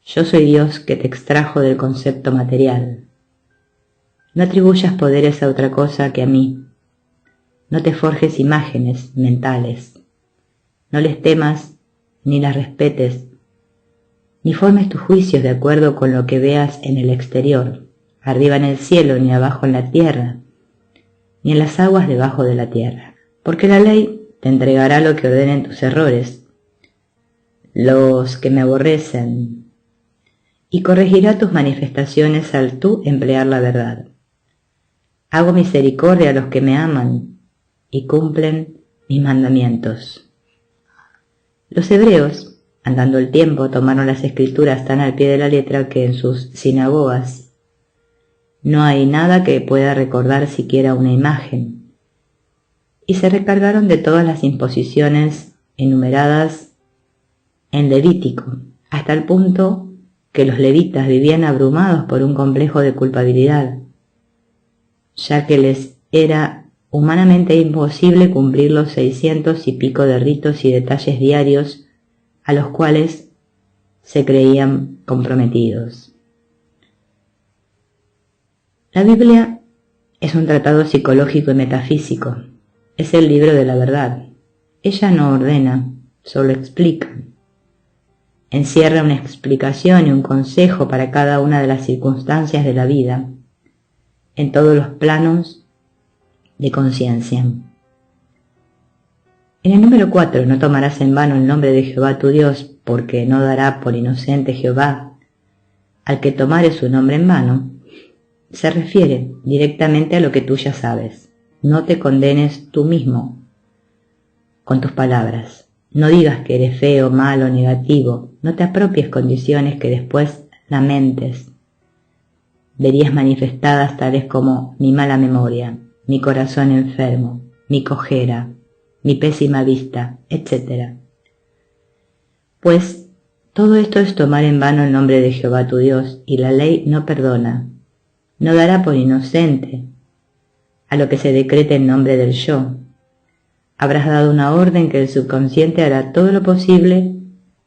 Yo soy Dios que te extrajo del concepto material. No atribuyas poderes a otra cosa que a mí. No te forjes imágenes mentales. No les temas ni las respetes, ni formes tus juicios de acuerdo con lo que veas en el exterior, arriba en el cielo, ni abajo en la tierra, ni en las aguas debajo de la tierra. Porque la ley te entregará lo que ordenen tus errores, los que me aborrecen, y corregirá tus manifestaciones al tú emplear la verdad. Hago misericordia a los que me aman y cumplen mis mandamientos. Los hebreos, andando el tiempo, tomaron las escrituras tan al pie de la letra que en sus sinagogas no hay nada que pueda recordar siquiera una imagen, y se recargaron de todas las imposiciones enumeradas en Levítico, hasta el punto que los levitas vivían abrumados por un complejo de culpabilidad, ya que les era humanamente imposible cumplir los 600 y pico de ritos y detalles diarios a los cuales se creían comprometidos. La Biblia es un tratado psicológico y metafísico, es el libro de la verdad. Ella no ordena, solo explica. Encierra una explicación y un consejo para cada una de las circunstancias de la vida, en todos los planos de conciencia. En el número 4, no tomarás en vano el nombre de Jehová tu Dios, porque no dará por inocente Jehová al que tomare su nombre en vano, se refiere directamente a lo que tú ya sabes. No te condenes tú mismo con tus palabras. No digas que eres feo, malo, negativo. No te apropies condiciones que después lamentes. Verías manifestadas tales como mi mala memoria, mi corazón enfermo, mi cojera, mi pésima vista, etc. Pues todo esto es tomar en vano el nombre de Jehová tu Dios, y la ley no perdona, no dará por inocente a lo que se decrete en nombre del yo. Habrás dado una orden que el subconsciente hará todo lo posible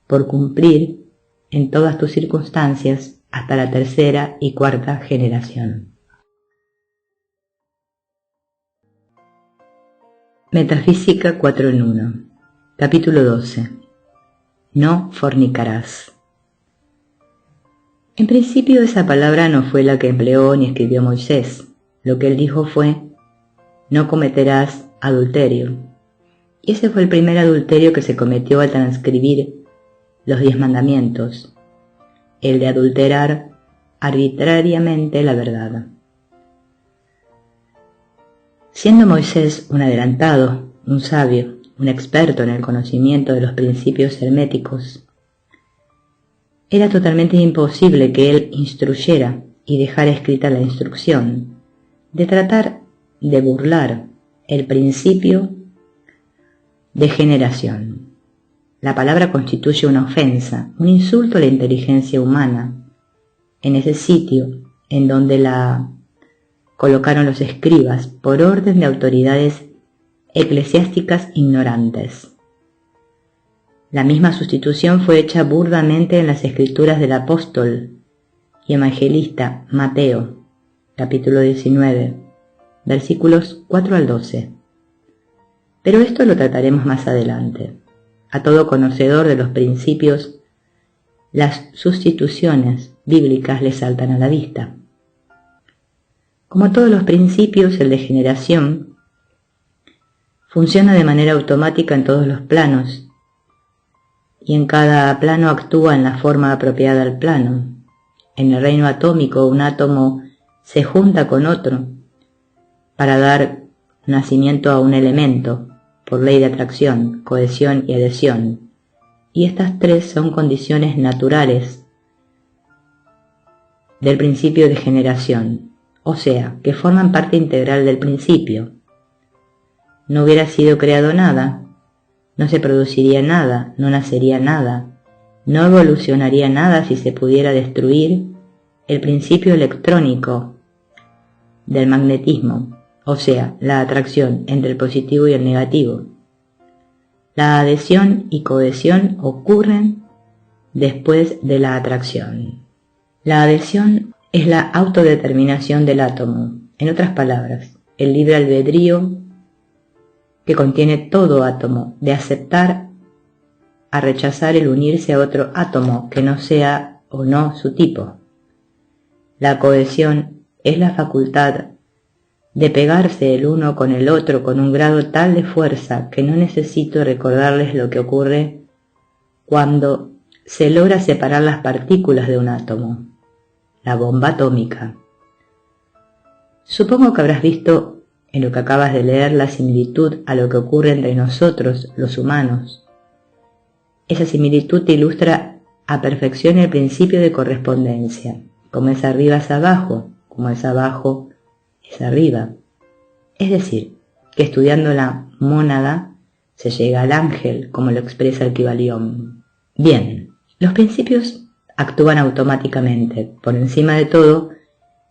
por cumplir en todas tus circunstancias hasta la tercera y cuarta generación. Metafísica 4 en 1. Capítulo 12. No fornicarás. En principio esa palabra no fue la que empleó ni escribió Moisés. Lo que él dijo fue: no cometerás adulterio. Y ese fue el primer adulterio que se cometió al transcribir los 10 mandamientos, el de adulterar arbitrariamente la verdad. Siendo Moisés un adelantado, un sabio, un experto en el conocimiento de los principios herméticos, era totalmente imposible que él instruyera y dejara escrita la instrucción de tratar de burlar el principio de generación. La palabra constituye una ofensa, un insulto a la inteligencia humana, en ese sitio en donde la colocaron los escribas por orden de autoridades eclesiásticas ignorantes. La misma sustitución fue hecha burdamente en las escrituras del apóstol y evangelista Mateo, capítulo 19, versículos 4 al 12. Pero esto lo trataremos más adelante. A todo conocedor de los principios, las sustituciones bíblicas le saltan a la vista. Como todos los principios, el de generación funciona de manera automática en todos los planos, y en cada plano actúa en la forma apropiada al plano. En el reino atómico, un átomo se junta con otro para dar nacimiento a un elemento, por ley de atracción, cohesión y adhesión, y estas tres son condiciones naturales del principio de generación, o sea, que forman parte integral del principio. No hubiera sido creado nada, no se produciría nada, no nacería nada, no evolucionaría nada si se pudiera destruir el principio electrónico del magnetismo, o sea, la atracción entre el positivo y el negativo. La adhesión y cohesión ocurren después de la atracción. La adhesión es la autodeterminación del átomo, en otras palabras, el libre albedrío que contiene todo átomo de aceptar a rechazar el unirse a otro átomo que no sea o no su tipo. La cohesión es la facultad de pegarse el uno con el otro con un grado tal de fuerza que no necesito recordarles lo que ocurre cuando se logra separar las partículas de un átomo, la bomba atómica. Supongo que habrás visto en lo que acabas de leer la similitud a lo que ocurre entre nosotros, los humanos. Esa similitud te ilustra a perfección el principio de correspondencia. Como es arriba es abajo, como es abajo es arriba. Es decir, que estudiando la mónada se llega al ángel, como lo expresa el Kybalión. Bien, los principios actúan automáticamente, por encima de todo,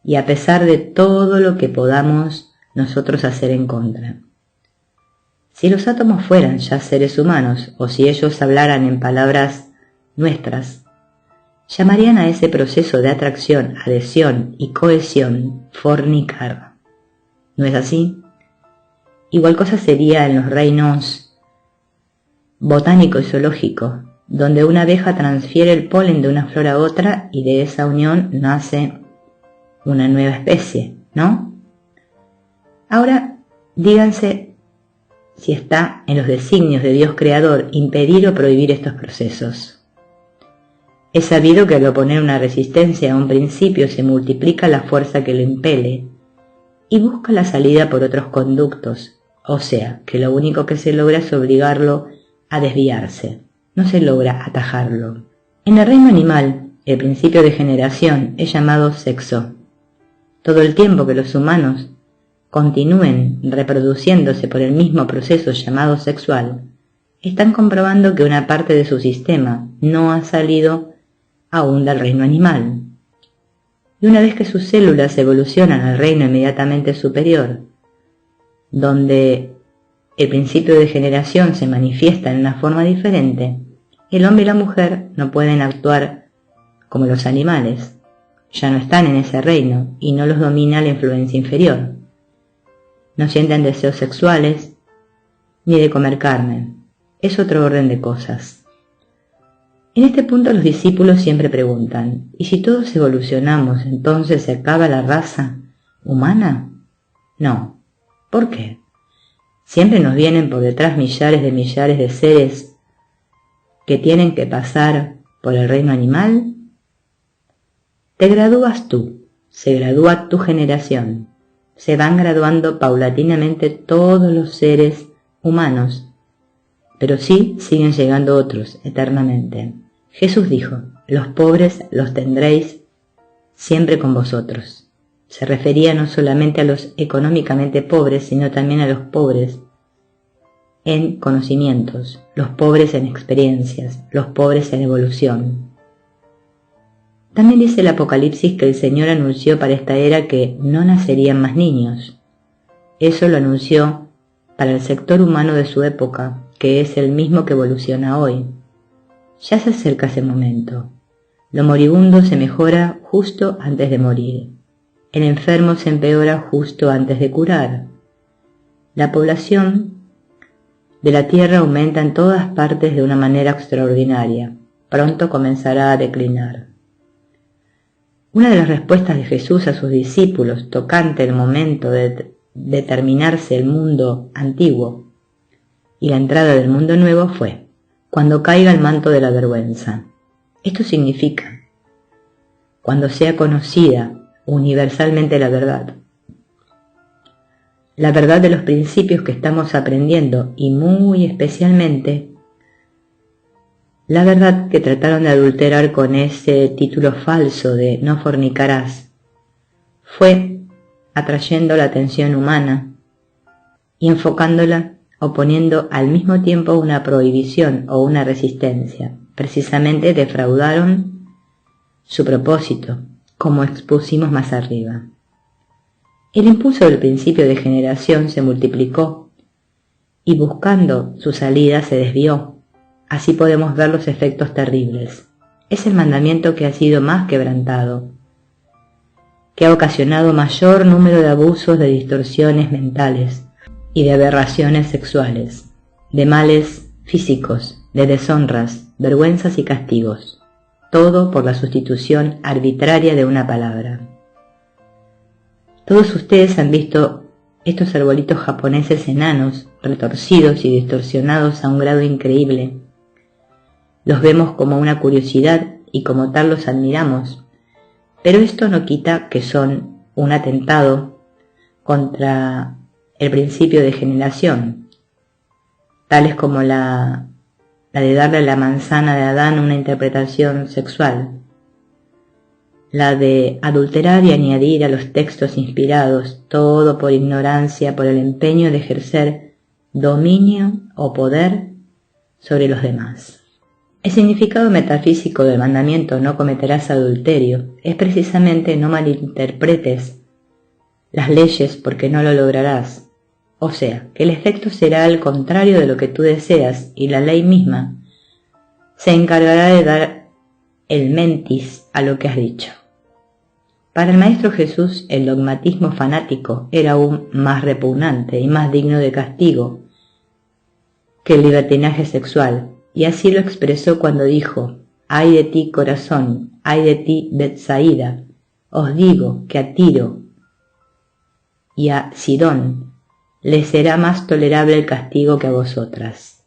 y a pesar de todo lo que podamos nosotros hacer en contra. Si los átomos fueran ya seres humanos, o si ellos hablaran en palabras nuestras, llamarían a ese proceso de atracción, adhesión y cohesión fornicar. ¿No es así? Igual cosa sería en los reinos botánico y zoológico, donde una abeja transfiere el polen de una flor a otra y de esa unión nace una nueva especie, ¿no? Ahora, díganse si está en los designios de Dios Creador impedir o prohibir estos procesos. Es sabido que al oponer una resistencia a un principio se multiplica la fuerza que lo impele y busca la salida por otros conductos, o sea, que lo único que se logra es obligarlo a desviarse, no se logra atajarlo. En el reino animal, el principio de generación es llamado sexo. Todo el tiempo que los humanos continúen reproduciéndose por el mismo proceso llamado sexual, están comprobando que una parte de su sistema no ha salido aún del reino animal. Y una vez que sus células evolucionan al reino inmediatamente superior, donde el principio de generación se manifiesta en una forma diferente, el hombre y la mujer no pueden actuar como los animales, ya no están en ese reino y no los domina la influencia inferior. No sienten deseos sexuales ni de comer carne, es otro orden de cosas. En este punto los discípulos siempre preguntan, ¿y si todos evolucionamos, entonces se acaba la raza humana? No. ¿Por qué? Siempre nos vienen por detrás millares de seres que tienen que pasar por el reino animal. Te gradúas tú, se gradúa tu generación, se van graduando paulatinamente todos los seres humanos, pero sí siguen llegando otros eternamente. Jesús dijo, los pobres los tendréis siempre con vosotros. Se refería no solamente a los económicamente pobres, sino también a los pobres en conocimientos, los pobres en experiencias, los pobres en evolución. También dice el Apocalipsis que el Señor anunció para esta era que no nacerían más niños. Eso lo anunció para el sector humano de su época, que es el mismo que evoluciona hoy. Ya se acerca ese momento. Lo moribundo se mejora justo antes de morir. El enfermo se empeora justo antes de curar. La población de la tierra aumenta en todas partes de una manera extraordinaria. Pronto comenzará a declinar. Una de las respuestas de Jesús a sus discípulos tocante el momento de determinarse el mundo antiguo y la entrada del mundo nuevo fue, cuando caiga el manto de la vergüenza. Esto significa, cuando sea conocida universalmente la verdad de los principios que estamos aprendiendo y muy especialmente la verdad que trataron de adulterar con ese título falso de no fornicarás, fue atrayendo la atención humana y enfocándola o poniendo al mismo tiempo una prohibición o una resistencia. Precisamente defraudaron su propósito, como expusimos más arriba. El impulso del principio de generación se multiplicó y buscando su salida se desvió. Así podemos ver los efectos terribles. Es el mandamiento que ha sido más quebrantado, que ha ocasionado mayor número de abusos, de distorsiones mentales y de aberraciones sexuales, de males físicos, de deshonras, vergüenzas y castigos, todo por la sustitución arbitraria de una palabra. Todos ustedes han visto estos arbolitos japoneses enanos, retorcidos y distorsionados a un grado increíble. Los vemos como una curiosidad y como tal los admiramos, pero esto no quita que son un atentado contra el principio de generación, tales como la de darle a la manzana de Adán una interpretación sexual, la de adulterar y añadir a los textos inspirados, todo por ignorancia, por el empeño de ejercer dominio o poder sobre los demás. El significado metafísico del mandamiento no cometerás adulterio es precisamente no malinterpretes las leyes porque no lo lograrás. O sea, que el efecto será al contrario de lo que tú deseas y la ley misma se encargará de dar el mentis a lo que has dicho. Para el Maestro Jesús el dogmatismo fanático era aún más repugnante y más digno de castigo que el libertinaje sexual, y así lo expresó cuando dijo, «Ay de ti, corazón, ay de ti, Betsaída, os digo que a Tiro y a Sidón les será más tolerable el castigo que a vosotras».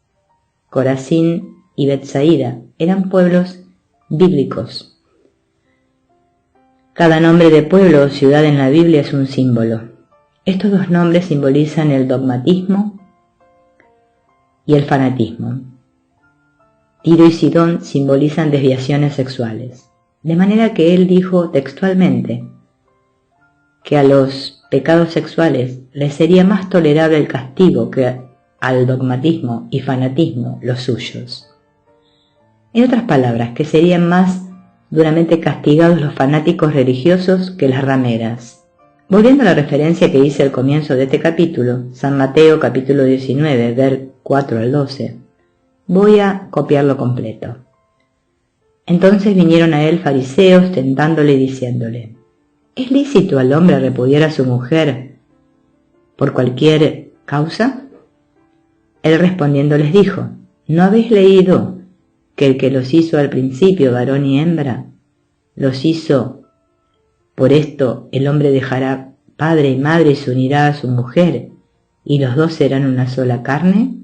Corazín y Betsaída eran pueblos bíblicos. Cada nombre de pueblo o ciudad en la Biblia es un símbolo. Estos dos nombres simbolizan el dogmatismo y el fanatismo. Tiro y Sidón simbolizan desviaciones sexuales. De manera que él dijo textualmente que a los pecados sexuales les sería más tolerable el castigo que al dogmatismo y fanatismo los suyos. En otras palabras, que serían más duramente castigados los fanáticos religiosos que las rameras. Volviendo a la referencia que hice al comienzo de este capítulo, San Mateo capítulo 19, ver 4 al 12, voy a copiarlo completo. Entonces vinieron a él fariseos tentándole y diciéndole: ¿es lícito al hombre repudiar a su mujer por cualquier causa? Él respondiendo les dijo: ¿no habéis leído que el que los hizo al principio, varón y hembra, los hizo? Por esto el hombre dejará padre y madre y se unirá a su mujer, y los dos serán una sola carne.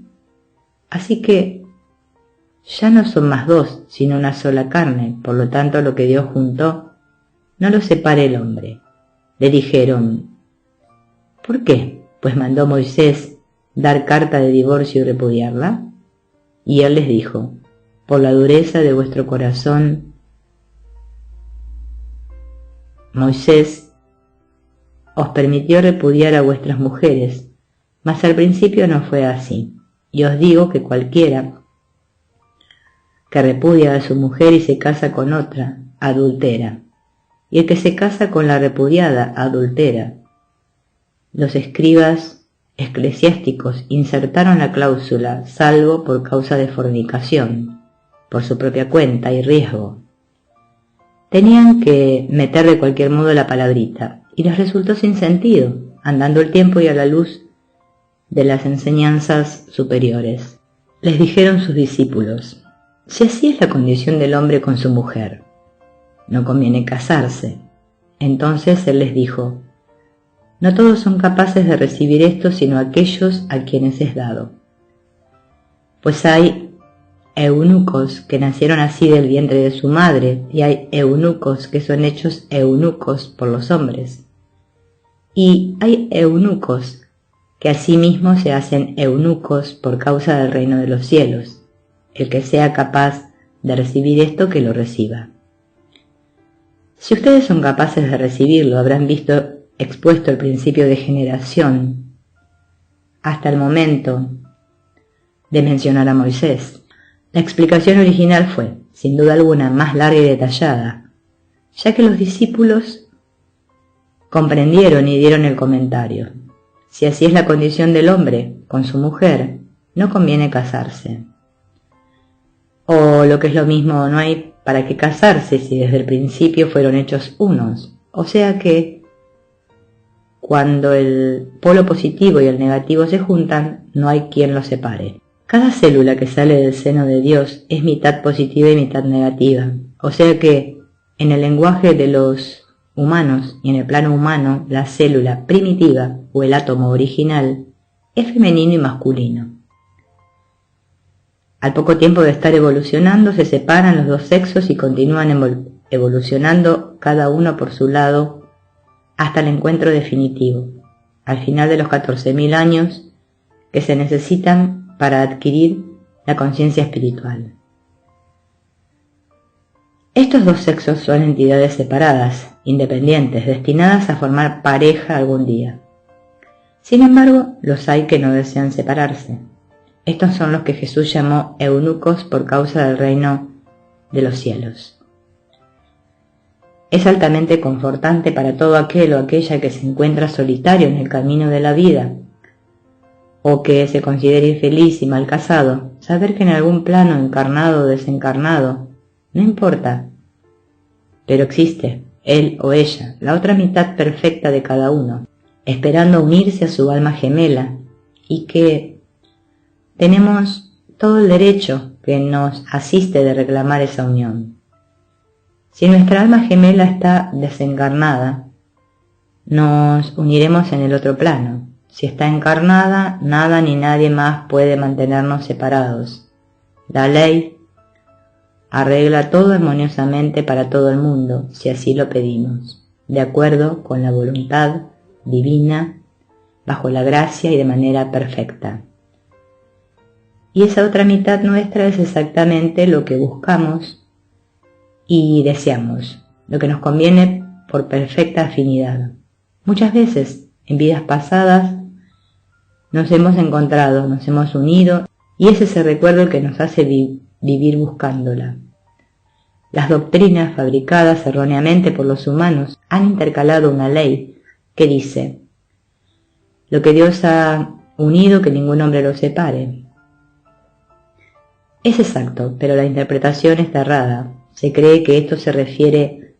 Así que ya no son más dos, sino una sola carne. Por lo tanto, lo que Dios juntó, no lo separe el hombre. Le dijeron: ¿por qué? Pues mandó Moisés dar carta de divorcio y repudiarla. Y él les dijo: por la dureza de vuestro corazón, Moisés os permitió repudiar a vuestras mujeres, mas al principio no fue así. Y os digo que cualquiera que repudia a su mujer y se casa con otra, adultera, y el que se casa con la repudiada, adultera. Los escribas eclesiásticos insertaron la cláusula salvo por causa de fornicación, por su propia cuenta y riesgo. Tenían que meter de cualquier modo la palabrita, y les resultó sin sentido, andando el tiempo y a la luz de las enseñanzas superiores. Les dijeron sus discípulos: si así es la condición del hombre con su mujer, no conviene casarse. Entonces él les dijo: no todos son capaces de recibir esto, sino aquellos a quienes es dado. Pues hay eunucos que nacieron así del vientre de su madre, y hay eunucos que son hechos eunucos por los hombres. Y hay eunucos que asimismo se hacen eunucos por causa del reino de los cielos. El que sea capaz de recibir esto, que lo reciba. Si ustedes son capaces de recibirlo, habrán visto expuesto el principio de generación hasta el momento de mencionar a Moisés. La explicación original fue, sin duda alguna, más larga y detallada, ya que los discípulos comprendieron y dieron el comentario: si así es la condición del hombre con su mujer, no conviene casarse. O lo que es lo mismo, no hay para qué casarse si desde el principio fueron hechos unos. O sea que cuando el polo positivo y el negativo se juntan, no hay quien los separe. Cada célula que sale del seno de Dios es mitad positiva y mitad negativa. O sea que en el lenguaje de los humanos y en el plano humano, la célula primitiva o el átomo original es femenino y masculino. Al poco tiempo de estar evolucionando, se separan los dos sexos y continúan evolucionando cada uno por su lado hasta el encuentro definitivo, al final de los 14.000 años que se necesitan para adquirir la conciencia espiritual. Estos dos sexos son entidades separadas, independientes, destinadas a formar pareja algún día. Sin embargo, los hay que no desean separarse. Estos son los que Jesús llamó eunucos por causa del reino de los cielos. Es altamente confortante para todo aquel o aquella que se encuentra solitario en el camino de la vida, o que se considere infeliz y mal casado, saber que en algún plano encarnado o desencarnado, no importa, pero existe él o ella, la otra mitad perfecta de cada uno, esperando unirse a su alma gemela, y que tenemos todo el derecho que nos asiste de reclamar esa unión. Si nuestra alma gemela está desencarnada, nos uniremos en el otro plano. Si está encarnada, nada ni nadie más puede mantenernos separados. La ley arregla todo armoniosamente para todo el mundo, si así lo pedimos, de acuerdo con la voluntad divina, bajo la gracia y de manera perfecta. Y esa otra mitad nuestra es exactamente lo que buscamos y deseamos, lo que nos conviene por perfecta afinidad. Muchas veces En vidas pasadas nos hemos encontrado, nos hemos unido, y es ese recuerdo el que nos hace vivir buscándola. Las doctrinas fabricadas erróneamente por los humanos han intercalado una ley que dice: lo que Dios ha unido, que ningún hombre lo separe. Es exacto, pero la interpretación está errada. Se cree que esto se refiere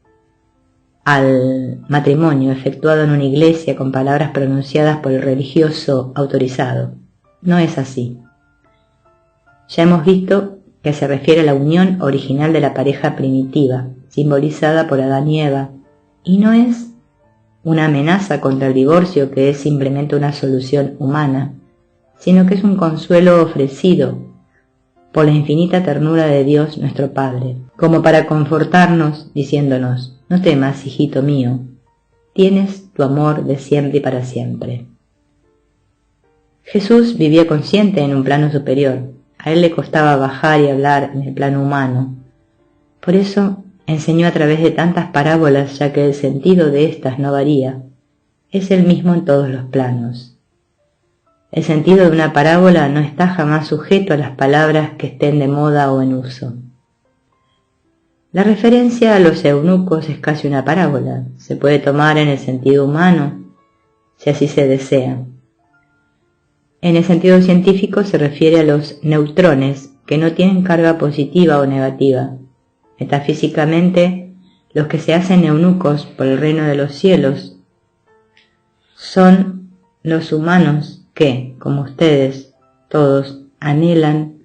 al matrimonio efectuado en una iglesia con palabras pronunciadas por el religioso autorizado. No es así. Ya hemos visto que se refiere a la unión original de la pareja primitiva, simbolizada por Adán y Eva, y no es una amenaza contra el divorcio, que es simplemente una solución humana, sino que es un consuelo ofrecido por la infinita ternura de Dios nuestro Padre, como para confortarnos diciéndonos: no temas, hijito mío, tienes tu amor de siempre y para siempre. Jesús vivía consciente en un plano superior. A él le costaba bajar y hablar en el plano humano. Por eso enseñó a través de tantas parábolas, ya que el sentido de éstas no varía. Es el mismo en todos los planos. El sentido de una parábola no está jamás sujeto a las palabras que estén de moda o en uso. La referencia a los eunucos es casi una parábola. Se puede tomar en el sentido humano, si así se desea. En el sentido científico se refiere a los neutrones, que no tienen carga positiva o negativa. Metafísicamente, los que se hacen eunucos por el reino de los cielos son los humanos que, como ustedes, todos, anhelan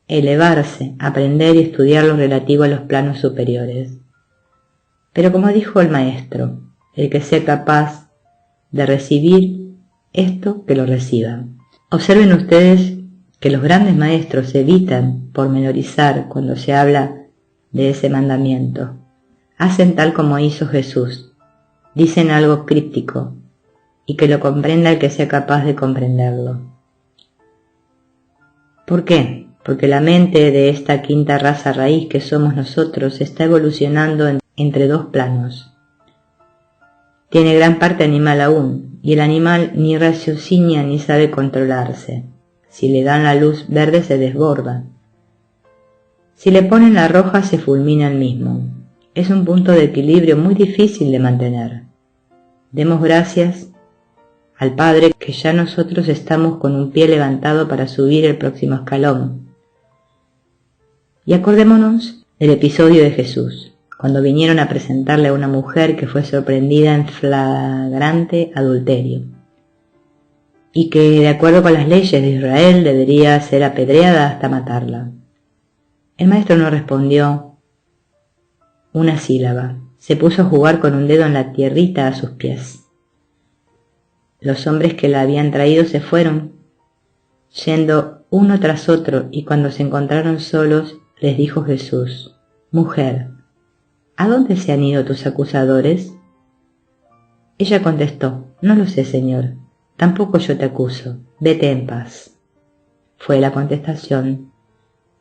elevarse, aprender y estudiar lo relativo a los planos superiores. Pero como dijo el maestro, el que sea capaz de recibir esto, que lo reciba. Observen ustedes que los grandes maestros evitan pormenorizar cuando se habla de ese mandamiento. Hacen tal como hizo Jesús. Dicen algo críptico, y que lo comprenda el que sea capaz de comprenderlo. ¿Por qué? Porque la mente de esta quinta raza raíz que somos nosotros está evolucionando entre dos planos. Tiene gran parte animal aún, y el animal ni raciocina ni sabe controlarse. Si le dan la luz verde se desborda. Si le ponen la roja se fulmina el mismo. Es un punto de equilibrio muy difícil de mantener. Demos gracias al Padre que ya nosotros estamos con un pie levantado para subir el próximo escalón. Y acordémonos del episodio de Jesús, cuando vinieron a presentarle a una mujer que fue sorprendida en flagrante adulterio, y que de acuerdo con las leyes de Israel debería ser apedreada hasta matarla. El maestro no respondió una sílaba, se puso a jugar con un dedo en la tierrita a sus pies. Los hombres que la habían traído se fueron, yendo uno tras otro, y cuando se encontraron solos, les dijo Jesús: mujer, ¿a dónde se han ido tus acusadores? Ella contestó: no lo sé, Señor, tampoco yo te acuso, vete en paz. Fue la contestación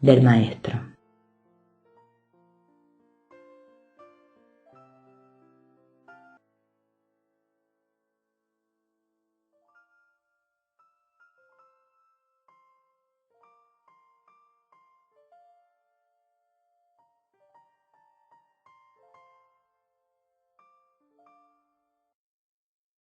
del maestro.